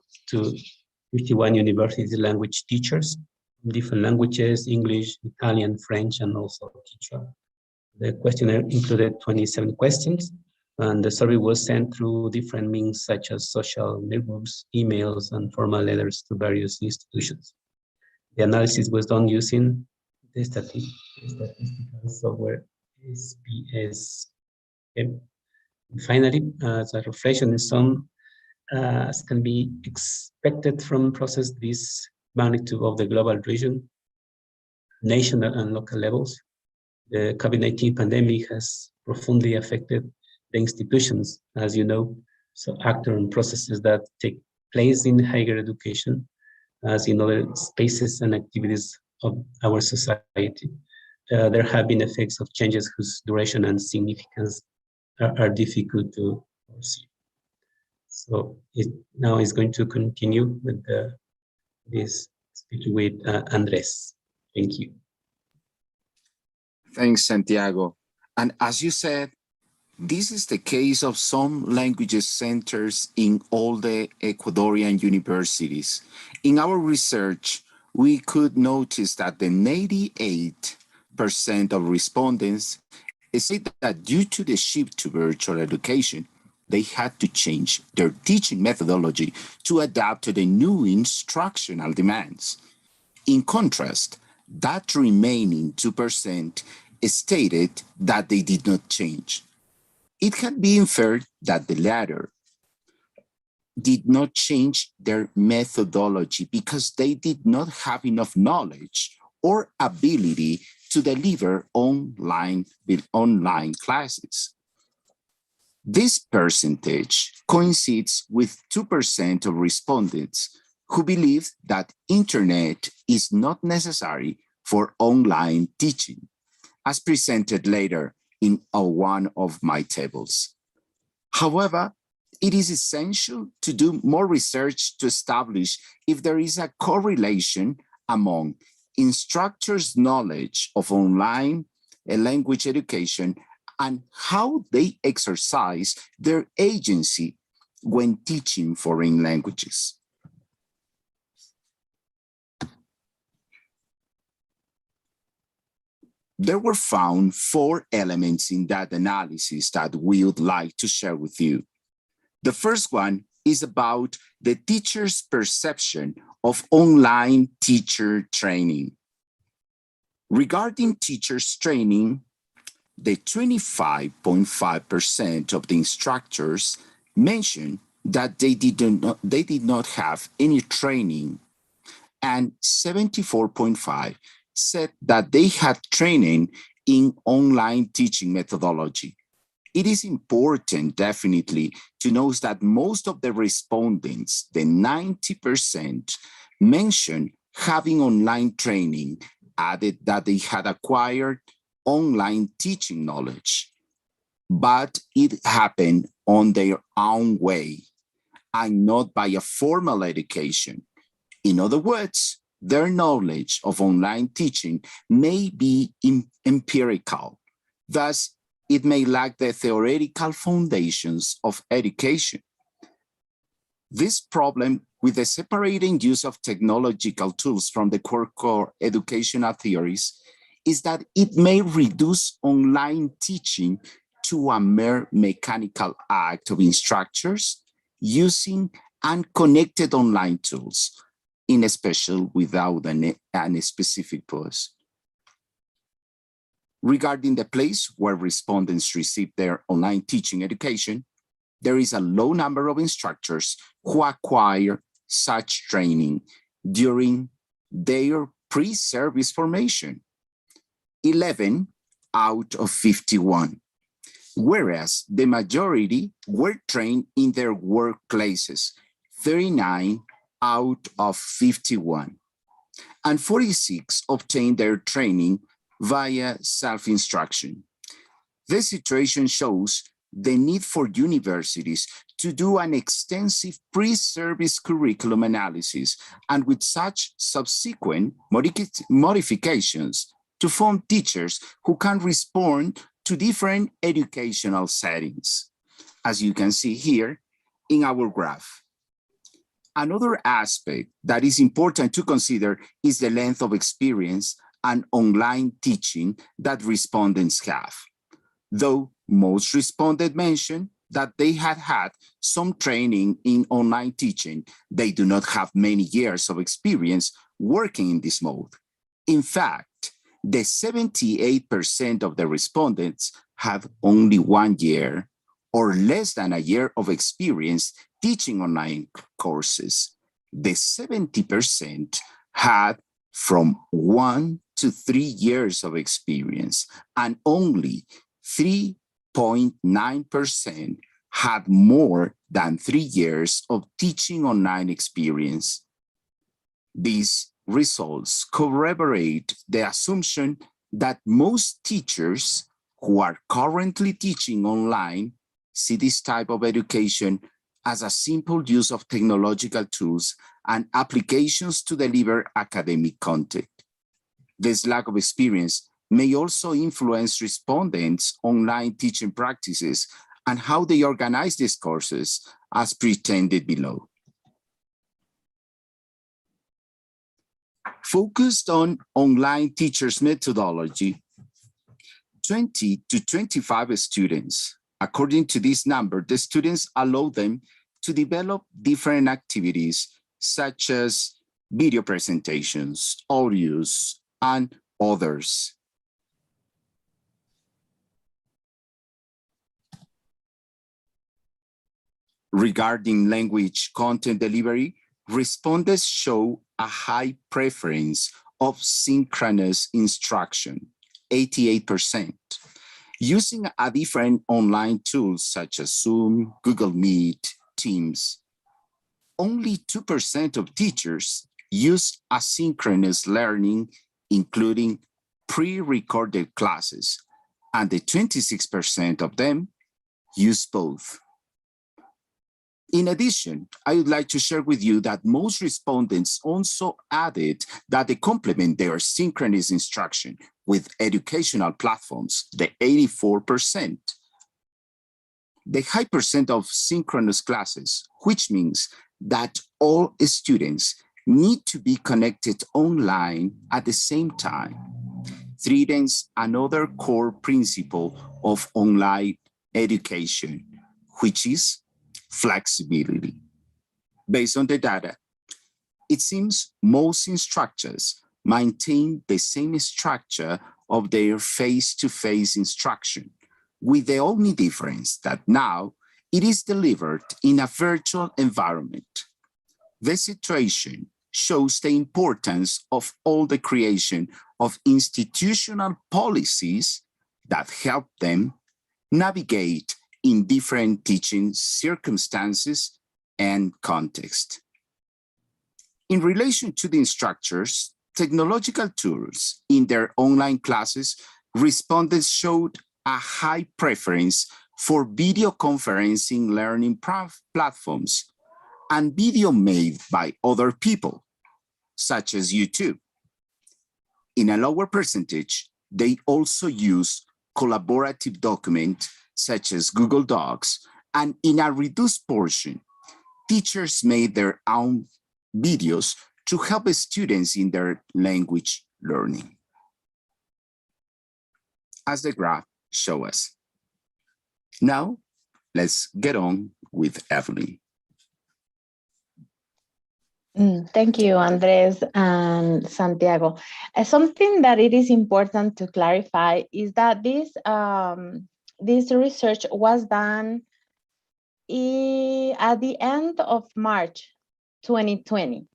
51 university language teachers, different languages, English, Italian, French, and also Quechua. The questionnaire included 27 questions, and the survey was sent through different means such as social networks, emails, and formal letters to various institutions. The analysis was done using the statistical software SPS. And finally, as a reflection in some, as can be expected from process this magnitude of the global region, national and local levels, the COVID-19 pandemic has profoundly affected the institutions, as you know, so actors and processes that take place in higher education, as in other spaces and activities of our society. There have been effects of changes whose duration and significance are difficult to foresee. So now is going to continue with this speech with Andres. Thank you. Thanks, Santiago. And as you said, this is the case of some languages centers in all the Ecuadorian universities. In our research, we could notice that the 98% of respondents said that due to the shift to virtual education, they had to change their teaching methodology to adapt to the new instructional demands. In contrast, that remaining 2% stated that they did not change. It can be inferred that the latter did not change their methodology because they did not have enough knowledge or ability to deliver online classes. This percentage coincides with 2% of respondents who believe that internet is not necessary for online teaching, as presented later in one of my tables. However, it is essential to do more research to establish if there is a correlation among instructors' knowledge of online language education and how they exercise their agency when teaching foreign languages. There were found 4 elements in that analysis that we would like to share with you. The first one is about the teacher's perception of online teacher training. Regarding teachers training, the 25.5% of the instructors mentioned that they did not have any training, and 74.5% said that they had training in online teaching methodology. It is important, definitely, to note that most of the respondents, the 90%, mentioned having online training, added that they had acquired online teaching knowledge, but it happened on their own way and not by a formal education. In other words, their knowledge of online teaching may be empirical. Thus, it may lack the theoretical foundations of education. This problem with the separating use of technological tools from the core educational theories is that it may reduce online teaching to a mere mechanical act of instructors using unconnected online tools, in special without any specific purpose. Regarding the place where respondents receive their online teaching education, there is a low number of instructors who acquire such training during their pre-service formation, 11 out of 51, whereas the majority were trained in their workplaces, 39 out of 51, and 46 obtained their training via self-instruction. This situation shows the need for universities to do an extensive pre-service curriculum analysis and with such subsequent modifications to form teachers who can respond to different educational settings, as you can see here in our graph. Another aspect that is important to consider is the length of experience and online teaching that respondents have. Though most respondents mentioned that they had had some training in online teaching, they do not have many years of experience working in this mode. In fact, the 78% of the respondents have only 1 year or less than a year of experience teaching online courses. The 70% had from 1 to 3 years of experience, and only 3.9% had more than 3 years of teaching online experience. These results corroborate the assumption that most teachers who are currently teaching online see this type of education as a simple use of technological tools and applications to deliver academic content. This lack of experience may also influence respondents' online teaching practices and how they organize these courses, as pretended below. Focused on online teachers' methodology, 20 to 25 students. According to this number, the students allow them to develop different activities such as video presentations, audios, and others. Regarding language content delivery, respondents show a high preference of synchronous instruction, 88%. Using a different online tools such as Zoom, Google Meet, Teams. Only 2% of teachers use asynchronous learning, including pre-recorded classes, and the 26% of them use both. In addition, I would like to share with you that most respondents also added that they complement their synchronous instruction with educational platforms, the 84%. The high percent of synchronous classes, which means that all students need to be connected online at the same time. threatens another core principle of online education, which is flexibility. Based on the data, it seems most instructors maintain the same structure of their face-to-face instruction, with the only difference that now it is delivered in a virtual environment. The situation shows the importance of all the creation of institutional policies that help them navigate in different teaching circumstances and context. In relation to the instructors, technological tools in their online classes, respondents showed a high preference for video conferencing learning platforms and video made by other people, such as YouTube. In a lower percentage, they also use collaborative documents such as Google Docs, and in a reduced portion, teachers made their own videos to help students in their language learning. As the graph shows us. Now, let's get on with Evelyn. Thank you, Andres and Santiago. Something that it is important to clarify is that this research was done at the end of March 2020.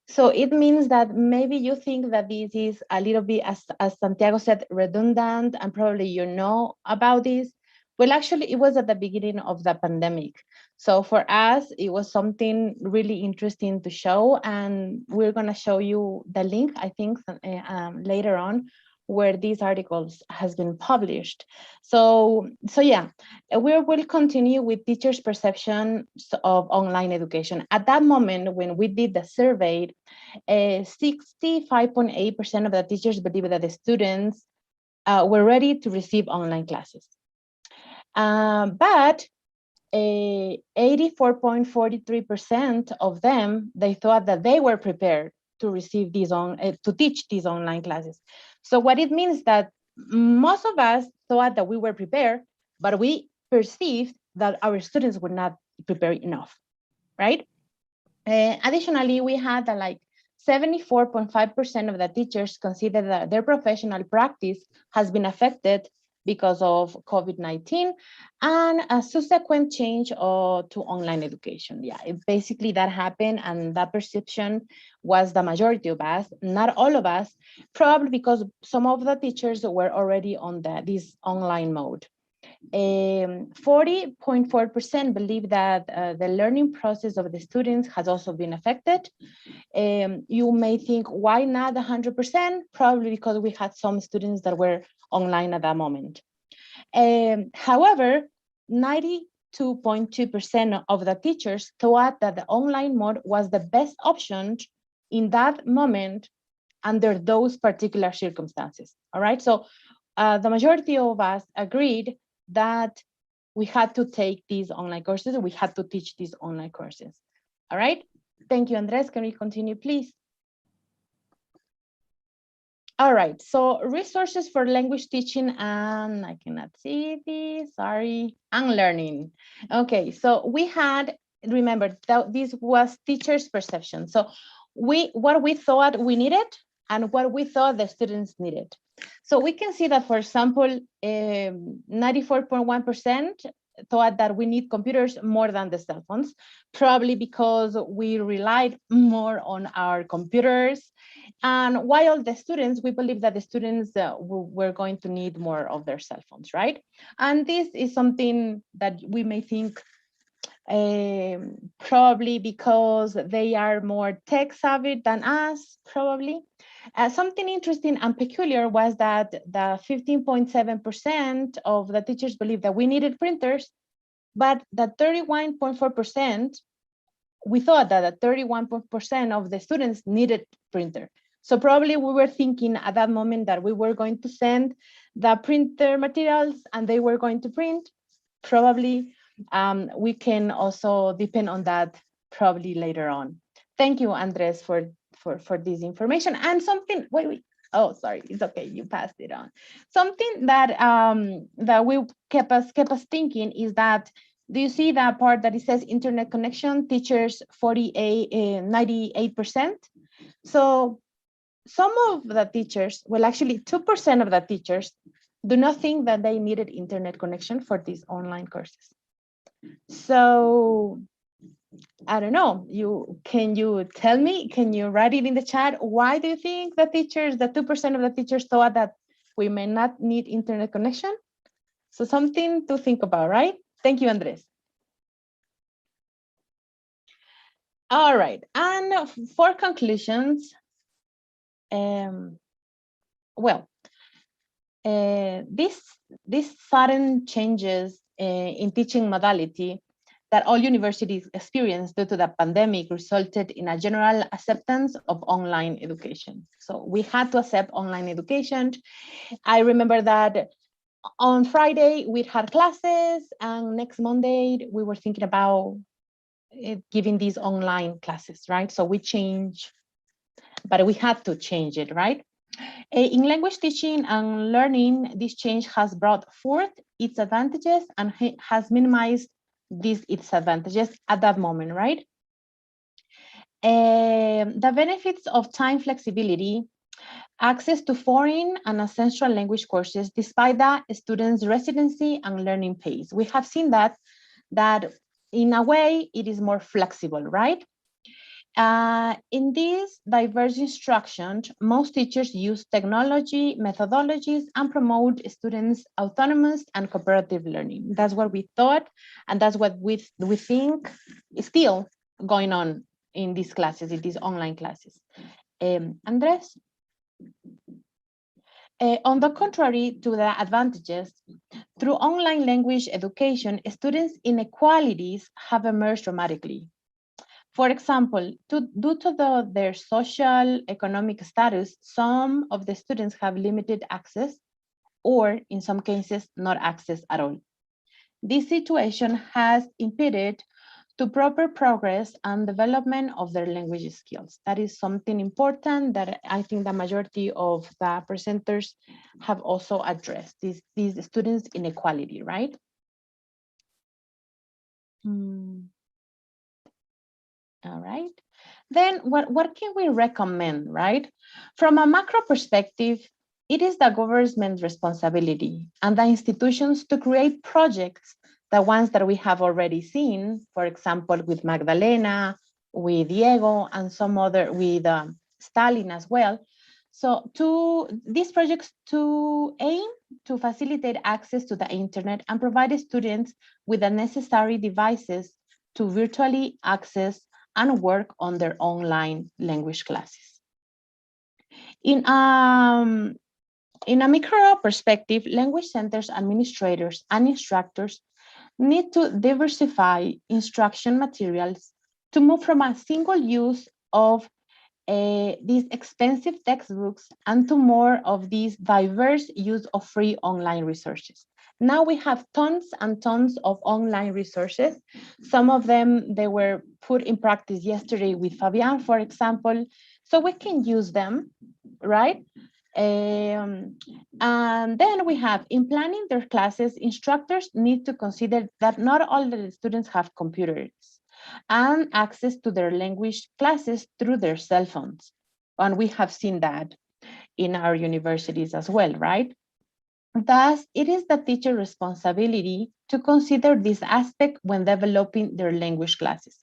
So it means that maybe you think that this is a little bit, as Santiago said, redundant, and probably you know about this. Well, actually, it was at the beginning of the pandemic. So for us, it was something really interesting to show, and we're going to show you the link, I think, later on, where these articles has been published. So yeah, we will continue with teachers' perceptions of online education. At that moment, when we did the survey, 65.8% of the teachers believe that the students were ready to receive online classes. But 84.43% of them, they thought that they were prepared to receive these to teach these online classes. So what it means that most of us thought that we were prepared, but we perceived that our students were not prepared enough, right? Additionally, we had like 74.5% of the teachers consider that their professional practice has been affected because of COVID-19 and a subsequent change to online education. Yeah, basically that happened, and that perception was the majority of us, not all of us, probably because some of the teachers were already on this online mode. 40.4% believe that the learning process of the students has also been affected. You may think, why not 100%? Probably because we had some students that were online at that moment. However, 92.2% of the teachers thought that the online mode was the best option in that moment under those particular circumstances. All right, so the majority of us agreed that we had to take these online courses, we had to teach these online courses. All right, thank you, Andres. Can we continue, please? All right, so resources for language teaching, and I cannot see this, sorry, and learning. Okay, so we had, remember, that this was teachers' perception. So what we thought we needed and what we thought the students needed. So we can see that, for example, 94.1% thought that we need computers more than the cell phones, probably because we relied more on our computers. And while the students, we believe that the students were going to need more of their cell phones, right? And this is something that we may think probably because they are more tech savvy than us, probably. Something interesting and peculiar was that the 15.7% of the teachers believed that we needed printers, but the 31.4%, we thought that the 31% of the students needed printer. So probably we were thinking at that moment that we were going to send the printer materials and they were going to print. Probably we can also depend on that probably later on. Thank you, Andres, for this information. And something, wait, Oh, sorry, it's okay, you passed it on. Something that that we kept us thinking is that, do you see that part that it says internet connection, teachers 98%? So some of the teachers, well, actually 2% of the teachers do not think that they needed internet connection for these online courses. So I don't know, can you tell me, can you write it in the chat? Why do you think the teachers, the 2% of the teachers thought that we may not need internet connection? So something to think about, right? Thank you, Andres. All right, and for conclusions, these sudden changes in teaching modality that all universities experienced due to the pandemic resulted in a general acceptance of online education. So we had to accept online education. I remember that on Friday we had classes, and next Monday we were thinking about giving these online classes, right? So we changed, but we had to change it, right? In language teaching and learning, this change has brought forth its advantages and has minimized its disadvantages at that moment, right? The benefits of time flexibility, access to foreign and ancestral language courses despite the students' residency and learning pace. We have seen that in a way it is more flexible, right? In this diverse instruction, most teachers use technology, methodologies, and promote students' autonomous and cooperative learning. That's what we thought, and that's what we think is still going on in these classes, in these online classes. Andres? On the contrary to the advantages, through online language education, students' inequalities have emerged dramatically. For example, due to their social economic status, some of the students have limited access, or in some cases, not access at all. This situation has impeded to proper progress and development of their language skills. That is something important that I think the majority of the presenters have also addressed, these students' inequality, right? All right. Then what can we recommend, right? From a macro perspective, it is the government's responsibility and the institutions to create projects, the ones that we have already seen, for example, with Magdalena, with Diego, and some other, with Stalin as well. So these projects to aim to facilitate access to the internet and provide students with the necessary devices to virtually access and work on their online language classes. In a micro perspective, language centers, administrators, and instructors need to diversify instruction materials to move from a single use of these expensive textbooks and to more of these diverse use of free online resources. Now we have tons and tons of online resources. Some of them, they were put in practice yesterday with Fabian, for example, so we can use them, right? And then we have, in planning their classes, instructors need to consider that not all the students have computers and access to their language classes through their cell phones. And we have seen that in our universities as well, right? Thus, it is the teacher's responsibility to consider this aspect when developing their language classes.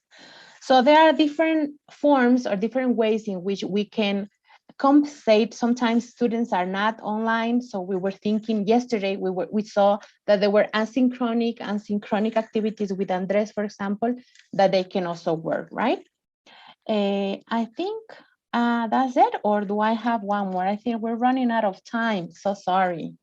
So there are different forms or different ways in which we can compensate. Sometimes students are not online. So we were thinking yesterday, we saw that there were asynchronous and synchronic activities with Andres, for example, that they can also work, right? I think that's it, or do I have one more? I think we're running out of time, so sorry.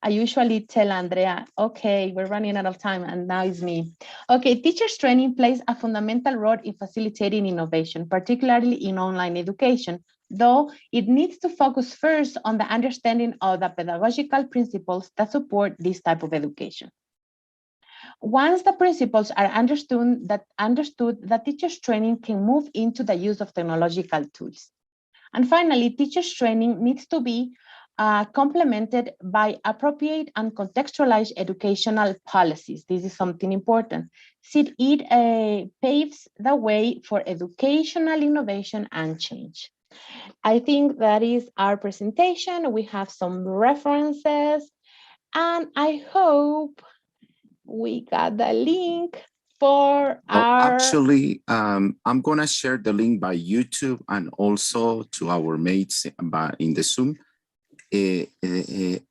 I usually tell Andrea, okay, we're running out of time, and now it's me. Okay, teachers training plays a fundamental role in facilitating innovation, particularly in online education, though it needs to focus first on the understanding of the pedagogical principles that support this type of education. Once the principles are understood, the teacher's training can move into the use of technological tools. And finally, teachers training needs to be complemented by appropriate and contextualized educational policies. This is something important. It paves the way for educational innovation and change. I think that is our presentation. We have some references, and I hope we got the link for our... Actually, I'm gonna share the link by YouTube and also to our mates in the Zoom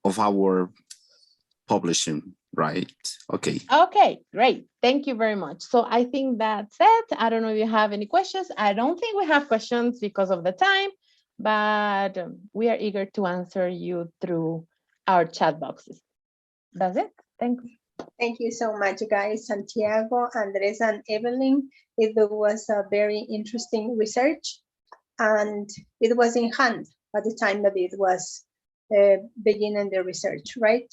of our publishing, right? Okay. Okay, great. Thank you very much. So I think that's it. I don't know if you have any questions. I don't think we have questions because of the time, but we are eager to answer you through our chat boxes. That's it. Thank you. Thank you so much, guys. Santiago, Andres, and Evelyn. It was a very interesting research, and it was in hand at the time that it was beginning the research, right?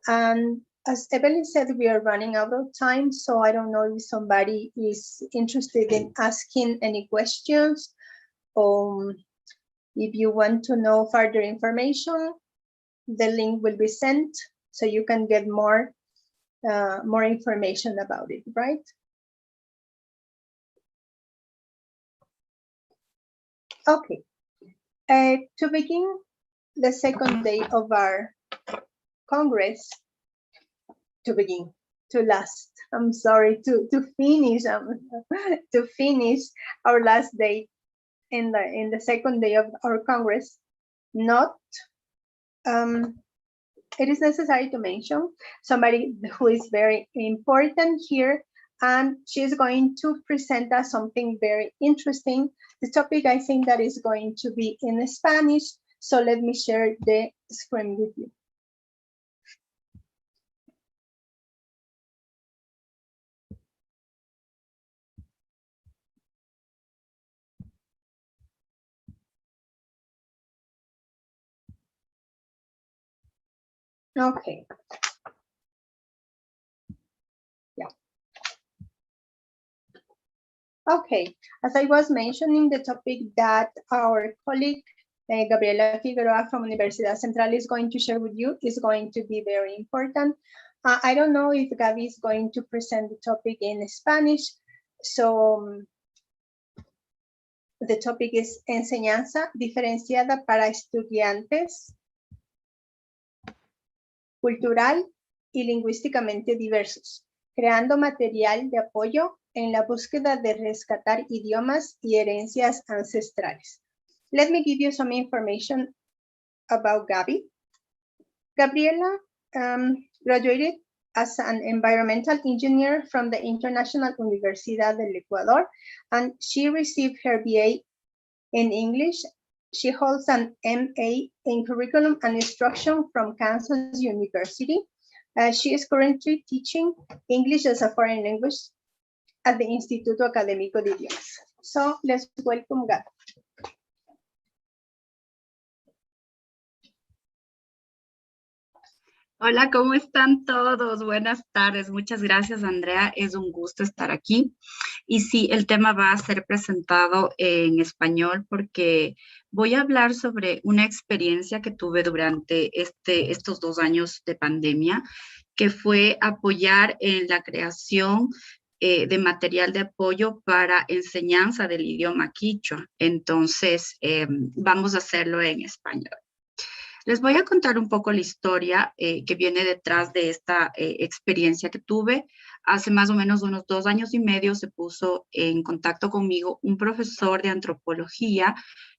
And as Evelyn said, we are running out of time, so I don't know if somebody is interested in asking any questions. If you want to know further information, the link will be sent so you can get more information about it, right? Okay, to begin the second day of our Congress, to finish our last day in the second day of our Congress, it is necessary to mention somebody who is very important here, and she's going to present us something very interesting. The topic, I think, that is going to be in Spanish, so let me share the screen with you. Okay. Yeah. Okay, as I was mentioning, the topic that our colleague Gabriela Figueroa from Universidad Central is going to share with you is going to be very important. I don't know if Gabi is going to present the topic in Spanish, so the topic is Enseñanza diferenciada para estudiantes cultural y lingüísticamente diversos, creando material de apoyo en la búsqueda de rescatar idiomas y herencias ancestrales. Let me give you some information about Gabi. Gabriela graduated as an environmental engineer from the International Universidad del Ecuador, and she received her BA in English. She holds an MA in Curriculum and Instruction from Kansas University. She is currently teaching English as a foreign language at the Instituto Académico de Idiomas. So let's welcome Gabi. Hola, ¿cómo están todos? Buenas tardes. Muchas gracias, Andrea. Es un gusto estar aquí. Y sí, el tema va a ser presentado en español porque voy a hablar sobre una experiencia que tuve durante estos 2 años de pandemia, que fue apoyar en la creación de material de apoyo para enseñanza del idioma quichua. Entonces, vamos a hacerlo en español. Les voy a contar un poco la historia que viene detrás de esta experiencia que tuve. Hace más o menos unos 2 años y medio se puso en contacto conmigo un profesor de antropología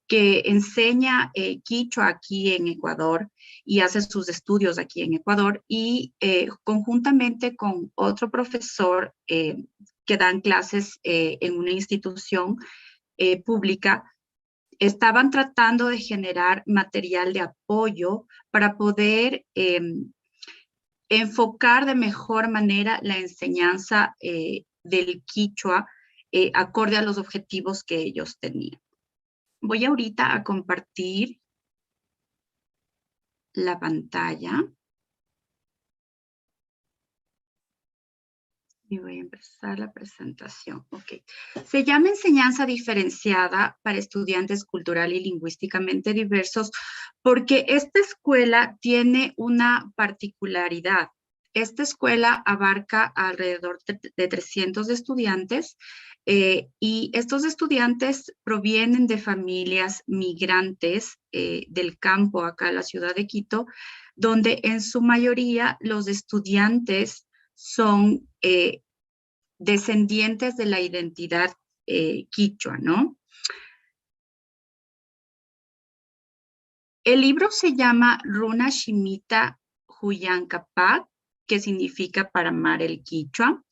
que enseña quichua aquí en Ecuador y hace sus estudios aquí en Ecuador, y conjuntamente con otro profesor que dan clases en una institución pública, estaban tratando de generar material de apoyo para poder enfocar de mejor manera la enseñanza del quichua acorde a los objetivos que ellos tenían. Voy ahorita a compartir la pantalla. Y voy a empezar la presentación. Ok. Se llama enseñanza diferenciada para estudiantes cultural y lingüísticamente diversos porque esta escuela tiene una particularidad. Esta escuela abarca alrededor de 300 estudiantes y estos estudiantes provienen de familias migrantes del campo acá en la ciudad de Quito, donde en su mayoría los estudiantes son descendientes de la identidad quichua, ¿no? El libro se llama Runa Shimita Huyancapac, que significa para amar el quichua.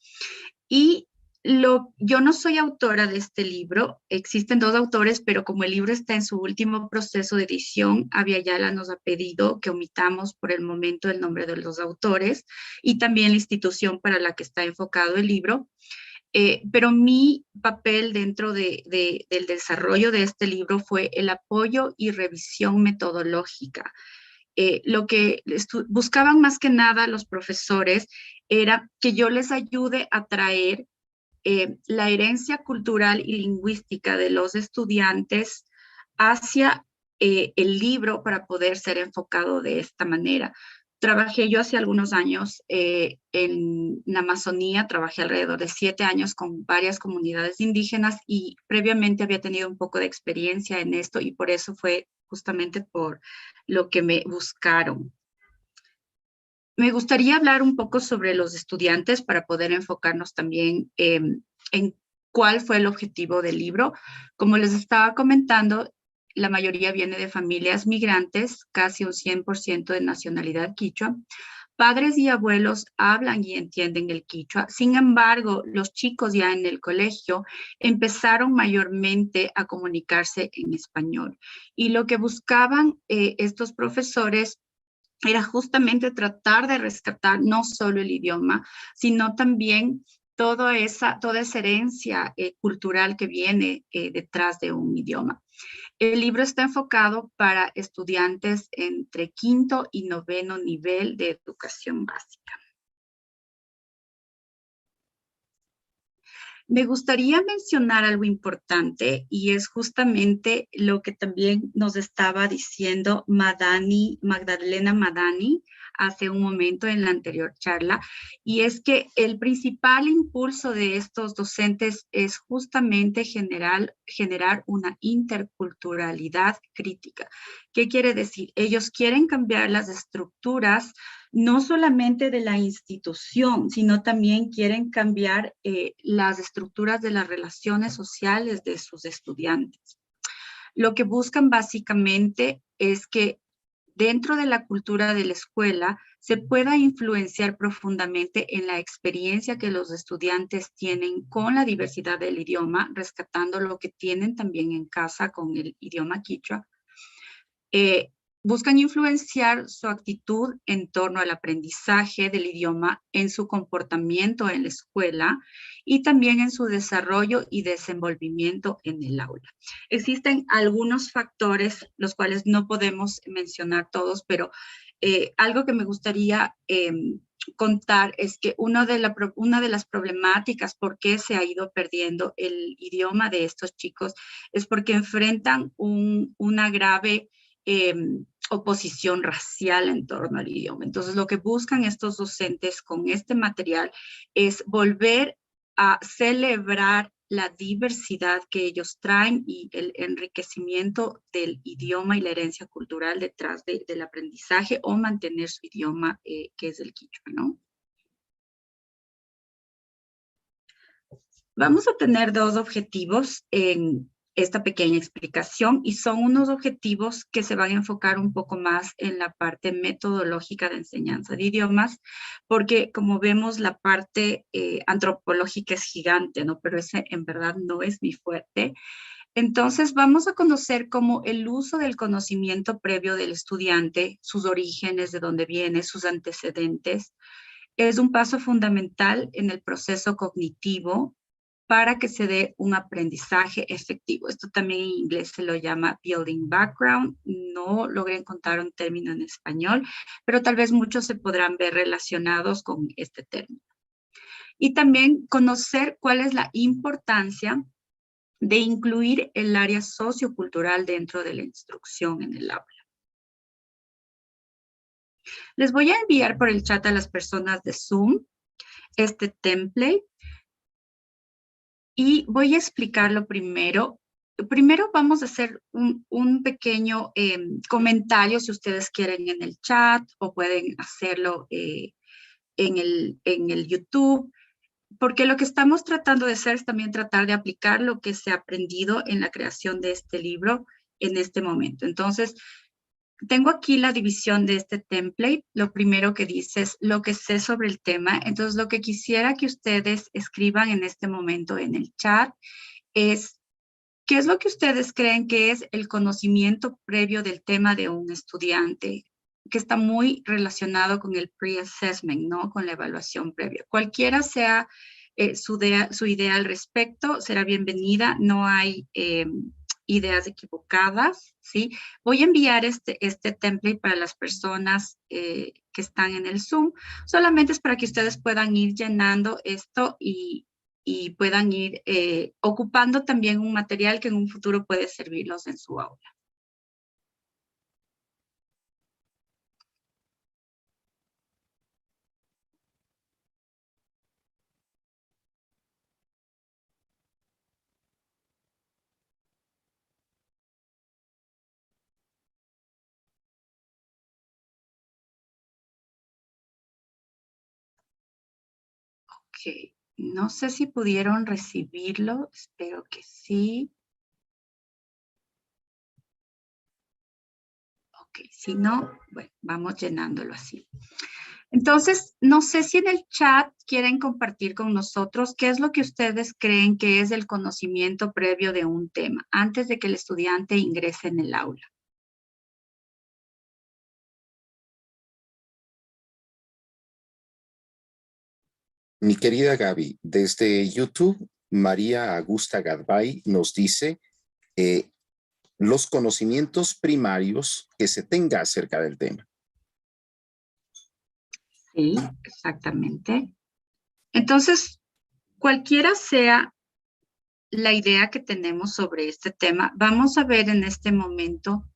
Y yo no soy autora de este libro, existen dos autores, pero como el libro está en su último proceso de edición, Aviala nos ha pedido que omitamos por el momento el nombre de los autores y también la institución para la que está enfocado el libro. Pero mi papel dentro del desarrollo de este libro fue el apoyo y revisión metodológica. Lo que buscaban más que nada los profesores era que yo les ayude a traer la herencia cultural y lingüística de los estudiantes hacia el libro para poder ser enfocado de esta manera. Trabajé yo hace algunos años en la Amazonía, trabajé alrededor de 7 años con varias comunidades indígenas y previamente había tenido un poco de experiencia en esto y por eso fue justamente por lo que me buscaron. Me gustaría hablar un poco sobre los estudiantes para poder enfocarnos también en cuál fue el objetivo del libro. Como les estaba comentando, la mayoría viene de familias migrantes, casi un 100% de nacionalidad quichua. Padres y abuelos hablan y entienden el quichua. Sin embargo, los chicos ya en el colegio empezaron mayormente a comunicarse en español. Y lo que buscaban estos profesores era justamente tratar de rescatar no solo el idioma, sino también toda esa herencia cultural que viene detrás de un idioma. El libro está enfocado para estudiantes entre 5º y 9º nivel de educación básica. Me gustaría mencionar algo importante y es justamente lo que también nos estaba diciendo Magdalena Madani hace un momento en la anterior charla, y es que el principal impulso de estos docentes es justamente generar una interculturalidad crítica. ¿Qué quiere decir? Ellos quieren cambiar las estructuras no solamente de la institución, sino también quieren cambiar las estructuras de las relaciones sociales de sus estudiantes. Lo que buscan básicamente es que dentro de la cultura de la escuela se pueda influenciar profundamente en la experiencia que los estudiantes tienen con la diversidad del idioma, rescatando lo que tienen también en casa con el idioma quichua. Buscan influenciar su actitud en torno al aprendizaje del idioma, en su comportamiento en la escuela y también en su desarrollo y desenvolvimiento en el aula. Existen algunos factores, los cuales no podemos mencionar todos, pero algo que me gustaría contar es que una de las problemáticas por qué se ha ido perdiendo el idioma de estos chicos es porque enfrentan una grave oposición racial en torno al idioma. Entonces, lo que buscan estos docentes con este material es volver a celebrar la diversidad que ellos traen y el enriquecimiento del idioma y la herencia cultural detrás del aprendizaje o mantener su idioma, que es el quichua, ¿no? Vamos a tener dos objetivos en esta pequeña explicación y son unos objetivos que se van a enfocar un poco más en la parte metodológica de enseñanza de idiomas, porque como vemos la parte antropológica es gigante, ¿no? Pero ese en verdad no es mi fuerte. Entonces vamos a conocer cómo el uso del conocimiento previo del estudiante, sus orígenes, de dónde viene, sus antecedentes, es un paso fundamental en el proceso cognitivo para que se dé un aprendizaje efectivo. Esto también en inglés se lo llama building background. No logré encontrar un término en español, pero tal vez muchos se podrán ver relacionados con este término. y también conocer cuál es la importancia de incluir el área sociocultural dentro de la instrucción en el aula. Les voy a enviar por el chat a las personas de Zoom este template y voy a explicarlo primero. Primero vamos a hacer un pequeño comentario si ustedes quieren en el chat o pueden hacerlo en el YouTube, porque lo que estamos tratando de hacer es también tratar de aplicar lo que se ha aprendido en la creación de este libro en este momento. Entonces, tengo aquí la división de este template. Lo primero que dice es lo que sé sobre el tema. Entonces, lo que quisiera que ustedes escriban en este momento en el chat es ¿qué es lo que ustedes creen que es el conocimiento previo del tema de un estudiante? Que está muy relacionado con el pre-assessment, ¿no? Con la evaluación previa. Cualquiera sea su idea al respecto, será bienvenida. No hay ideas equivocadas, ¿sí? Voy a enviar este template para las personas que están en el Zoom. Solamente es para que ustedes puedan ir llenando esto y puedan ir ocupando también un material que en un futuro puede servirlos en su aula. Ok, no sé si pudieron recibirlo, espero que sí. Ok, si no, bueno, vamos llenándolo así. Entonces, no sé si en el chat quieren compartir con nosotros qué es lo que ustedes creen que es el conocimiento previo de un tema antes de que el estudiante ingrese en el aula. Mi querida Gaby, desde YouTube, María Augusta Gadbay nos dice los conocimientos primarios que se tenga acerca del tema. Sí, exactamente. Entonces, cualquiera sea la idea que tenemos sobre este tema, vamos a ver en este momento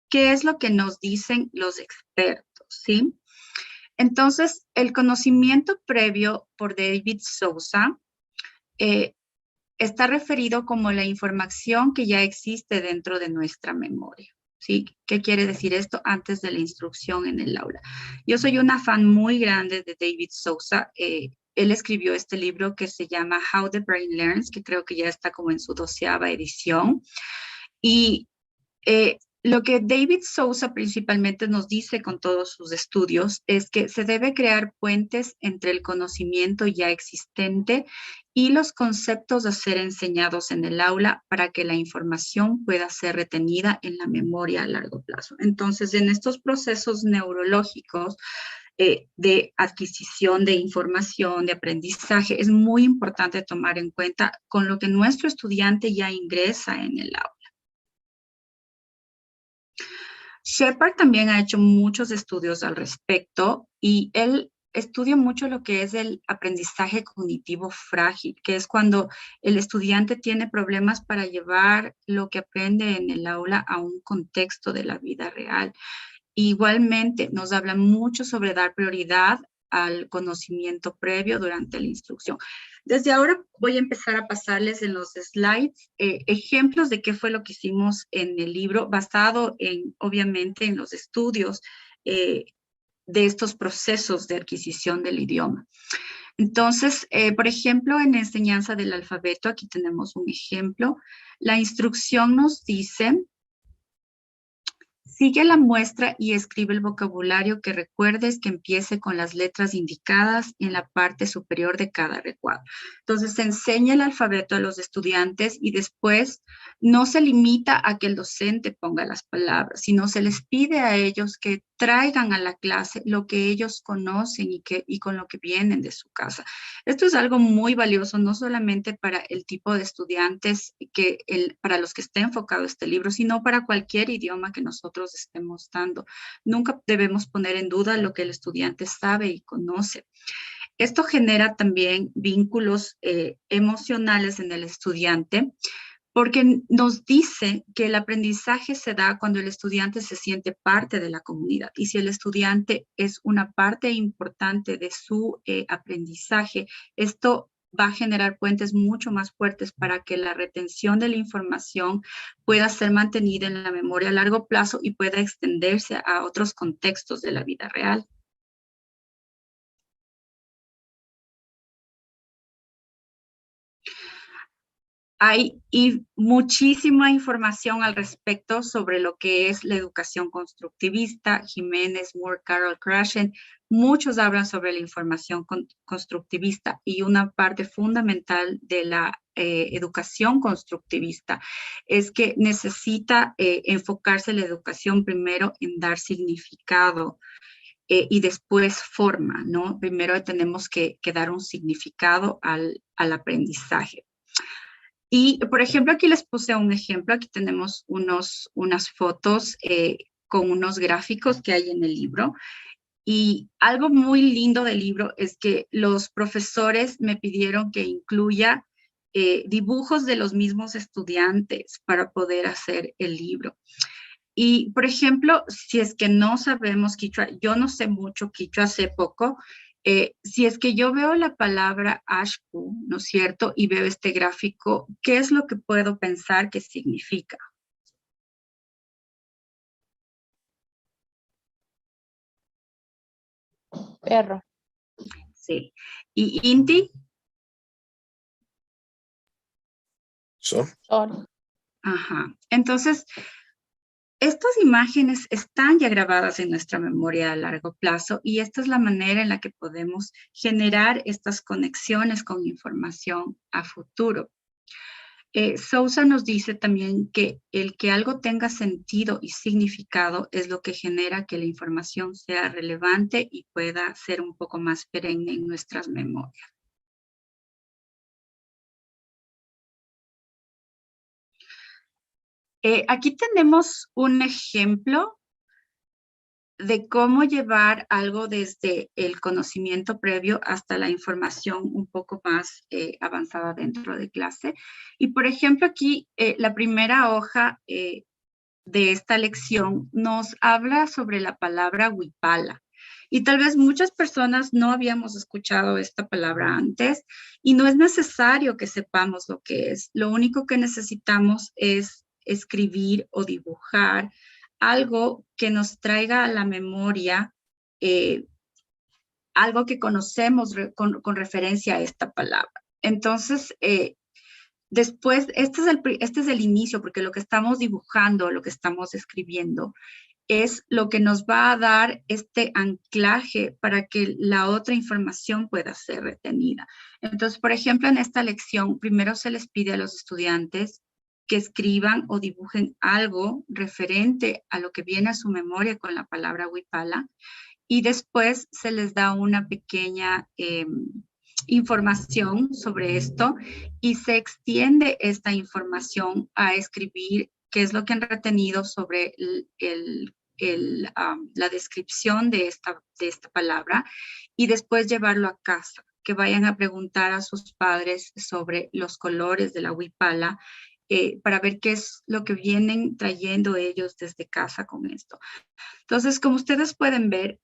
qué es lo que nos dicen los expertos, ¿sí? Entonces, el conocimiento previo por David Sousa está referido como la información que ya existe dentro de nuestra memoria. ¿Sí? ¿Qué quiere decir esto? Antes de la instrucción en el aula. Yo soy una fan muy grande de David Sousa. Él escribió este libro que se llama How the Brain Learns, que creo que ya está como en su 12ª edición. Y lo que David Sousa principalmente nos dice con todos sus estudios es que se debe crear puentes entre el conocimiento ya existente y los conceptos a ser enseñados en el aula para que la información pueda ser retenida en la memoria a largo plazo. Entonces, en estos procesos neurológicos de adquisición de información, de aprendizaje, es muy importante tomar en cuenta con lo que nuestro estudiante ya ingresa en el aula. Shepard también ha hecho muchos estudios al respecto y él estudia mucho lo que es el aprendizaje cognitivo frágil, que es cuando el estudiante tiene problemas para llevar lo que aprende en el aula a un contexto de la vida real. Igualmente, nos habla mucho sobre dar prioridad al conocimiento previo durante la instrucción. Desde ahora voy a empezar a pasarles en los slides ejemplos de qué fue lo que hicimos en el libro, basado en, obviamente, en los estudios de estos procesos de adquisición del idioma. Entonces, por ejemplo, en la enseñanza del alfabeto, aquí tenemos un ejemplo. La instrucción nos dice: sigue la muestra y escribe el vocabulario que recuerdes que empiece con las letras indicadas en la parte superior de cada recuadro. Entonces, se enseña el alfabeto a los estudiantes y después no se limita a que el docente ponga las palabras, sino se les pide a ellos que traigan a la clase lo que ellos conocen y con lo que vienen de su casa. Esto es algo muy valioso, no solamente para el tipo de estudiantes para los que esté enfocado este libro, sino para cualquier idioma que nosotros estemos dando. Nunca debemos poner en duda lo que el estudiante sabe y conoce. Esto genera también vínculos emocionales en el estudiante, porque nos dice que el aprendizaje se da cuando el estudiante se siente parte de la comunidad. Y si el estudiante es una parte importante de su aprendizaje, esto va a generar puentes mucho más fuertes para que la retención de la información pueda ser mantenida en la memoria a largo plazo y pueda extenderse a otros contextos de la vida real. Hay muchísima información al respecto sobre lo que es la educación constructivista. Jiménez, Moore, Carol, Krashen, muchos hablan sobre la información constructivista, y una parte fundamental de la educación constructivista es que necesita enfocarse la educación primero en dar significado y después forma, ¿no? Primero tenemos que dar un significado al aprendizaje. Y, por ejemplo, aquí les puse un ejemplo. Aquí tenemos unas fotos con unos gráficos que hay en el libro. Y algo muy lindo del libro es que los profesores me pidieron que incluya dibujos de los mismos estudiantes para poder hacer el libro. Y, por ejemplo, si es que no sabemos quichua, yo no sé mucho quichua, hace poco, si es que yo veo la palabra ashku, ¿no es cierto? Y veo este gráfico, ¿qué es lo que puedo pensar que significa? Perro. Sí. ¿Y Inti? Sol. Sol. Ajá. Entonces, estas imágenes están ya grabadas en nuestra memoria a largo plazo, y esta es la manera en la que podemos generar estas conexiones con información a futuro. Sousa nos dice también que el que algo tenga sentido y significado es lo que genera que la información sea relevante y pueda ser un poco más perenne en nuestras memorias. Aquí tenemos un ejemplo de cómo llevar algo desde el conocimiento previo hasta la información un poco más avanzada dentro de clase. Y, por ejemplo, aquí la primera hoja de esta lección nos habla sobre la palabra huipala. Y tal vez muchas personas no habíamos escuchado esta palabra antes, y no es necesario que sepamos lo que es. Lo único que necesitamos es escribir o dibujar algo que nos traiga a la memoria algo que conocemos con referencia a esta palabra. Entonces, después, este es el inicio, porque lo que estamos dibujando, lo que estamos escribiendo, es lo que nos va a dar este anclaje para que la otra información pueda ser retenida. Entonces, por ejemplo, en esta lección, primero se les pide a los estudiantes que escriban o dibujen algo referente a lo que viene a su memoria con la palabra huipala, y después se les da una pequeña información sobre esto, y se extiende esta información a escribir qué es lo que han retenido sobre la descripción de esta palabra, y después llevarlo a casa, que vayan a preguntar a sus padres sobre los colores de la huipala, para ver qué es lo que vienen trayendo ellos desde casa con esto. Entonces, como ustedes pueden ver,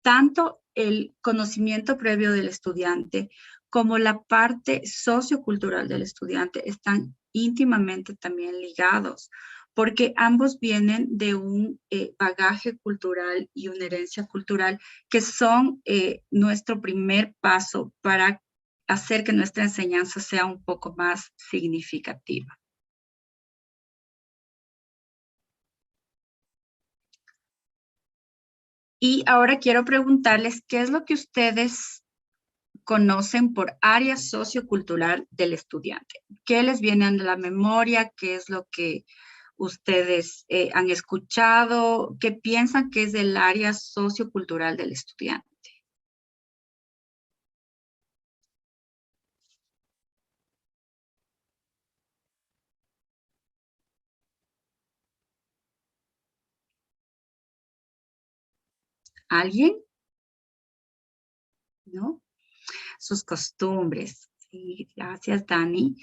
tanto el conocimiento previo del estudiante como la parte sociocultural del estudiante están íntimamente también ligados, porque ambos vienen de un bagaje cultural y una herencia cultural que son nuestro primer paso para hacer que nuestra enseñanza sea un poco más significativa. Y ahora quiero preguntarles, ¿qué es lo que ustedes conocen por área sociocultural del estudiante? ¿Qué les viene a la memoria? ¿Qué es lo que ustedes han escuchado? ¿Qué piensan que es el área sociocultural del estudiante? ¿Alguien? ¿No? sus costumbres. Sí, gracias, Dani.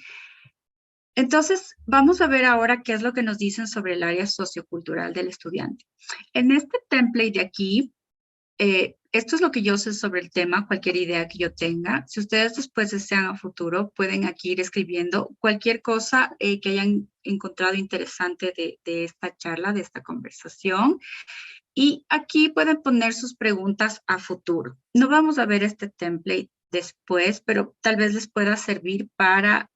Entonces, vamos a ver ahora qué es lo que nos dicen sobre el área sociocultural del estudiante. En este template de aquí, esto es lo que yo sé sobre el tema, cualquier idea que yo tenga. Si ustedes después desean a futuro, pueden aquí ir escribiendo cualquier cosa que hayan encontrado interesante de esta charla, de esta conversación. Y aquí pueden poner sus preguntas a futuro. No vamos a ver este template después, pero tal vez les pueda servir para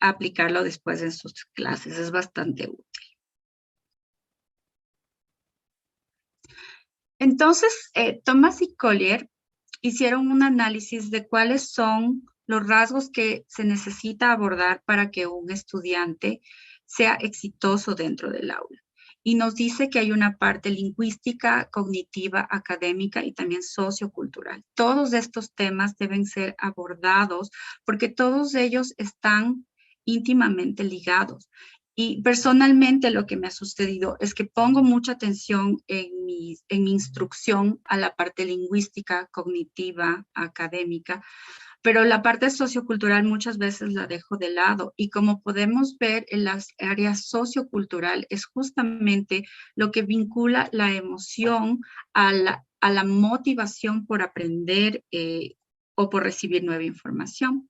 aplicarlo después en sus clases. Es bastante útil. Entonces, Thomas y Collier hicieron un análisis de cuáles son los rasgos que se necesita abordar para que un estudiante sea exitoso dentro del aula. Y nos dice que hay una parte lingüística, cognitiva, académica y también sociocultural. Todos estos temas deben ser abordados porque todos ellos están íntimamente ligados. Y personalmente lo que me ha sucedido es que pongo mucha atención en mi instrucción a la parte lingüística, cognitiva, académica, pero la parte sociocultural muchas veces la dejo de lado. Y como podemos ver en las áreas sociocultural es justamente lo que vincula la emoción a la motivación por aprender o por recibir nueva información.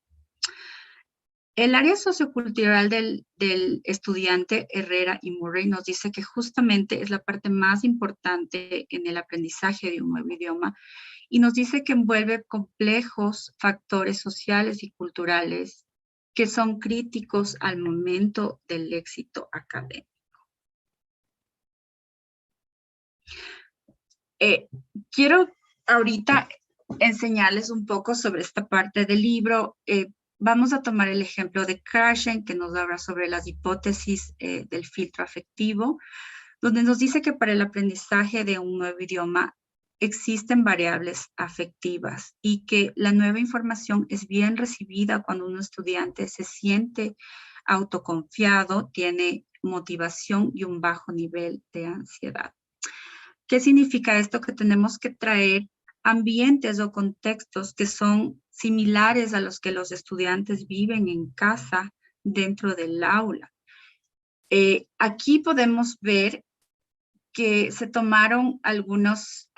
El área sociocultural del estudiante Herrera y Murray nos dice que justamente es la parte más importante en el aprendizaje de un nuevo idioma y nos dice que envuelve complejos factores sociales y culturales que son críticos al momento del éxito académico. Quiero ahorita enseñarles un poco sobre esta parte del libro. Vamos a tomar el ejemplo de Krashen, que nos habla sobre las hipótesis del filtro afectivo, donde nos dice que para el aprendizaje de un nuevo idioma existen variables afectivas y que la nueva información es bien recibida cuando un estudiante se siente autoconfiado, tiene motivación y un bajo nivel de ansiedad. ¿Qué significa esto? Que tenemos que traer ambientes o contextos que son similares a los que los estudiantes viven en casa dentro del aula. Aquí podemos ver que se tomaron algunas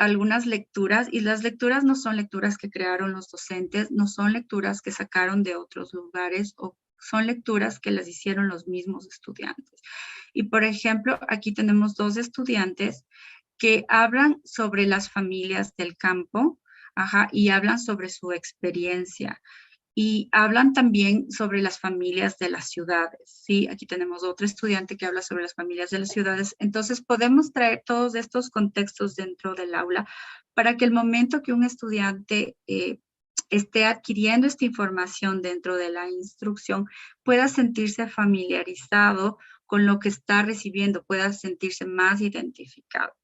lecturas y las lecturas no son lecturas que crearon los docentes, no son lecturas que sacaron de otros lugares o son lecturas que las hicieron los mismos estudiantes. Y por ejemplo, aquí tenemos dos estudiantes que hablan sobre las familias del campo, y hablan sobre su experiencia. Y hablan también sobre las familias de las ciudades, ¿sí? Aquí tenemos otro estudiante que habla sobre las familias de las ciudades. Entonces, podemos traer todos estos contextos dentro del aula para que el momento que un estudiante esté adquiriendo esta información dentro de la instrucción, pueda sentirse familiarizado con lo que está recibiendo, pueda sentirse más identificado.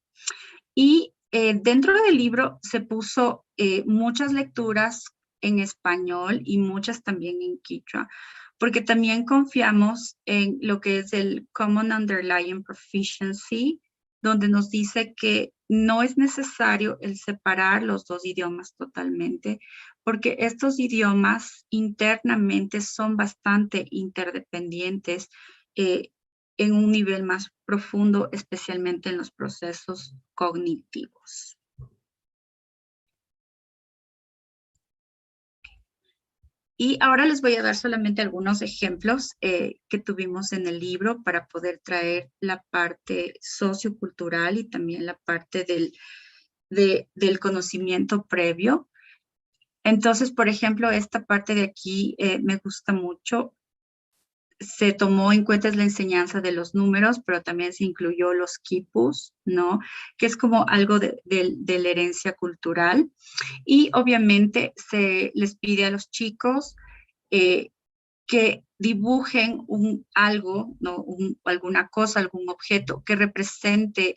Y dentro del libro se puso muchas lecturas en español y muchas también en quichua, porque también confiamos en lo que es el Common Underlying Proficiency, donde nos dice que no es necesario el separar los dos idiomas totalmente, porque estos idiomas internamente son bastante interdependientes en un nivel más profundo, especialmente en los procesos cognitivos. Y ahora les voy a dar solamente algunos ejemplos que tuvimos en el libro para poder traer la parte sociocultural y también la parte del conocimiento previo. Entonces, por ejemplo, esta parte de aquí me gusta mucho. Se tomó en cuenta la enseñanza de los números, pero también se incluyó los quipus, ¿no? Que es como algo de la herencia cultural. Y obviamente se les pide a los chicos que dibujen algo, ¿no? Alguna cosa, algún objeto que represente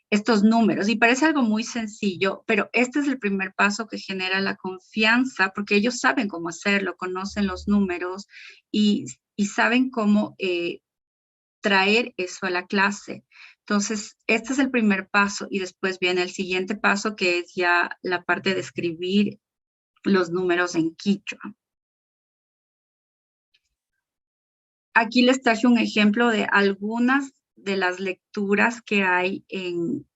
estos números. Y parece algo muy sencillo, pero este es el primer paso que genera la confianza, porque ellos saben cómo hacerlo, conocen los números y saben cómo traer eso a la clase. Entonces, este es el primer paso y después viene el siguiente paso, que es ya la parte de escribir los números en quichua. Aquí les traje un ejemplo de algunas de las lecturas que hay en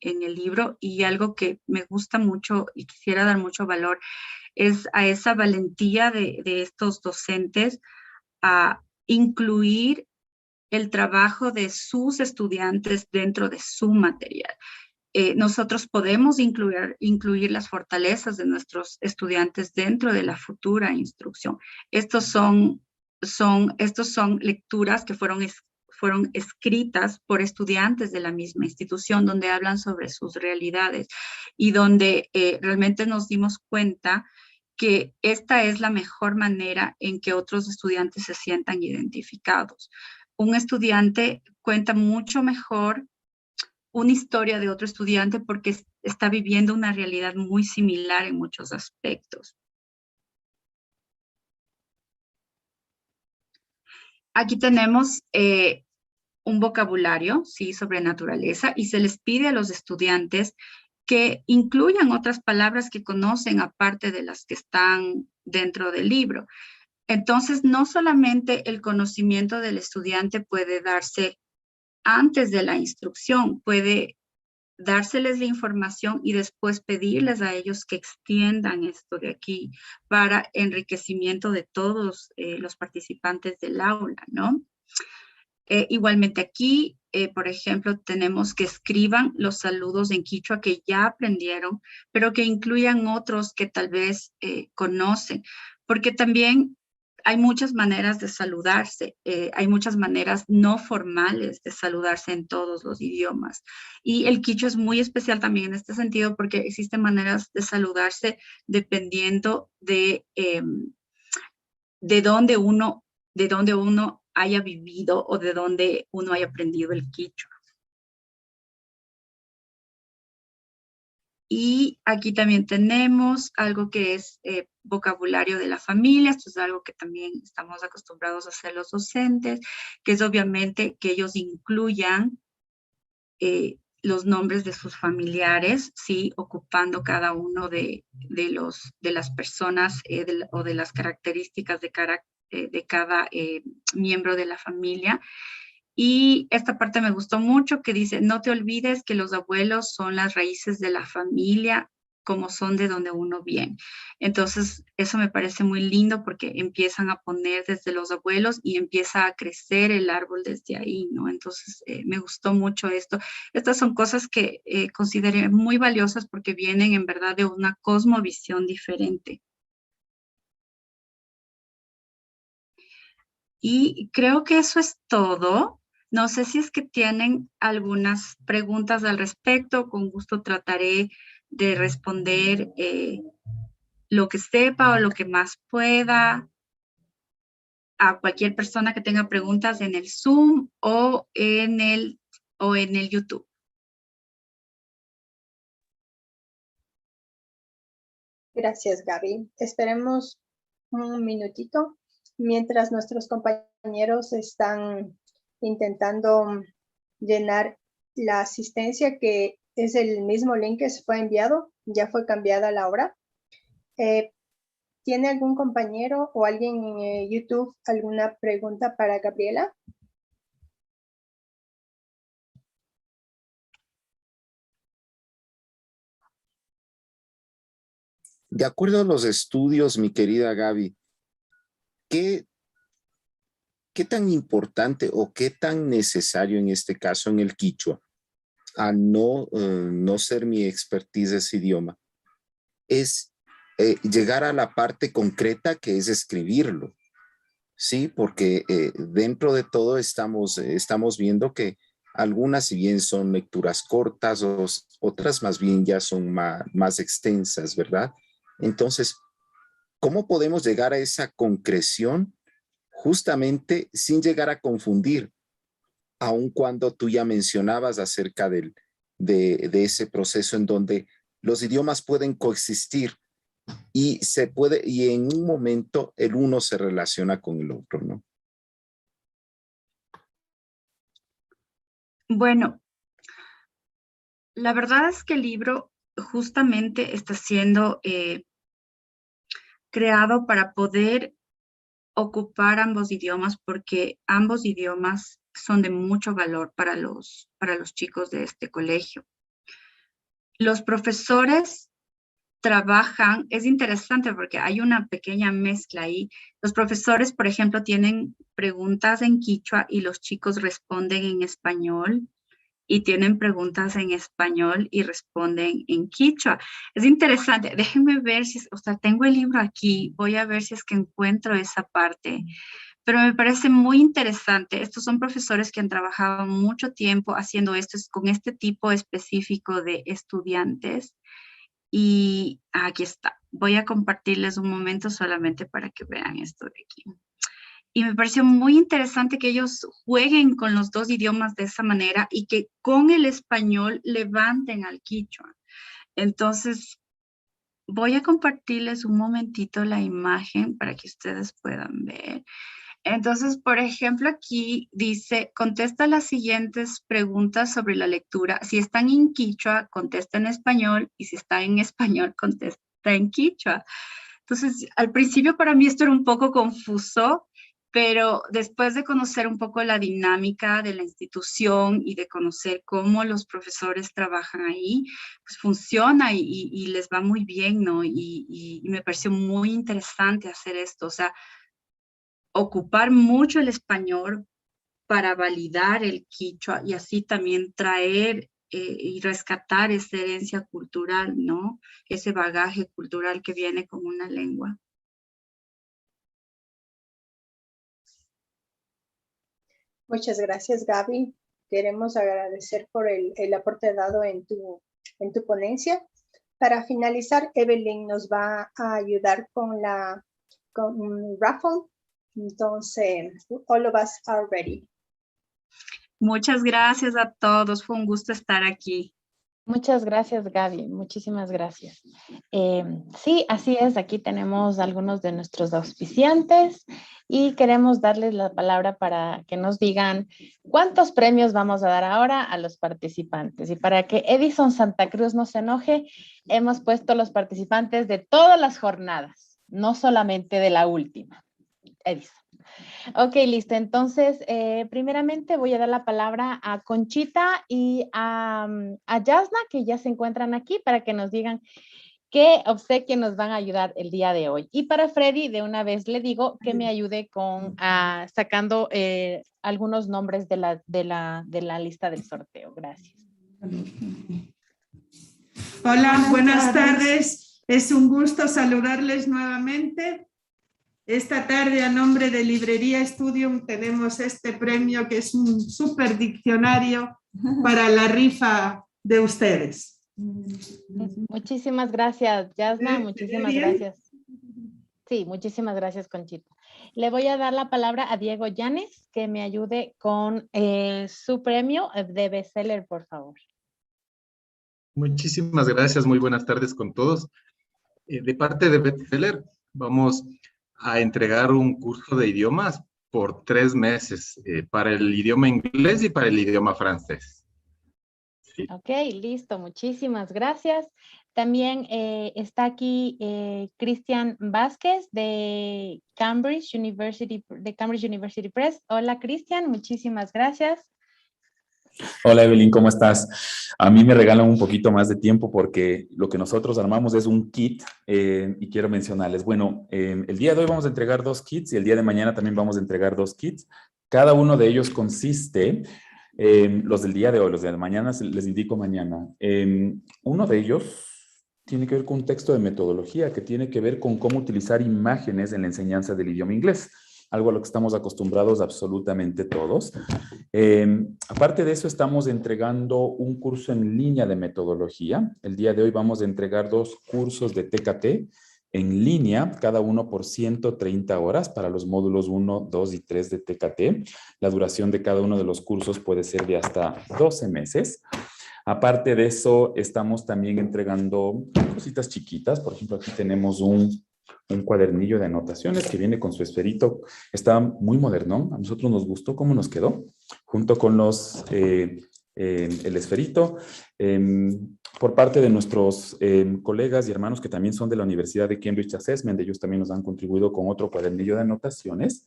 el libro, y algo que me gusta mucho y quisiera dar mucho valor es a esa valentía de estos docentes a incluir el trabajo de sus estudiantes dentro de su material. Nosotros podemos incluir las fortalezas de nuestros estudiantes dentro de la futura instrucción. Estos son lecturas que fueron escritas por estudiantes de la misma institución, donde hablan sobre sus realidades y donde realmente nos dimos cuenta que esta es la mejor manera en que otros estudiantes se sientan identificados. Un estudiante cuenta mucho mejor una historia de otro estudiante porque está viviendo una realidad muy similar en muchos aspectos. Aquí tenemos un vocabulario, sí, sobre naturaleza, y se les pide a los estudiantes que incluyan otras palabras que conocen aparte de las que están dentro del libro. Entonces, no solamente el conocimiento del estudiante puede darse antes de la instrucción, puede dárseles la información y después pedirles a ellos que extiendan esto de aquí para enriquecimiento de todos los participantes del aula, ¿no? Igualmente aquí, por ejemplo, tenemos que escriban los saludos en quichua que ya aprendieron, pero que incluyan otros que tal vez conocen, porque también hay muchas maneras de saludarse, hay muchas maneras no formales de saludarse en todos los idiomas. Y el quichua es muy especial también en este sentido porque existen maneras de saludarse dependiendo de dónde uno haya vivido o de dónde uno haya aprendido el quichua. Y aquí también tenemos algo que es vocabulario de la familia. Esto es algo que también estamos acostumbrados a hacer los docentes, que es obviamente que ellos incluyan los nombres de sus familiares, ¿sí? Ocupando cada uno de las personas o de las características de cada miembro de la familia. Y esta parte me gustó mucho, que dice, no te olvides que los abuelos son las raíces de la familia, como son de donde uno viene. Entonces, eso me parece muy lindo porque empiezan a poner desde los abuelos y empieza a crecer el árbol desde ahí, ¿no? Entonces, me gustó mucho esto. Estas son cosas que consideré muy valiosas porque vienen en verdad de una cosmovisión diferente. Y creo que eso es todo. No sé si es que tienen algunas preguntas al respecto. Con gusto trataré de responder lo que sepa o lo que más pueda a cualquier persona que tenga preguntas en el Zoom o en el YouTube. Gracias, Gaby. Esperemos un minutito mientras nuestros compañeros están intentando llenar la asistencia, que es el mismo link que se fue enviado, ya fue cambiada la hora. ¿Tiene algún compañero o alguien en YouTube alguna pregunta para Gabriela? De acuerdo a los estudios, mi querida Gaby, ¿qué tan importante o qué tan necesario en este caso en el quichua, a no ser mi expertise ese idioma, es llegar a la parte concreta que es escribirlo? Sí, porque dentro de todo estamos viendo que algunas, si bien son lecturas cortas, otras más bien ya son más extensas, ¿verdad? Entonces, ¿cómo podemos llegar a esa concreción justamente sin llegar a confundir? Aun cuando tú ya mencionabas acerca de ese proceso en donde los idiomas pueden coexistir y en un momento el uno se relaciona con el otro, ¿no? Bueno, la verdad es que el libro justamente está siendo creado para poder ocupar ambos idiomas, porque ambos idiomas son de mucho valor para los chicos de este colegio. Los profesores trabajan, es interesante porque hay una pequeña mezcla ahí. Los profesores, por ejemplo, tienen preguntas en quichua y los chicos responden en español, y tienen preguntas en español y responden en quichua. Es interesante. Déjenme ver si, o sea, tengo el libro aquí, voy a ver si es que encuentro esa parte, pero me parece muy interesante. Estos son profesores que han trabajado mucho tiempo haciendo esto con este tipo específico de estudiantes. Y aquí está. Voy a compartirles un momento solamente para que vean esto de aquí. Y me pareció muy interesante que ellos jueguen con los dos idiomas de esa manera y que con el español levanten al quichua. Entonces, voy a compartirles un momentito la imagen para que ustedes puedan ver. Entonces, por ejemplo, aquí dice, contesta las siguientes preguntas sobre la lectura. Si están en quichua, contesta en español, y si está en español, contesta en quichua. Entonces, al principio para mí esto era un poco confuso, pero después de conocer un poco la dinámica de la institución y de conocer cómo los profesores trabajan ahí, pues funciona y les va muy bien, ¿no? Y me pareció muy interesante hacer esto, o sea, ocupar mucho el español para validar el quichua y así también traer y rescatar esa herencia cultural, ¿no? Ese bagaje cultural que viene con una lengua. Muchas gracias, Gaby. Queremos agradecer por el aporte dado en tu ponencia. Para finalizar, Evelyn nos va a ayudar con un raffle. Entonces, all of us are ready. Muchas gracias a todos. Fue un gusto estar aquí. Muchas gracias, Gaby. Muchísimas gracias. Sí, así es. Aquí tenemos algunos de nuestros auspiciantes y queremos darles la palabra para que nos digan cuántos premios vamos a dar ahora a los participantes. Y para que Edison Santa Cruz no se enoje, hemos puesto los participantes de todas las jornadas, no solamente de la última. Edison. Ok, listo. Entonces, primeramente voy a dar la palabra a Conchita y a Yasna, que ya se encuentran aquí, para que nos digan qué obsequio nos van a ayudar el día de hoy. Y para Freddy, de una vez le digo que me ayude con sacando algunos nombres de la lista del sorteo. Gracias. Hola, buenas tardes. Es un gusto saludarles nuevamente. Esta tarde, a nombre de Librería Studium, tenemos este premio que es un súper diccionario para la rifa de ustedes. Muchísimas gracias, Yasna. Muchísimas gracias. Sí, muchísimas gracias, Conchita. Le voy a dar la palabra a Diego Llanes, que me ayude con su premio de bestseller, por favor. Muchísimas gracias. Muy buenas tardes con todos. De parte de bestseller, vamos a entregar un curso de idiomas por 3 meses para el idioma inglés y para el idioma francés. Sí. Ok, listo. Muchísimas gracias. También está aquí Cristian Vázquez de Cambridge University Press. Hola, Cristian. Muchísimas gracias. Hola Evelyn, ¿cómo estás? A mí me regalan un poquito más de tiempo porque lo que nosotros armamos es un kit y quiero mencionarles, bueno, el día de hoy vamos a entregar 2 kits y el día de mañana también vamos a entregar 2 kits. Cada uno de ellos consiste, los del día de hoy, los de mañana les indico mañana. Uno de ellos tiene que ver con un texto de metodología que tiene que ver con cómo utilizar imágenes en la enseñanza del idioma inglés. Algo a lo que estamos acostumbrados absolutamente todos. Aparte de eso, estamos entregando un curso en línea de metodología. El día de hoy vamos a entregar 2 cursos de TKT en línea, cada uno por 130 horas para los módulos 1, 2 y 3 de TKT. La duración de cada uno de los cursos puede ser de hasta 12 meses. Aparte de eso, estamos también entregando cositas chiquitas. Por ejemplo, aquí tenemos un cuadernillo de anotaciones que viene con su esferito. Está muy moderno. A nosotros nos gustó cómo nos quedó, junto con los el esferito. Por parte de nuestros colegas y hermanos que también son de la Universidad de Cambridge Assessment, ellos también nos han contribuido con otro cuadernillo de anotaciones.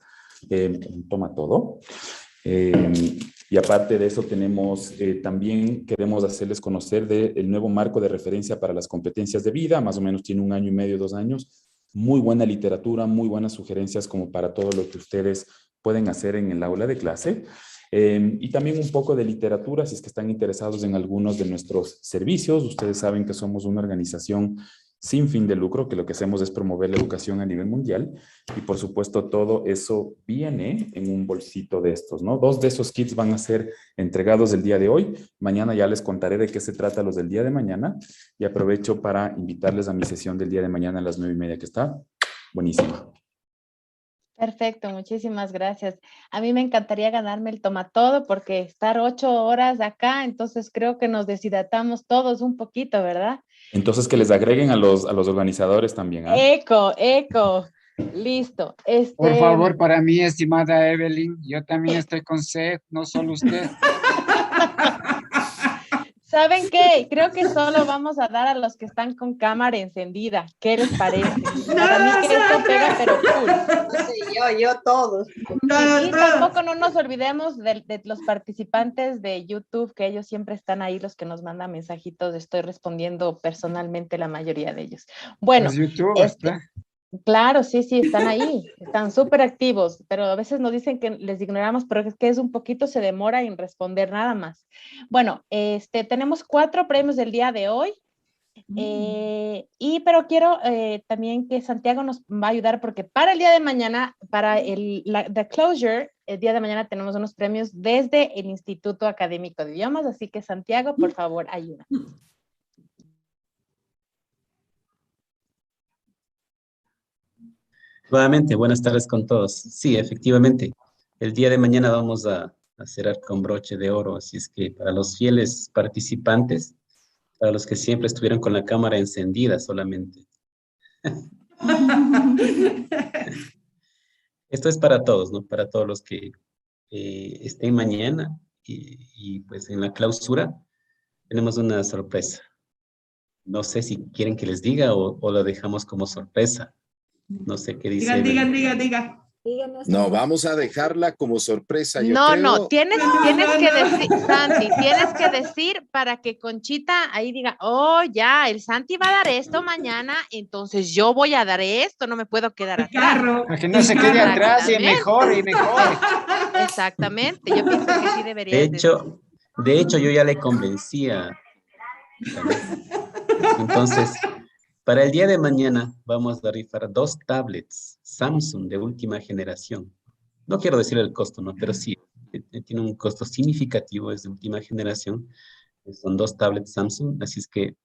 Toma todo. Y aparte de eso tenemos, también queremos hacerles conocer el nuevo marco de referencia para las competencias de vida, más o menos tiene 1 año y medio, 2 años, muy buena literatura, muy buenas sugerencias como para todo lo que ustedes pueden hacer en el aula de clase. Y también un poco de literatura, si es que están interesados en algunos de nuestros servicios. Ustedes saben que somos una organización sin fin de lucro, que lo que hacemos es promover la educación a nivel mundial. Y por supuesto, todo eso viene en un bolsito de estos, ¿no? 2 de esos kits van a ser entregados el día de hoy. Mañana ya les contaré de qué se trata los del día de mañana. Y aprovecho para invitarles a mi sesión del día de mañana a las 9:30, que está buenísima. Perfecto, muchísimas gracias. A mí me encantaría ganarme el tomatodo porque estar 8 horas acá, entonces creo que nos deshidratamos todos un poquito, ¿verdad? Entonces, que les agreguen a los organizadores también, ¿ah? Eco. Listo. Por favor, para mí, estimada Evelyn, yo también estoy con sed, no solo usted. ¿Saben qué? Creo que solo vamos a dar a los que están con cámara encendida. ¿Qué les parece? Para mí que esto pega, pero full. Sí, yo todos. Y tampoco no nos olvidemos de los participantes de YouTube, que ellos siempre están ahí, los que nos mandan mensajitos. Estoy respondiendo personalmente la mayoría de ellos. Bueno, Los youtubers, claro, sí, están ahí, están súper activos, pero a veces nos dicen que les ignoramos, pero es que es un poquito, se demora en responder nada más. Bueno, tenemos 4 premios del día de hoy, pero quiero también que Santiago nos va a ayudar, porque para el día de mañana, para the closure, el día de mañana tenemos unos premios desde el Instituto Académico de Idiomas, así que Santiago, por favor, ayuda. Nuevamente, buenas tardes con todos. Sí, efectivamente, el día de mañana vamos a cerrar con broche de oro, así es que para los fieles participantes, para los que siempre estuvieron con la cámara encendida solamente. Esto es para todos, ¿no? Para todos los que estén mañana y pues en la clausura tenemos una sorpresa. No sé si quieren que les diga o lo dejamos como sorpresa. No sé qué dice. Diga. No, vamos a dejarla como sorpresa, yo No, creo. no, tienes que decir, Santi, tienes que decir para que Conchita ahí diga, oh, ya, el Santi va a dar esto mañana, entonces yo voy a dar esto, no me puedo quedar atrás. Para que no se quede atrás y mejor. Exactamente, yo pienso que sí deberías de hecho, yo ya le convencía. Entonces, para el día de mañana vamos a rifar 2 tablets Samsung de última generación. No quiero decir el costo, ¿no? Pero sí, tiene un costo significativo, es de última generación. Son 2 tablets Samsung, así es que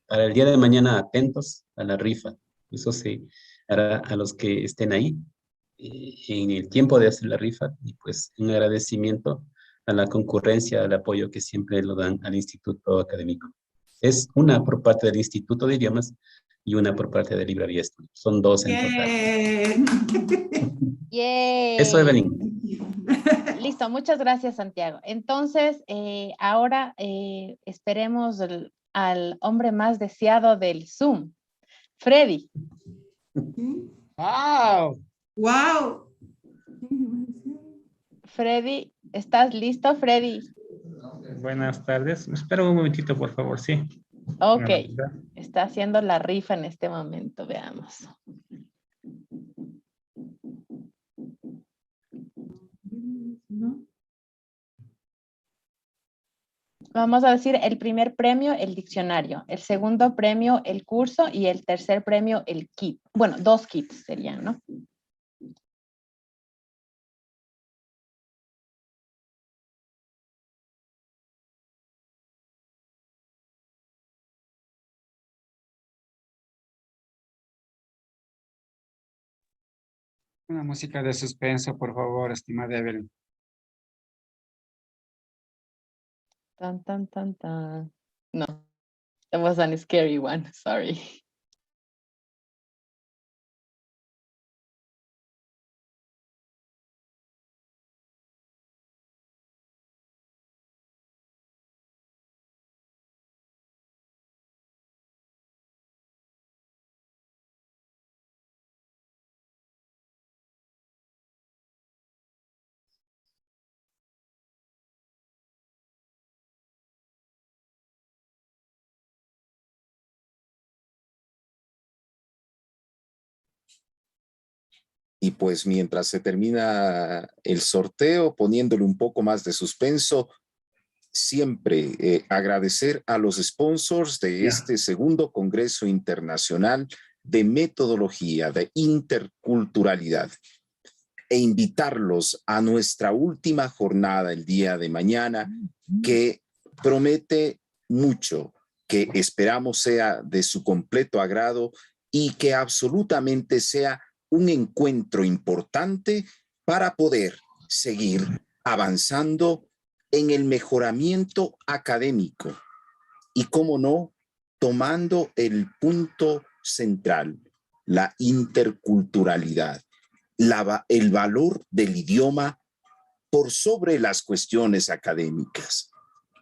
para el día de mañana atentos a la rifa. Eso se hará a los que estén ahí en el tiempo de hacer la rifa y pues un agradecimiento a la concurrencia, al apoyo que siempre lo dan al Instituto Académico. Es una por parte del Instituto de Idiomas y una por parte de Librería Estudio. Son 2 en total. Yay. Eso, Evelyn. Listo, muchas gracias, Santiago. Entonces, ahora esperemos al hombre más deseado del Zoom, Freddy. ¡Wow! Freddy, ¿estás listo, Freddy? Buenas tardes. Espera un momentito, por favor, sí. Ok, está haciendo la rifa en este momento, veamos. Vamos a decir el primer premio, el diccionario, el segundo premio, el curso y el tercer premio, el kit. Bueno, 2 kits serían, ¿no? Una música de suspenso, por favor, estimada Evelyn. Tan, tan, tan, tan. No, that was a scary one, sorry. Y pues mientras se termina el sorteo, poniéndole un poco más de suspenso, siempre agradecer a los sponsors de este segundo Congreso Internacional de Metodología de Interculturalidad e invitarlos a nuestra última jornada el día de mañana, que promete mucho, que esperamos sea de su completo agrado y que absolutamente sea un encuentro importante para poder seguir avanzando en el mejoramiento académico y, cómo no, tomando el punto central, la interculturalidad, el valor del idioma por sobre las cuestiones académicas.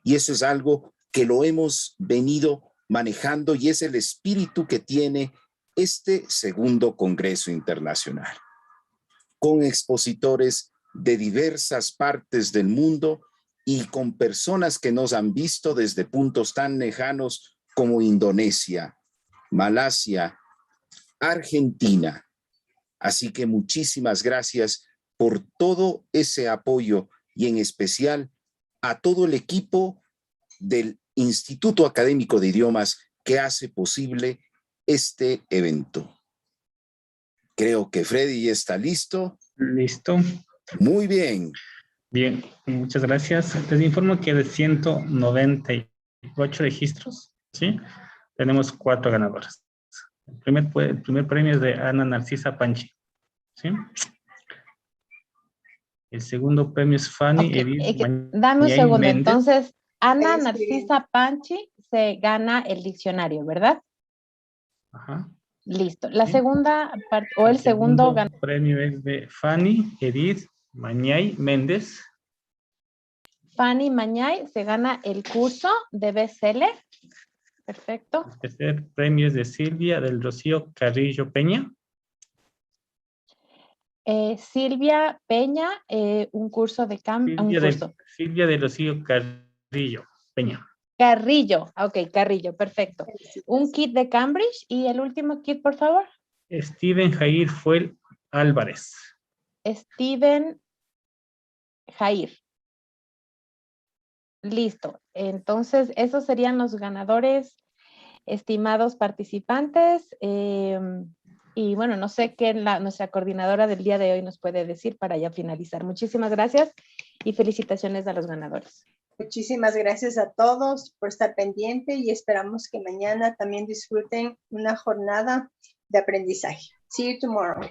Y eso es algo que lo hemos venido manejando y es el espíritu que tiene este segundo Congreso Internacional, con expositores de diversas partes del mundo y con personas que nos han visto desde puntos tan lejanos como Indonesia, Malasia, Argentina. Así que muchísimas gracias por todo ese apoyo y en especial a todo el equipo del Instituto Académico de Idiomas que hace posible este evento. Creo que Freddy ya está listo. Listo. Muy bien. Bien, muchas gracias. Les informo que de 198 registros, ¿sí? Tenemos 4 ganadores. El primer premio es de Ana Narcisa Panchi, ¿sí? El segundo premio es Fanny Edith Dame un segundo. Méndez. Entonces, Ana Narcisa Panchi se gana el diccionario, ¿verdad? Ajá. Listo. La segunda parte, o el segundo premio es de Fanny Edith Mañay Méndez. Fanny Mañay se gana el curso de bestseller. Perfecto. El tercer premio es de Silvia del Rocío Carrillo Peña. Silvia Peña, un curso de Silvia del Rocío Carrillo Peña. Carrillo, ok, Carrillo, perfecto. Un kit de Cambridge y el último kit, por favor. Steven Jair Fuel Álvarez. Steven Jair. Listo. Entonces, esos serían los ganadores, estimados participantes. Y bueno, no sé qué nuestra coordinadora del día de hoy nos puede decir para ya finalizar. Muchísimas gracias y felicitaciones a los ganadores. Muchísimas gracias a todos por estar pendiente y esperamos que mañana también disfruten una jornada de aprendizaje. See you tomorrow.